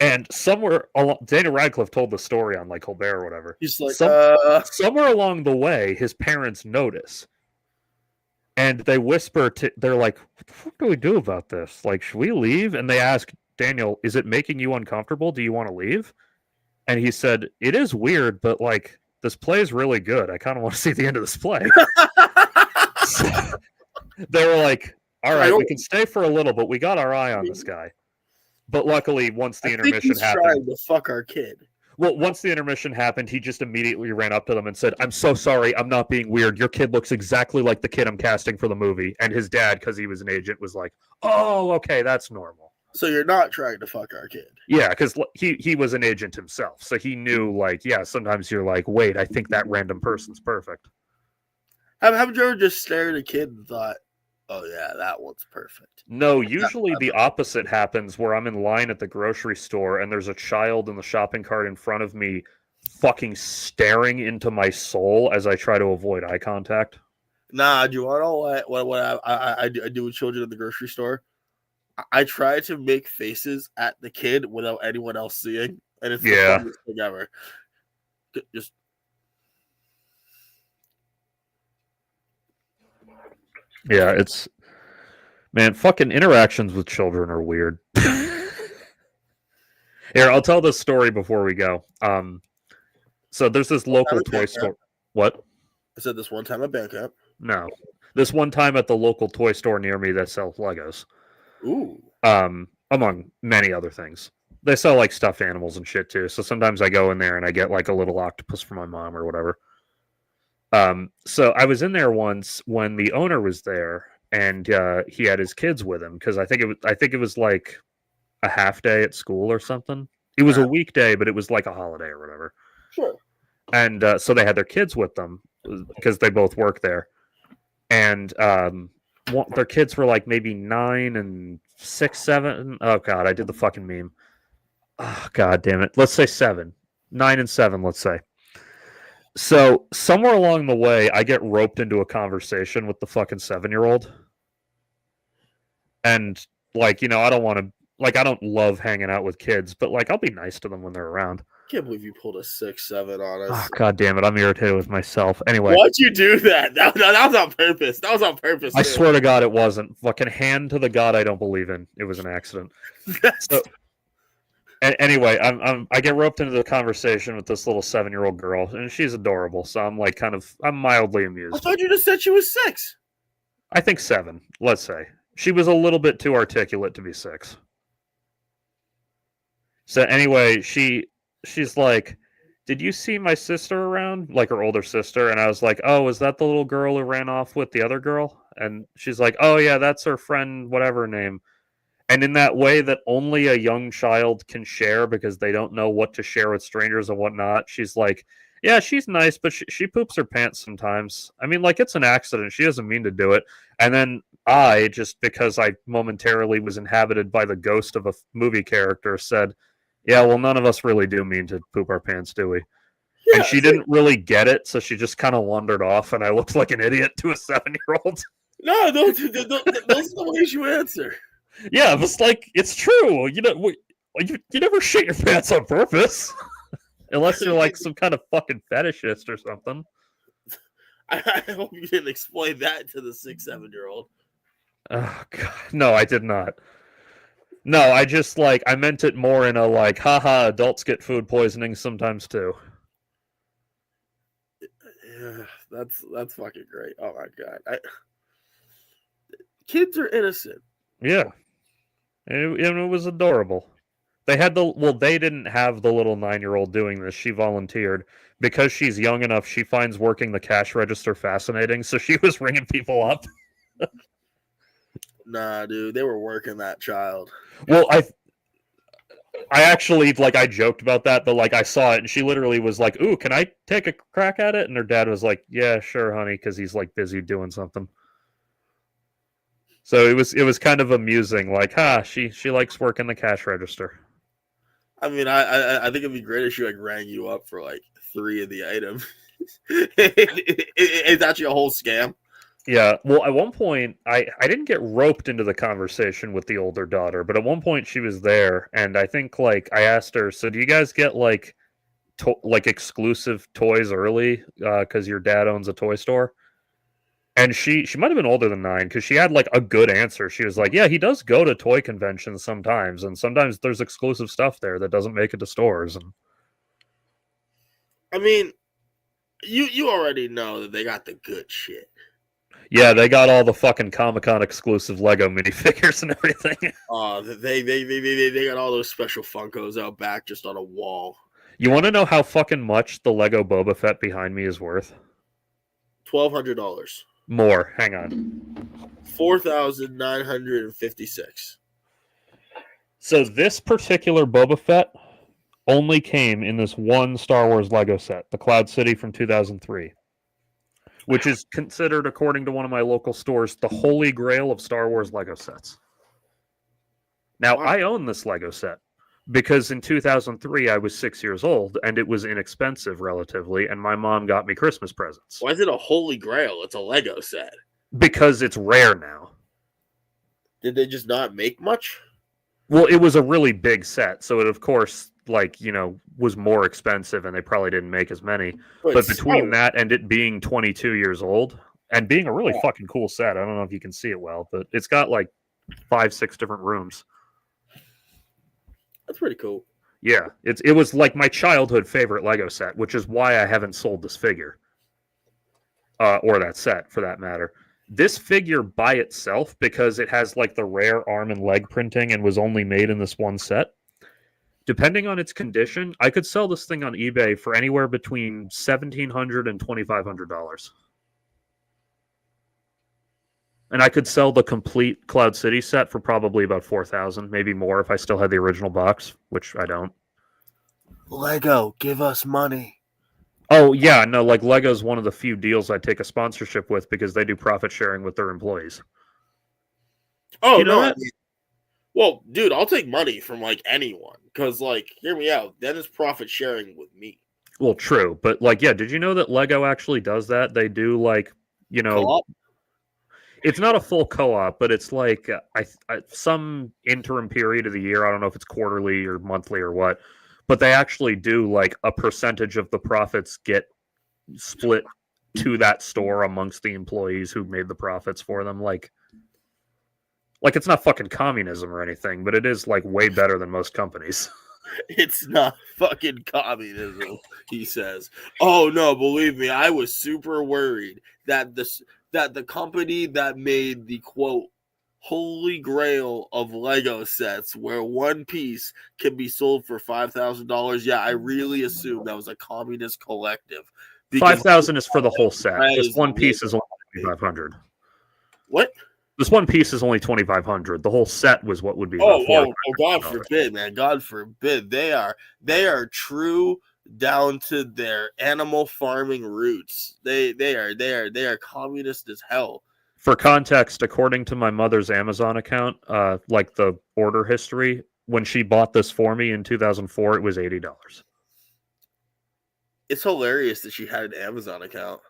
And somewhere along, Dana Radcliffe told the story on like Colbert or whatever. He's like, somewhere along the way, his parents notice. And they whisper they're like, "What the fuck do we do about this? Like, should we leave?" And they ask Daniel, "Is it making you uncomfortable? Do you want to leave?" And he said, "It is weird, but like, this play is really good. I kind of want to see the end of this play." So they were like, "All right, we can stay for a little, but we got our eye on this guy." But luckily, once the intermission happened, trying to fuck our kid. Well, once the intermission happened, he just immediately ran up to them and said, "I'm so sorry. I'm not being weird. Your kid looks exactly like the kid I'm casting for the movie." And his dad, because he was an agent, was like, "Oh, okay, that's normal." So you're not trying to fuck our kid? Yeah, because he was an agent himself, so he knew, like, yeah, sometimes you're like, "Wait, I think that random person's perfect." Haven't you ever just stared at a kid and thought, "Oh yeah, that one's perfect"? No, usually the opposite happens where I'm in line at the grocery store and there's a child in the shopping cart in front of me fucking staring into my soul as I try to avoid eye contact. Nah, do you want to know what I do with children in the grocery store? I try to make faces at the kid without anyone else seeing, and it's the funniest thing ever. Just yeah, it's man, fucking interactions with children are weird. Here, I'll tell this story before we go. So there's this local toy store. What? I said this one time at band camp. No, this one time at the local toy store near me that sells Legos. Ooh. Among many other things. They sell like stuffed animals and shit too. So sometimes I go in there and I get like a little octopus for my mom or whatever. So I was in there once when the owner was there and he had his kids with him because I think it was like a half day at school or something. It was a weekday, but it was like a holiday or whatever. Sure. And so they had their kids with them because they both work there. And their kids were like maybe 9 and 6, 7. Oh god, I did the fucking meme. Oh god damn it. Let's say 7. 9 and 7, let's say. So somewhere along the way, I get roped into a conversation with the fucking 7-year-old. And like, I don't want to, like, I don't love hanging out with kids, but like, I'll be nice to them when they're around. Can't believe you pulled a 6-7 on Oh, us. God damn it. I'm irritated with myself. Anyway, Why'd you do that? That was on purpose. That was on purpose. I too. swear to God it wasn't. Fucking hand to the God I don't believe in. It was an accident. So, anyway, I get roped into the conversation with this little 7-year-old girl, and she's adorable. So I'm like, I'm mildly I amused. thought you just said she was 6. I think 7. Let's say she was a little bit too articulate to be 6. So anyway, she's like, "Did you see my sister around?" Like her older sister, and I was like, "Oh, is that the little girl who ran off with the other girl?" And she's like, "Oh yeah, that's her friend, whatever her name." And in that way that only a young child can share because they don't know what to share with strangers and whatnot, she's like, "Yeah, she's nice, but she poops her pants sometimes. I mean, like, it's an accident. She doesn't mean to do it." And then I, just because I momentarily was inhabited by the ghost of a movie character, said, "Yeah, well, none of us really do mean to poop our pants, do we?" Yeah, And she didn't really get it, so she just kind of wandered off, and I looked like an idiot to a 7-year-old. No, those are the ways you answer. Yeah, it was like, it's true. You know, you never shit your pants on purpose. Unless you're like some kind of fucking fetishist or something. I hope you didn't explain that to the 6-7-year-old. Oh, God. No, I did not. No, I just like, I meant it more in a like, haha, adults get food poisoning sometimes too. Yeah, that's fucking great. Oh my God. Kids are innocent. Yeah. And it was adorable. They had they didn't have the little 9-year-old doing this. She volunteered. Because she's young enough, she finds working the cash register fascinating, so she was ringing people up. Nah, dude, they were working that child. Well, I actually, like, I joked about that, but, like, I saw it, and she literally was like, "Ooh, can I take a crack at it?" And her dad was like, "Yeah, sure, honey," because he's, like, busy doing something. So it was kind of amusing, like, she likes working the cash register. I mean, I think it'd be great if she like rang you up for like 3 of the items. It's actually a whole scam. Yeah, well, at one point, I didn't get roped into the conversation with the older daughter, but at one point she was there, and I think, like, I asked her, "So do you guys get, like, like exclusive toys early because your dad owns a toy store?" And she might have been older than 9 because she had, like, a good answer. She was like, "Yeah, he does go to toy conventions sometimes, and sometimes there's exclusive stuff there that doesn't make it to stores." And I mean, you already know that they got the good shit. yeah, they got all the fucking Comic-Con exclusive Lego minifigures and everything. They got all those special Funkos out back just on a wall. You want to know how fucking much the Lego Boba Fett behind me is worth? $1,200. More. Hang on. 4,956. So this particular Boba Fett only came in this one Star Wars Lego set, the Cloud City from 2003, which is considered, according to one of my local stores, the holy grail of Star Wars Lego sets. Now, Wow. I own this Lego set because in 2003 I was 6 years old and it was inexpensive relatively, and my mom got me Christmas presents. Why is it a holy grail? It's a Lego set. Because it's rare now. Did they just not make much? Well, it was a really big set, so it, of course, like, you know, was more expensive, and they probably didn't make as many. But between that and it being 22 years old and being a really fucking cool set, I don't know if you can see it well, but it's got like 5-6 different rooms. That's pretty cool. Yeah, it was like my childhood favorite Lego set, which is why I haven't sold this figure, or that set for that matter. This figure by itself, because it has like the rare arm and leg printing and was only made in this one set, depending on its condition, I could sell this thing on eBay for anywhere between $1,700 and $2,500. And I could sell the complete Cloud City set for probably about $4,000, maybe more if I still had the original box, which I don't. Lego, give us money. Oh, yeah, no, like Lego's one of the few deals I'd take a sponsorship with because they do profit sharing with their employees. Oh, You know no. what? Well, dude, I'll take money from like anyone because, like, hear me out. Then it's profit sharing with me. Well, true, but like, yeah, did you know that Lego actually does that? They do, like, you know, Co-op? it's not a full co-op, but it's like some interim period of the year. I don't know if it's quarterly or monthly or what, but they actually do like a percentage of the profits get split to that store amongst the employees who made the profits for them. Like it's not fucking communism or anything, but it is like way better than most companies. It's not fucking communism, he says. Oh no, believe me, I was super worried that the company that made the quote holy grail of Lego sets where one piece can be sold for $5,000. Yeah, I really assumed that was a communist collective. 5,000 is for the whole set. That This is one piece Lego. is only 2,500. What? This one piece is only 2,500. The whole set was what would be. Oh, about God forbid, man. God forbid. They are true down to their animal farming roots. They are communist as hell. For context, according to my mother's Amazon account, like the order history, when she bought this for me in 2004, it was $80. It's hilarious that she had an Amazon account.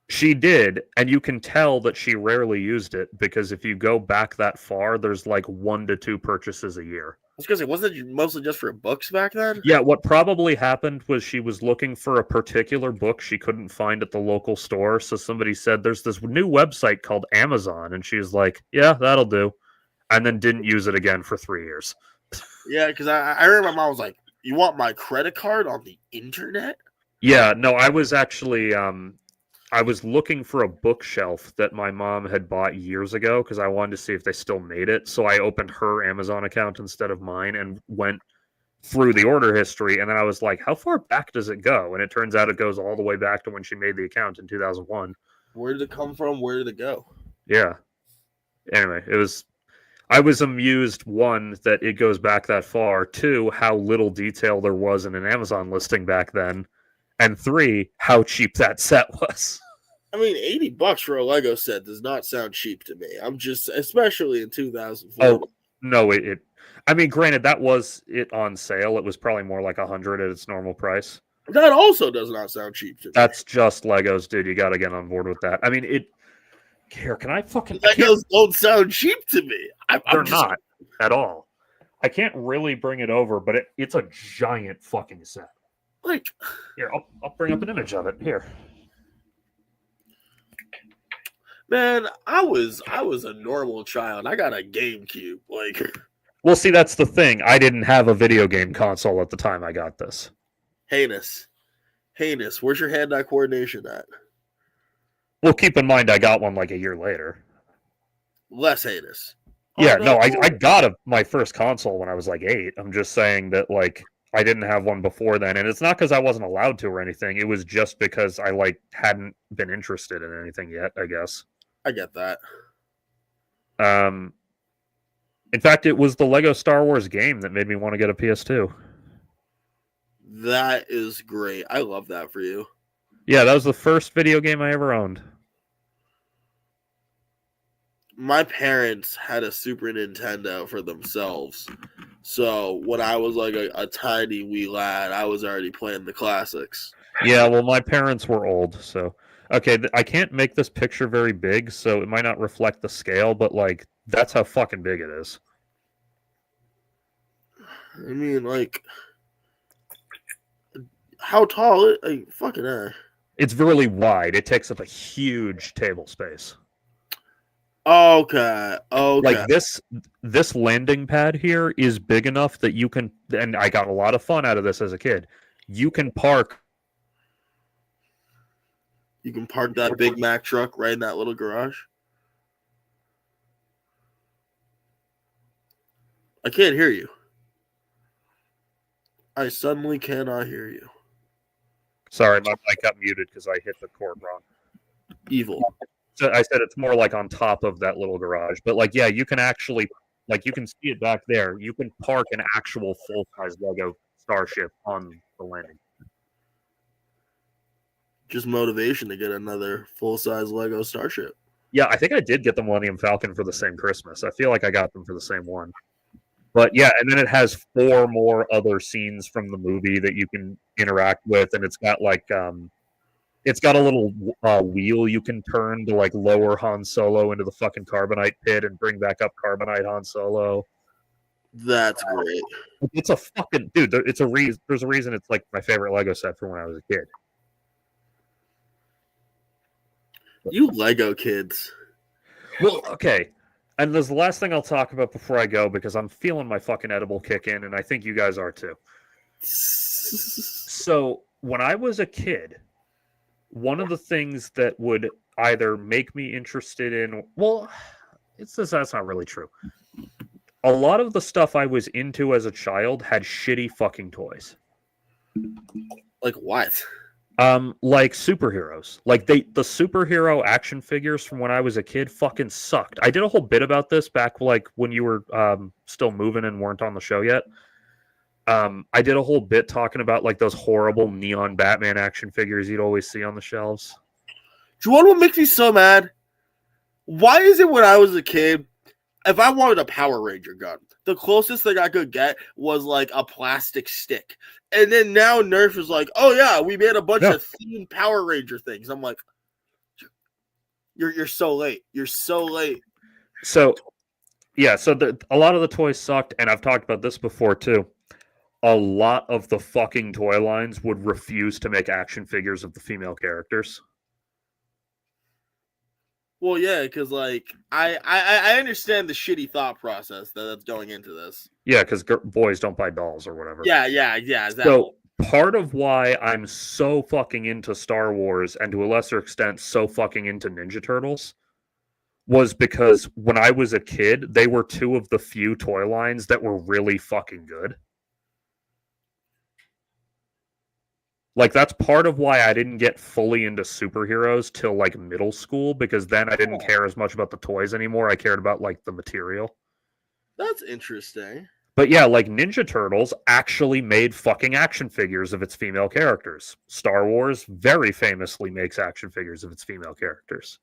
She did, and you can tell that she rarely used it because if you go back that far, there's like 1 to 2 purchases a year. I was gonna say, wasn't it mostly just for books back then? Yeah, what probably happened was she was looking for a particular book she couldn't find at the local store. So somebody said, there's this new website called Amazon. And she was like, yeah, that'll do. And then didn't use it again for 3 years. Yeah, because I remember my mom was like, you want my credit card on the internet? Yeah, no, I was actually I was looking for a bookshelf that my mom had bought years ago because I wanted to see if they still made it. So I opened her Amazon account instead of mine and went through the order history. And then I was like, how far back does it go? And it turns out it goes all the way back to when she made the account in 2001. Where did it come from? Where did it go? Yeah. Anyway, I was amused, one, that it goes back that far, two, how little detail there was in an Amazon listing back then, and three, how cheap that set was. I mean, $80 for a Lego set does not sound cheap to me. I'm just, especially in 2004. Oh, no, I mean, granted, that was it on sale. It was probably more like 100 at its normal price. That also does not sound cheap to me. That's just Legos, dude. You got to get on board with that. I mean, Here, can I fucking... Legos don't sound cheap to me. They're not at all. I can't really bring it over, but it's a giant fucking set. Like, here, I'll bring up an image of it. Here. Man, I was a normal child. I got a GameCube. Like, well, see, that's the thing. I didn't have a video game console at the time I got this. Heinous. Where's your hand-eye coordination at? Well, keep in mind I got one like a year later. Less heinous. Yeah, no, I got my first console when I was like 8. I'm just saying that like I didn't have one before then, and it's not because I wasn't allowed to or anything. It was just because I like hadn't been interested in anything yet, I guess. I get that. In fact, it was the Lego Star Wars game that made me want to get a PS2. That is great. I love that for you. Yeah, that was the first video game I ever owned. My parents had a Super Nintendo for themselves. So when I was like a tiny wee lad, I was already playing the classics. Yeah, well, my parents were old, so... Okay, I can't make this picture very big, so it might not reflect the scale, but, like, that's how fucking big it is. I mean, like... How tall? Fucking It's really wide. It takes up a huge table space. Okay. Like this landing pad here is big enough that you can, and I got a lot of fun out of this as a kid. You can park that Big Mac truck right in that little garage. I can't hear you. I suddenly cannot hear you. Sorry, my mic got muted because I hit the cord wrong. Evil. So I said it's more like on top of that little garage. But like, yeah, you can actually, like, you can see it back there. You can park an actual full-size Lego Starship on the landing. Just motivation to get another full-size Lego Starship. Yeah, I think I did get the Millennium Falcon for the same Christmas. I feel like I got them for the same one. But yeah, and then it has 4 more other scenes from the movie that you can interact with, and it's got like it's got a little wheel you can turn to like lower Han Solo into the fucking carbonite pit and bring back up carbonite Han Solo. That's great. It's a fucking dude. It's a reason. There's a reason it's like my favorite Lego set from when I was a kid. You Lego kids. Well, okay. And there's the last thing I'll talk about before I go because I'm feeling my fucking edible kick in, and I think you guys are too. So when I was a kid, one of the things that would either make me interested in, well, that's not really true. A lot of the stuff I was into as a child had shitty fucking toys. Like what? Like superheroes. Like the superhero action figures from when I was a kid fucking sucked. I did a whole bit about this back like when you were still moving and weren't on the show yet. I did a whole bit talking about like those horrible neon Batman action figures you'd always see on the shelves. Do you want what makes me so mad? Why is it when I was a kid, if I wanted a Power Ranger gun, the closest thing I could get was like a plastic stick. And then now Nerf is like, oh yeah, we made a bunch of themed Power Ranger things. I'm like, you're so late. You're so late. So, yeah, so a lot of the toys sucked, and I've talked about this before too. A lot of the fucking toy lines would refuse to make action figures of the female characters. Well, yeah, because like I understand the shitty thought process that's going into this. Yeah, because boys don't buy dolls or whatever. Yeah, exactly. So part of why I'm so fucking into Star Wars and to a lesser extent so fucking into Ninja Turtles was because when I was a kid, they were two of the few toy lines that were really fucking good. Like, that's part of why I didn't get fully into superheroes till, like, middle school, because then I didn't care as much about the toys anymore. I cared about, like, the material. That's interesting. But yeah, like, Ninja Turtles actually made fucking action figures of its female characters. Star Wars very famously makes action figures of its female characters.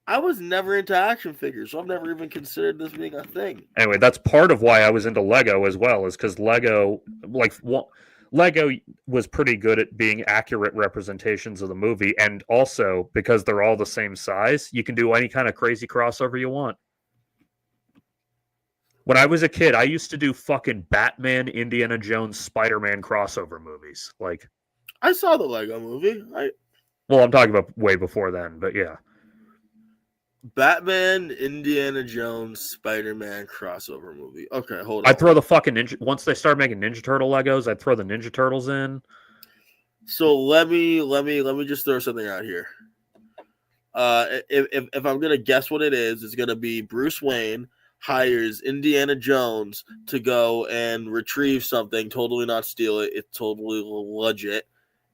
I was never into action figures, so I've never even considered this being a thing. Anyway, that's part of why I was into Lego as well, is because Lego was pretty good at being accurate representations of the movie, and also because they're all the same size, you can do any kind of crazy crossover you want. When I was a kid, I used to do fucking Batman, Indiana Jones, Spider-Man crossover movies. Like, I saw the Lego movie. Well, I'm talking about way before then, but yeah. Batman, Indiana Jones, Spider-Man crossover movie. Okay, hold on. I'd throw the fucking once they start making Ninja Turtle Legos, I'd throw the Ninja Turtles in. So let me just throw something out here. If I'm gonna guess what it is, it's gonna be Bruce Wayne hires Indiana Jones to go and retrieve something, totally not steal it. It's totally legit.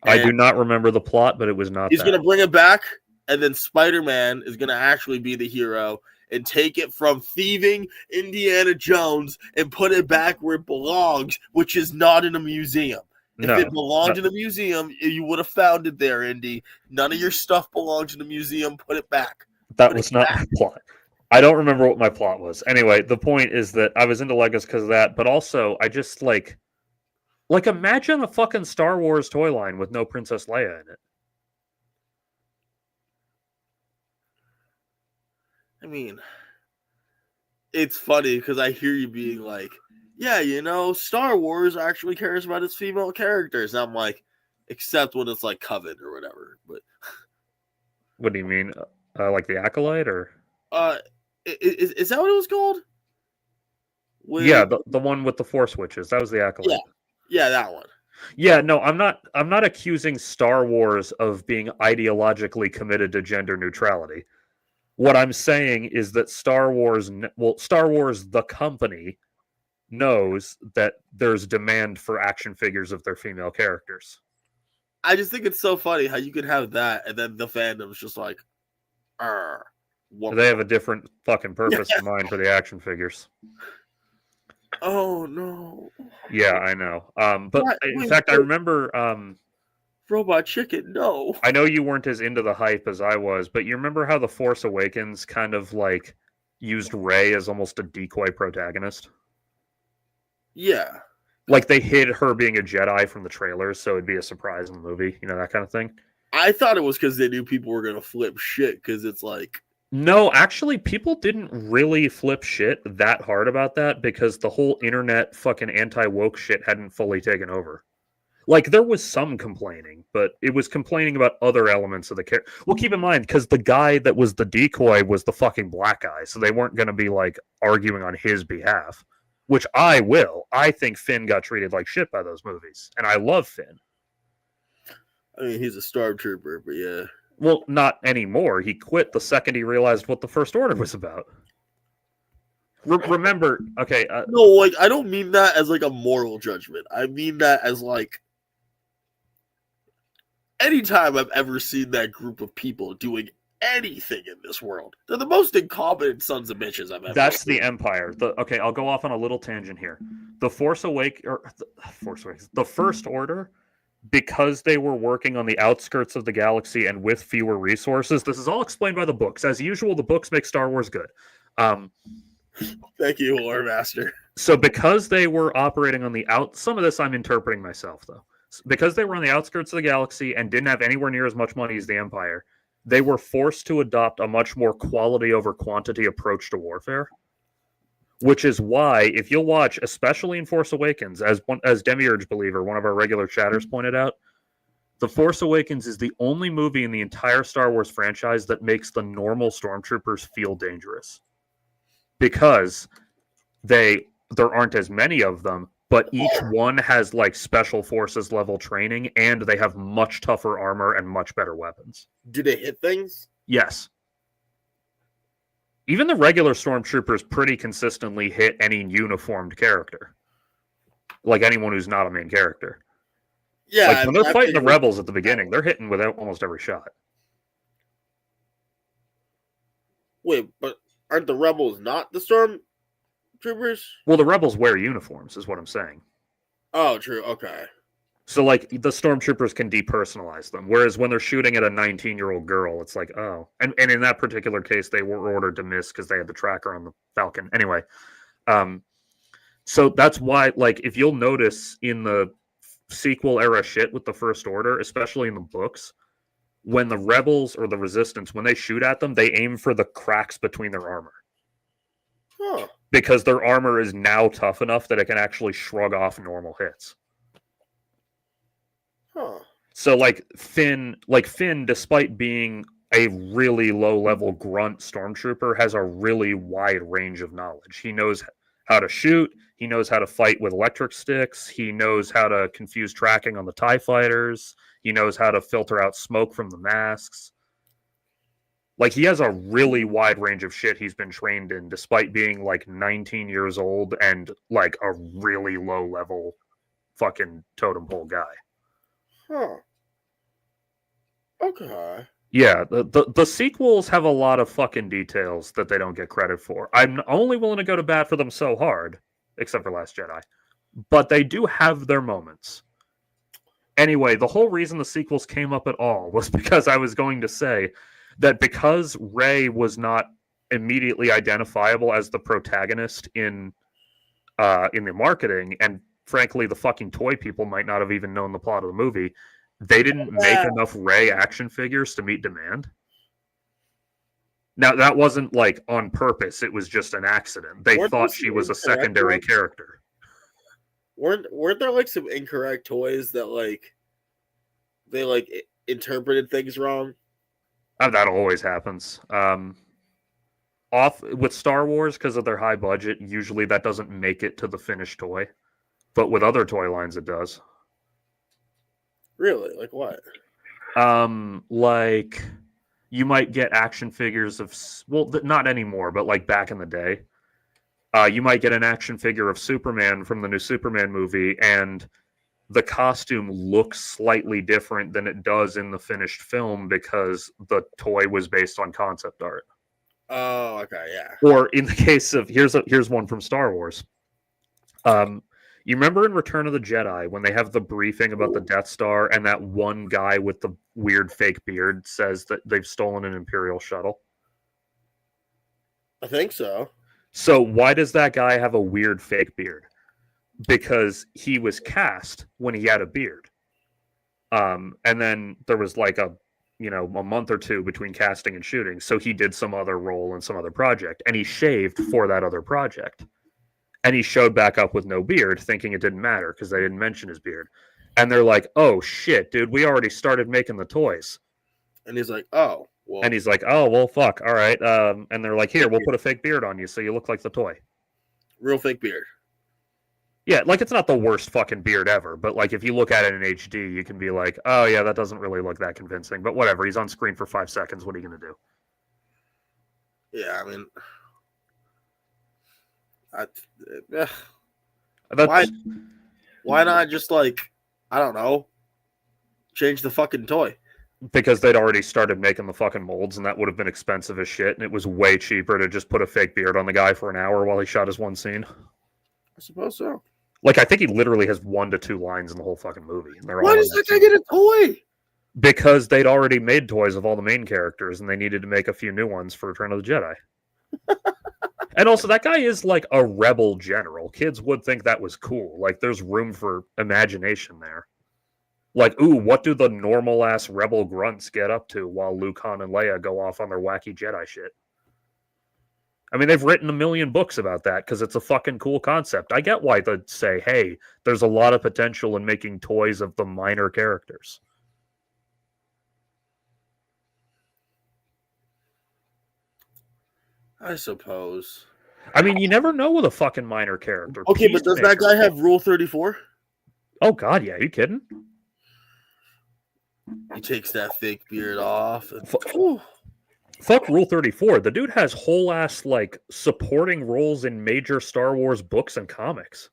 And I do not remember the plot, but it was not. He's gonna bring it back. And then Spider-Man is going to actually be the hero and take it from thieving Indiana Jones and put it back where it belongs, which is not in a museum. If it belonged in a museum, you would have found it there, Indy. None of your stuff belongs in a museum. Put it back. That was not my plot. I don't remember what my plot was. Anyway, the point is that I was into Legos because of that, but also I just like imagine a fucking Star Wars toy line with no Princess Leia in it. I mean, it's funny because I hear you being like, yeah, Star Wars actually cares about its female characters. And I'm like, except when it's like Coven or whatever. But what do you mean? Like the Acolyte or? Is that what it was called? Yeah, the one with the Force Witches. That was the Acolyte. Yeah, that one. Yeah, no, I'm not accusing Star Wars of being ideologically committed to gender neutrality. What I'm saying is that Star Wars, the company, knows that there's demand for action figures of their female characters. I just think it's so funny how you can have that, and then the fandom's just like, they have a different fucking purpose in mind for the action figures. Oh, no. Yeah, I know. But in fact, I remember... Robot Chicken, no. I know you weren't as into the hype as I was, but you remember how The Force Awakens kind of like used Rey as almost a decoy protagonist? Yeah. Like they hid her being a Jedi from the trailers, so it'd be a surprise in the movie, that kind of thing. I thought it was because they knew people were going to flip shit, because it's like, No, actually, people didn't really flip shit that hard about that because the whole internet fucking anti-woke shit hadn't fully taken over. Like, there was some complaining, but it was complaining about other elements of the character. Well, keep in mind, because the guy that was the decoy was the fucking black guy, so they weren't going to be, like, arguing on his behalf, which I will. I think Finn got treated like shit by those movies, and I love Finn. I mean, he's a stormtrooper, but yeah. Well, not anymore. He quit the second he realized what the First Order was about. Remember, okay. No, like, I don't mean that as, like, a moral judgment. I mean that as, like, anytime I've ever seen that group of people doing anything in this world, they're the most incompetent sons of bitches I've ever That's seen. the Empire. Okay, I'll go off on a little tangent here. The Force Awakens, the First Order, because they were working on the outskirts of the galaxy and with fewer resources. This is all explained by the books. As usual, the books make Star Wars good. Thank you, Lore Master. So because they were operating on some of this I'm interpreting myself, though. Because they were on the outskirts of the galaxy and didn't have anywhere near as much money as the Empire, they were forced to adopt a much more quality over quantity approach to warfare. Which is why, if you'll watch, especially in Force Awakens, as Demiurge Believer, one of our regular chatters, pointed out, The Force Awakens is the only movie in the entire Star Wars franchise that makes the normal stormtroopers feel dangerous. Because there aren't as many of them, but each one has like special forces level training, and they have much tougher armor and much better weapons. Do they hit things? Yes. Even the regular stormtroopers pretty consistently hit any uniformed character. Like anyone who's not a main character. Yeah. Like when they're fighting the rebels at the beginning, they're hitting with almost every shot. Wait, but aren't the rebels not the stormtroopers? Well, the rebels wear uniforms, is what I'm saying. Oh, true. Okay. So, like, the stormtroopers can depersonalize them. Whereas when they're shooting at a 19-year-old girl, it's like, oh. And in that particular case, they were ordered to miss because they had the tracker on the Falcon. Anyway, so that's why, like, if you'll notice in the sequel era shit with the First Order, especially in the books, when the rebels or the Resistance, when they shoot at them, they aim for the cracks between their armor. Huh. Because their armor is now tough enough that it can actually shrug off normal hits. Huh. So Finn, despite being a really low-level grunt stormtrooper, has a really wide range of knowledge. He knows how to shoot. He knows how to fight with electric sticks. He knows how to confuse tracking on the TIE fighters. He knows how to filter out smoke from the masks. Like, he has a really wide range of shit he's been trained in, despite being, 19 years old and, a really low-level fucking totem pole guy. Huh. Okay. Yeah, the sequels have a lot of fucking details that they don't get credit for. I'm only willing to go to bat for them so hard, except for Last Jedi. But they do have their moments. Anyway, the whole reason the sequels came up at all was because I was going to say that because Rey was not immediately identifiable as the protagonist in the marketing, and frankly, the fucking toy people might not have even known the plot of the movie, they didn't make enough Rey action figures to meet demand. Now, that wasn't, on purpose. It was just an accident. They thought she was a secondary character. Weren't there, some incorrect toys that, they, interpreted things wrong? That always happens. Off with Star Wars, because of their high budget, usually that doesn't make it to the finished toy. But with other toy lines, it does. Really? Like what? You might get action figures of... Well, not anymore, but, back in the day. You might get an action figure of Superman from the new Superman movie, and the costume looks slightly different than it does in the finished film because the toy was based on concept art. Oh, okay, yeah. Or in the case of... Here's one from Star Wars. You remember in Return of the Jedi when they have the briefing about the Death Star and that one guy with the weird fake beard says that they've stolen an Imperial shuttle? I think so. So why does that guy have a weird fake beard? Because he was cast when he had a beard. And then there was a a month or two between casting and shooting. So he did some other role in some other project, and he shaved for that other project. And he showed back up with no beard, thinking it didn't matter because they didn't mention his beard. And they're like, "Oh shit, dude, we already started making the toys." And he's like, "Oh, well." And he's like, "Oh well, fuck, all right." And they're like, "Here, we'll put a fake beard on you so you look like the toy." Real fake beard. Yeah, like it's not the worst fucking beard ever, but like if you look at it in HD, you can be like, "Oh yeah, that doesn't really look that convincing." But whatever, he's on screen for 5 seconds. What are you gonna do? Yeah, I mean, That's, why not just like, I don't know, change the fucking toy? because they'd already started making the fucking molds, and that would have been expensive as shit, and it was way cheaper to just put a fake beard on the guy for an hour while he shot his one scene. I suppose so. Like, I think he literally has 1 to 2 lines in the whole fucking movie. And they're Why all does in that that guy scene. get a toy? Because they'd already made toys of all the main characters, and they needed to make a few new ones for Return of the Jedi. And also, that guy is like a rebel general. Kids would think that was cool. Like, there's room for imagination there. Like, ooh, what do the normal ass rebel grunts get up to while Luke, Han, and Leia go off on their wacky Jedi shit? I mean, they've written a million books about that because it's a fucking cool concept. I get why they'd say, hey, there's a lot of potential in making toys of the minor characters. I suppose. I mean, you never know with a fucking minor character. Okay, but does that guy have Rule 34? Oh, God, yeah. Are you kidding? He takes that fake beard off. And... Fuck Rule 34. The dude has whole ass, like, supporting roles in major Star Wars books and comics.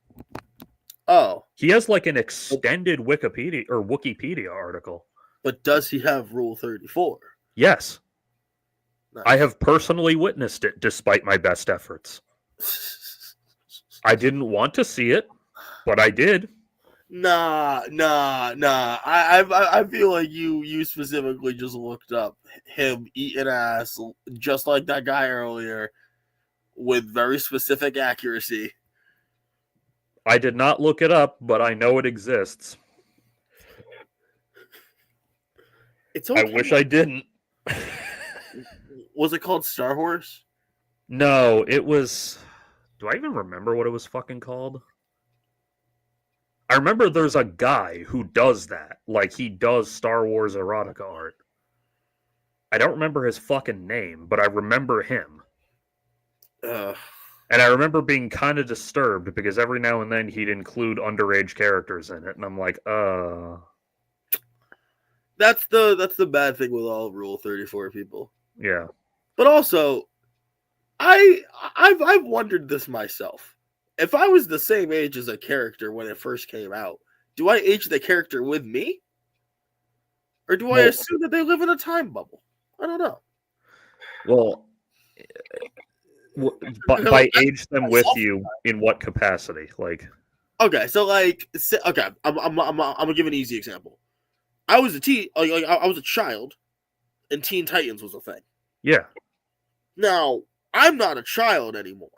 Oh. He has, like, an extended Wikipedia article. But does he have Rule 34? Yes. Nice. I have personally witnessed it despite my best efforts. I didn't want to see it, but I did. Nah. I feel like you specifically just looked up him eating ass just like that guy earlier with very specific accuracy. I did not look it up, but I know it exists. It's okay. I wish I didn't. Was it called Star Horse? No, it was... Do I even remember what it was fucking called? I remember there's a guy who does that. Like, he does Star Wars erotica art. I don't remember his fucking name, but I remember him. And I remember being kind of disturbed because every now and then he'd include underage characters in it, and I'm like, That's the bad thing with all Rule 34 people. Yeah. But also, I've wondered this myself. If I was the same age as a character when it first came out, do I age the character with me? Or do I assume that they live in a time bubble? I don't know. Well, by age them with you in what capacity? Like, okay, so like, okay, I'm gonna give an easy example. I was I was a child, and Teen Titans was a thing. Yeah. Now I'm not a child anymore.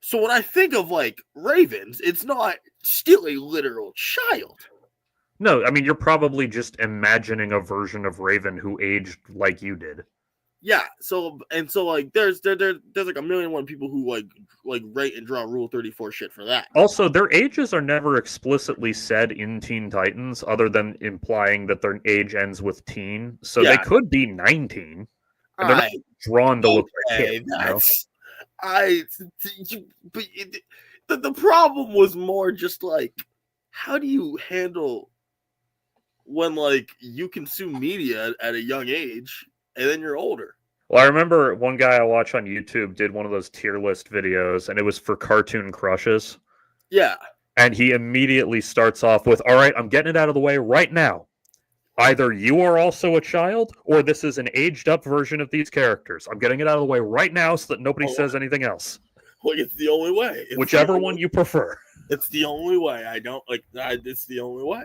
So when I think of like Ravens, it's not still a literal child. No, I mean you're probably just imagining a version of Raven who aged like you did. Yeah. So like there's like 1,000,001 people who like write and draw Rule 34 shit for that. Also, their ages are never explicitly said in Teen Titans, other than implying that their age ends with teen. So they could be 19. And they're not drawn to look like kids. But the problem was more just like, how do you handle when like you consume media at a young age and then you're older? Well, I remember one guy I watched on YouTube did one of those tier list videos, and it was for cartoon crushes. Yeah. And he immediately starts off with, all right, I'm getting it out of the way right now. Either you are also a child, or this is an aged-up version of these characters. I'm getting it out of the way right now so that nobody says anything else. Well, it's the only way. Whichever one you prefer. It's the only way. It's the only way.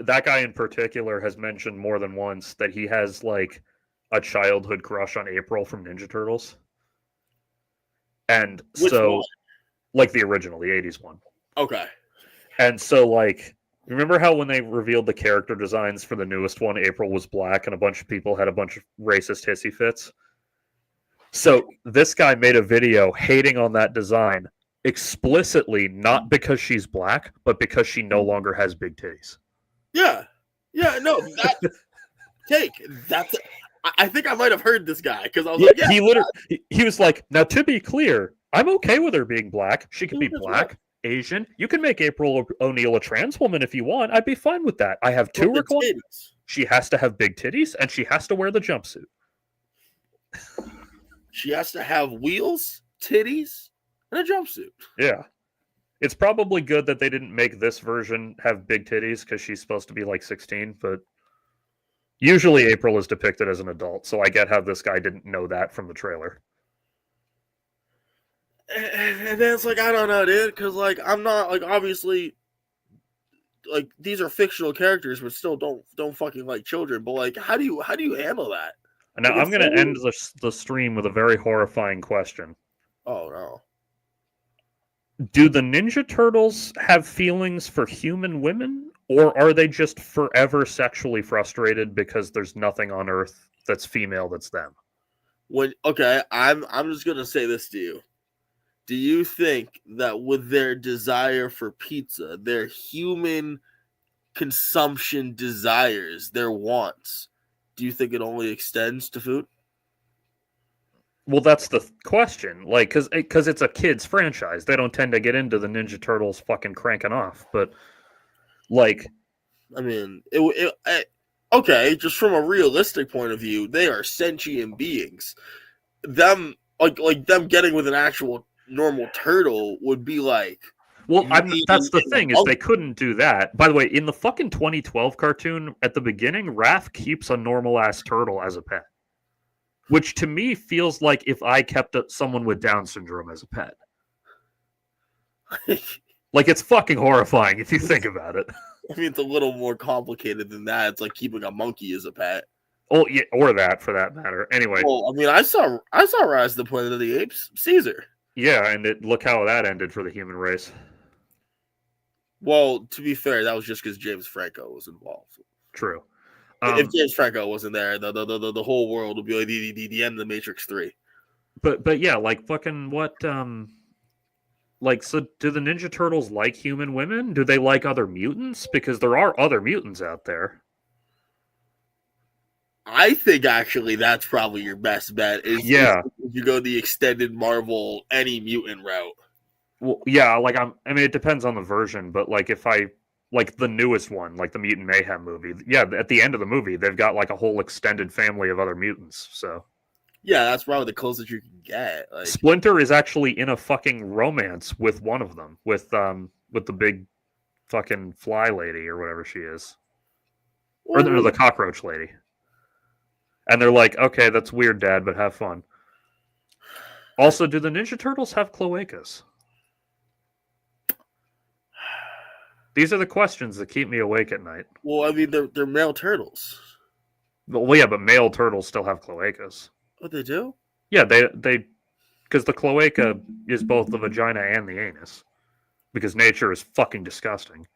That guy in particular has mentioned more than once that he has, like, a childhood crush on April from Ninja Turtles. And Which so, one? like the original, the 80s one. Okay. And so, like, Remember how when they revealed the character designs for the newest one, April was black and a bunch of people had a bunch of racist hissy fits? So this guy made a video hating on that design explicitly, not because she's black, but because she no longer has big titties. Yeah, no, that's. I think I might have heard this guy because I was like, yeah, he was like, now to be clear, I'm okay with her being black. She can be That's black, Asian. You can make April O'Neil a trans woman if you want. I'd be fine with that. I have two with the requirements. titties. She has to have big titties and she has to wear the jumpsuit. She has to have wheels, titties, and a jumpsuit. Yeah. It's probably good that they didn't make this version have big titties because she's supposed to be like 16, but usually April is depicted as an adult, so I get how this guy didn't know that from the trailer. And then it's like, I don't know, dude, because like I'm not like obviously like these are fictional characters, but still don't fucking like children. But like, how do you handle that? Now, I'm going to end the stream with a very horrifying question. Oh, no. Do the Ninja Turtles have feelings for human women, or are they just forever sexually frustrated because there's nothing on Earth that's female that's them? I'm just going to say this to you. Do you think that with their desire for pizza, their human consumption desires, their wants, do you think it only extends to food? Well, that's the question. Like, because it's a kid's franchise, they don't tend to get into the Ninja Turtles fucking cranking off. But like, I mean, okay, just from a realistic point of view, they are sentient beings. Them like them getting with an actual normal turtle would be like. Well, that's the thing, is they couldn't do that. By the way, in the fucking 2012 cartoon, at the beginning, Raph keeps a normal-ass turtle as a pet. Which, to me, feels like if I kept someone with Down syndrome as a pet. Like, it's fucking horrifying if you think about it. I mean, it's a little more complicated than that. It's like keeping a monkey as a pet. Oh, yeah, or that, for that matter. Anyway. Well, I mean, I saw Rise of the Planet of the Apes, Caesar. Yeah, and look how that ended for the human race. Well, to be fair, that was just because James Franco was involved. True. If James Franco wasn't there, the whole world would be like the end of the Matrix 3. But yeah, like fucking what? Like, so do the Ninja Turtles like human women? Do they like other mutants? Because there are other mutants out there. I think actually that's probably your best bet. Is you go the extended Marvel any mutant route. Well, yeah, like I mean, it depends on the version, but like if I like the newest one, like the Mutant Mayhem movie, yeah, at the end of the movie, they've got like a whole extended family of other mutants. So yeah, that's probably the closest you can get. Like, Splinter is actually in a fucking romance with one of them, with the big fucking fly lady or whatever she is, or the cockroach lady. And they're like, okay, that's weird, Dad, but have fun. Also, do the Ninja Turtles have cloacas? These are the questions that keep me awake at night. Well, I mean, they're male turtles. Well, yeah, but male turtles still have cloacas. Oh, they do? Yeah, they because the cloaca is both the vagina and the anus. Because nature is fucking disgusting.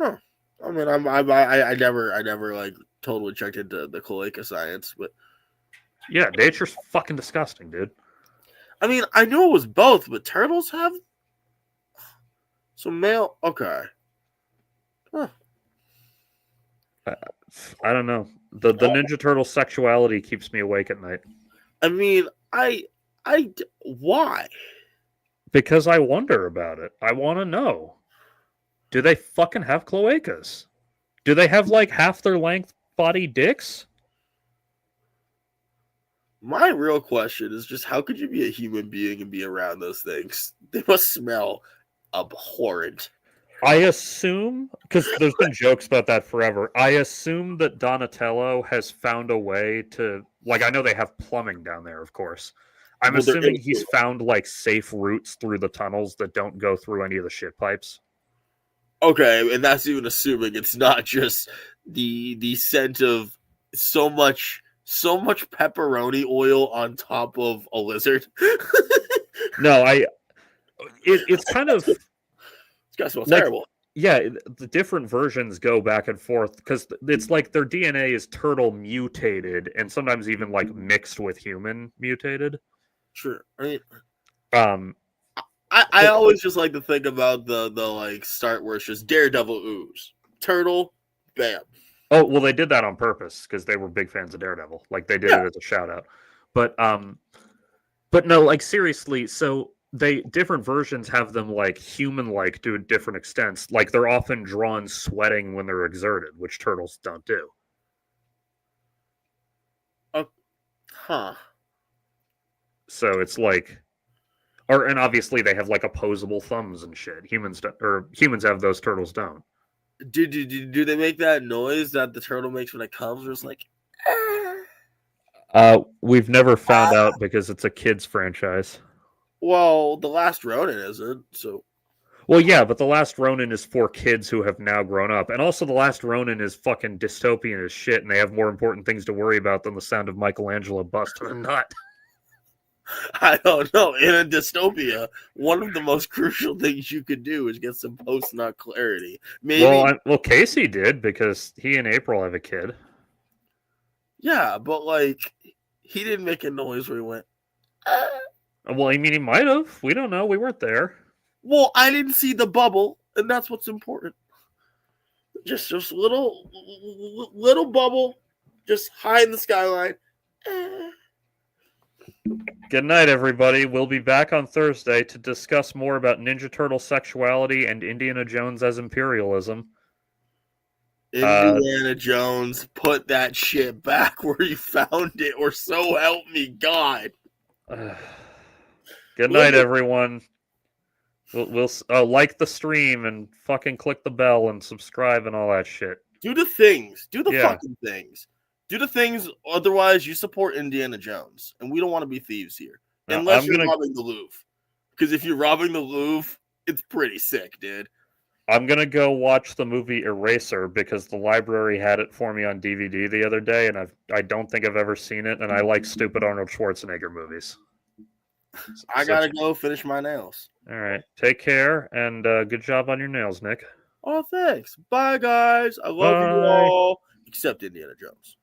Huh. I mean, I never like totally checked into the cloaca science, but yeah, nature's fucking disgusting, dude. I mean, I knew it was both, but turtles have some male. Okay. Huh. I don't know. The Ninja Turtle sexuality keeps me awake at night. I mean, why? Because I wonder about it. I want to know. Do they fucking have cloacas? Do they have like half their length body dicks? My real question is just how could you be a human being and be around those things? They must smell abhorrent. I assume, because there's been jokes about that forever, I assume that Donatello has found a way to, like, I know they have plumbing down there, of course. I'm assuming he's found, like, safe routes through the tunnels that don't go through any of the shit pipes. Okay, and that's even assuming it's not just the scent of so much pepperoni oil on top of a lizard. No, it's kind of... It's got to smell terrible. Yeah, the different versions go back and forth because it's like their DNA is turtle mutated and sometimes even like mixed with human mutated. Sure. I mean, Um, I always just like to think about the like start where it's just Daredevil ooze, turtle, bam. oh well, they did that on purpose because they were big fans of Daredevil. Like they did Yeah. it as a shout out. But no, like seriously, so they different versions have them like human like to different extents. Like they're often drawn sweating when they're exerted, which turtles don't do. Huh. So it's like and obviously they have like opposable thumbs and shit. Humans have those, turtles don't. Do they make that noise that the turtle makes when it comes? Where it's like, We've never found out because it's a kids franchise. well, the Last Ronin isn't. So Well, yeah, but The Last Ronin is for kids who have now grown up. And also, The Last Ronin is fucking dystopian as shit, and they have more important things to worry about than the sound of Michelangelo busting a nut. I don't know. In a dystopia, one of the most crucial things you could do is get some post-nut clarity. Maybe, Well, Casey did because he and April have a kid. yeah, but like he didn't make a noise where he went. Well, I mean, he might have. We don't know. We weren't there. Well, I didn't see the bubble, and that's what's important. Just little bubble, just high in the skyline. Good night, everybody. We'll be back on Thursday to discuss more about Ninja Turtle sexuality and Indiana Jones as imperialism. Indiana Jones, put that shit back where you found it, or so help me God. Good night, everyone. We'll like the stream and fucking click the bell and subscribe and all that shit. Do the things. Do the Yeah. fucking things. Do the things. Otherwise, you support Indiana Jones, and we don't want to be thieves here, No, unless you're robbing the Louvre. Because if you're robbing the Louvre, it's pretty sick, dude. I'm gonna go watch the movie Eraser because the library had it for me on DVD the other day, and I don't think I've ever seen it, and I like stupid Arnold Schwarzenegger movies. I gotta go finish my nails. All right, take care, and good job on your nails, Nick. Oh, thanks. Bye, guys. I love you Bye. all, except Indiana Jones.